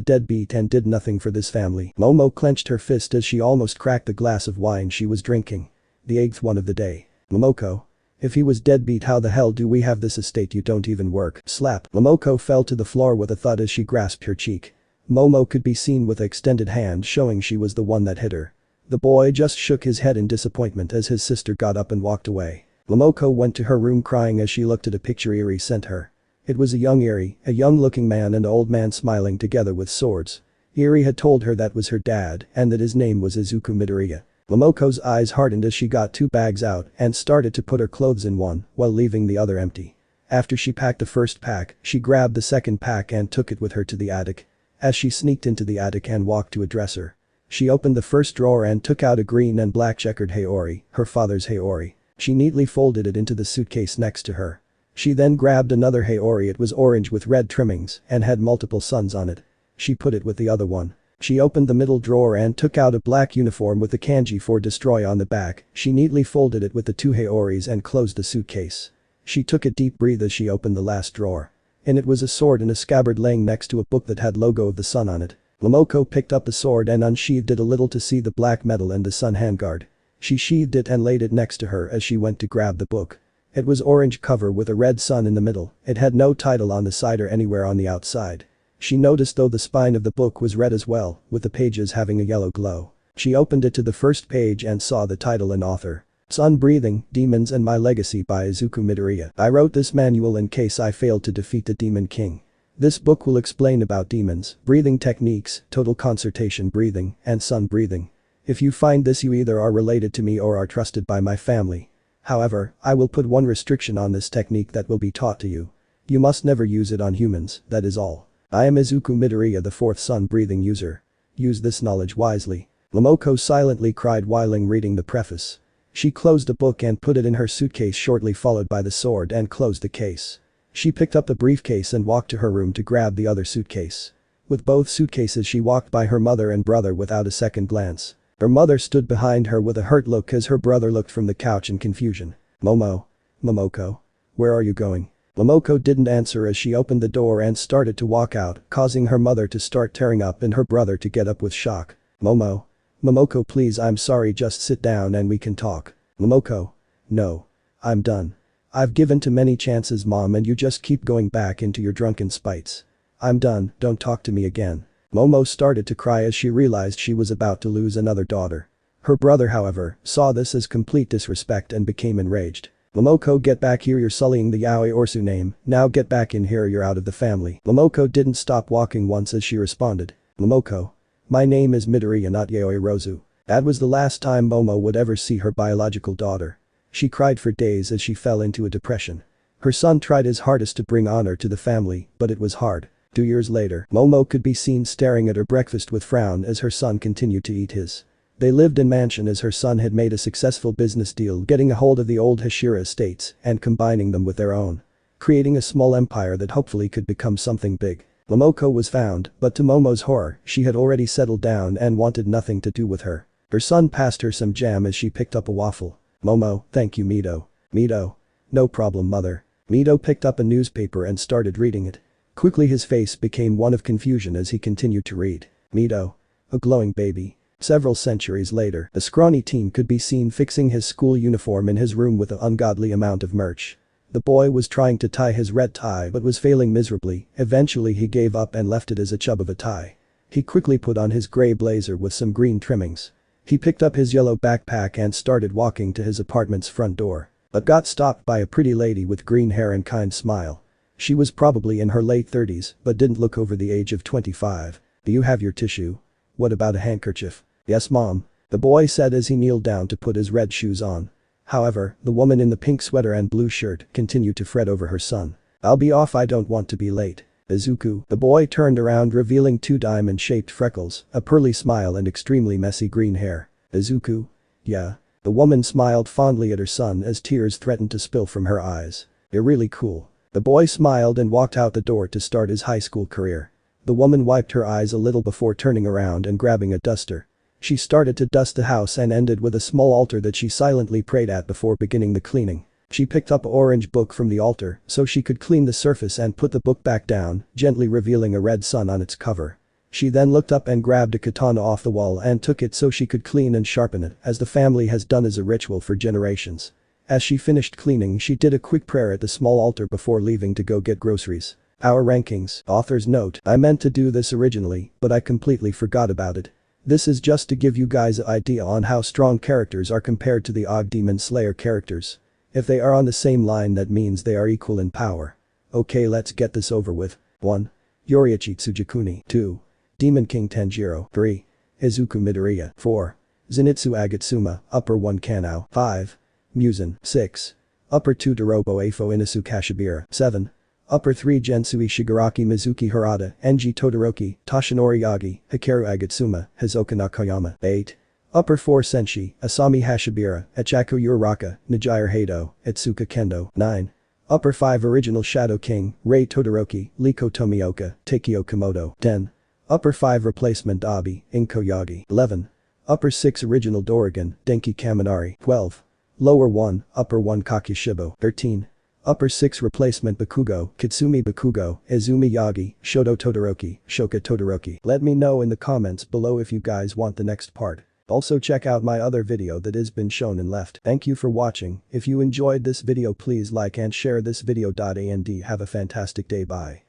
deadbeat and did nothing for this family. Momo clenched her fist as she almost cracked the glass of wine she was drinking. The 8th one of the day. Momoko. If he was deadbeat, how the hell do we have this estate? You don't even work. Slap. Momoko fell to the floor with a thud as she grasped her cheek. Momo could be seen with extended hand showing she was the one that hit her. The boy just shook his head in disappointment as his sister got up and walked away. Momoko went to her room crying as she looked at a picture Eri sent her. It was a young Eri, a young-looking man and old man smiling together with swords. Eri had told her that was her dad and that his name was Izuku Midoriya. Momoko's eyes hardened as she got 2 bags out and started to put her clothes in one while leaving the other empty. After she packed the first pack, she grabbed the second pack and took it with her to the attic. As she sneaked into the attic and walked to a dresser, she opened the first drawer and took out a green and black checkered haori, her father's haori. She neatly folded it into the suitcase next to her. She then grabbed another haori, it was orange with red trimmings and had multiple suns on it. She put it with the other one. She opened the middle drawer and took out a black uniform with the kanji for destroy on the back. She neatly folded it with the 2 haoris and closed the suitcase. She took a deep breath as she opened the last drawer. In it was a sword in a scabbard laying next to a book that had logo of the sun on it. Momoko picked up the sword and unsheathed it a little to see the black metal and the sun handguard. She sheathed it and laid it next to her as she went to grab the book. It was orange cover with a red sun in the middle. It had no title on the side or anywhere on the outside. She noticed though the spine of the book was red as well, with the pages having a yellow glow. She opened it to the first page and saw the title and author. Sun Breathing, Demons and My Legacy by Izuku Midoriya. I wrote this manual in case I failed to defeat the Demon King. This book will explain about demons, breathing techniques, total concentration breathing, and sun breathing. If you find this, you either are related to me or are trusted by my family. However, I will put one restriction on this technique that will be taught to you. You must never use it on humans, that is all. I am Izuku Midoriya, the 4th sun breathing user. Use this knowledge wisely. Momoko silently cried while reading the preface. She closed the book and put it in her suitcase, shortly followed by the sword, and closed the case. She picked up the briefcase and walked to her room to grab the other suitcase. With both suitcases she walked by her mother and brother without a second glance. Her mother stood behind her with a hurt look as her brother looked from the couch in confusion. Momoko. Where are you going? Momoko didn't answer as she opened the door and started to walk out, causing her mother to start tearing up and her brother to get up with shock. Momoko, please, I'm sorry, just sit down and we can talk. Momoko. No. I'm done. I've given too many chances, Mom, and you just keep going back into your drunken spites. I'm done, don't talk to me again. Momo started to cry as she realized she was about to lose another daughter. Her brother, however, saw this as complete disrespect and became enraged. Momoko, get back here, you're sullying the Yaoi Orsu name, now get back in here, you're out of the family. Momoko didn't stop walking once as she responded. Momoko. My name is Midoriya, not Yaoi Rosu. That was the last time Momo would ever see her biological daughter. She cried for days as she fell into a depression. Her son tried his hardest to bring honor to the family, but it was hard. 2 years later, Momo could be seen staring at her breakfast with frown as her son continued to eat his. They lived in mansion as her son had made a successful business deal, getting a hold of the old Hashira estates and combining them with their own. Creating a small empire that hopefully could become something big. Momoko was found, but to Momo's horror, she had already settled down and wanted nothing to do with her. Her son passed her some jam as she picked up a waffle. Momo, thank you, Mito. Mito. No problem, mother. Mito picked up a newspaper and started reading it. Quickly his face became one of confusion as he continued to read. Mito. A glowing baby. Several centuries later, a scrawny teen could be seen fixing his school uniform in his room with an ungodly amount of merch. The boy was trying to tie his red tie but was failing miserably. Eventually he gave up and left it as a chub of a tie. He quickly put on his gray blazer with some green trimmings. He picked up his yellow backpack and started walking to his apartment's front door, but got stopped by a pretty lady with green hair and kind smile. She was probably in her late 30s but didn't look over the age of 25. Do you have your tissue? What about a handkerchief? Yes, Mom. The boy said as he kneeled down to put his red shoes on. However, the woman in the pink sweater and blue shirt continued to fret over her son. I'll be off, I don't want to be late. Izuku. The boy turned around revealing 2 diamond-shaped freckles, a pearly smile and extremely messy green hair. Izuku? Yeah. The woman smiled fondly at her son as tears threatened to spill from her eyes. You're really cool. The boy smiled and walked out the door to start his high school career. The woman wiped her eyes a little before turning around and grabbing a duster. She started to dust the house and ended with a small altar that she silently prayed at before beginning the cleaning. She picked up an orange book from the altar so she could clean the surface and put the book back down, gently revealing a red sun on its cover. She then looked up and grabbed a katana off the wall and took it so she could clean and sharpen it, as the family has done as a ritual for generations. As she finished cleaning, she did a quick prayer at the small altar before leaving to go get groceries. Our rankings. Author's note: I meant to do this originally, but I completely forgot about it. This is just to give you guys an idea on how strong characters are compared to the Og Demon Slayer characters. If they are on the same line, that means they are equal in power. Okay, let's get this over with. 1. Yoriichi Tsujikuni. 2. Demon King Tanjiro. 3. Izuku Midoriya. 4. Zenitsu Agatsuma, Upper 1 Kanao. 5. Muzan. 6. Upper 2 Dorobo Afo Inosuke Kashibira. 7. Upper 3 Gensui Shigaraki Mizuki Harada, Enji Todoroki, Toshinori Yagi, Hikaru Agatsuma, Hizoka Nakayama. 8. Upper 4 Senshi, Asami Hashibira, Echaku Uraraka, Nijire Hado, Etsuka Kendo. 9. Upper 5 Original Shadow King, Rei Todoroki, Liko Tomioka, Takeo Komodo. 10. Upper 5 Replacement Abi, Inko Yagi. 11. Upper 6 Original Dorigan, Denki Kaminari. 12. Lower 1, Upper 1 Kakishibo. 13. Upper 6 Replacement Bakugo, Kitsumi Bakugo, Izumi Yagi, Shodo Todoroki, Shoka Todoroki. Let me know in the comments below if you guys want the next part. Also check out my other video that has been shown and left. Thank you for watching. If you enjoyed this video, please like and share this video. And have a fantastic day. Bye.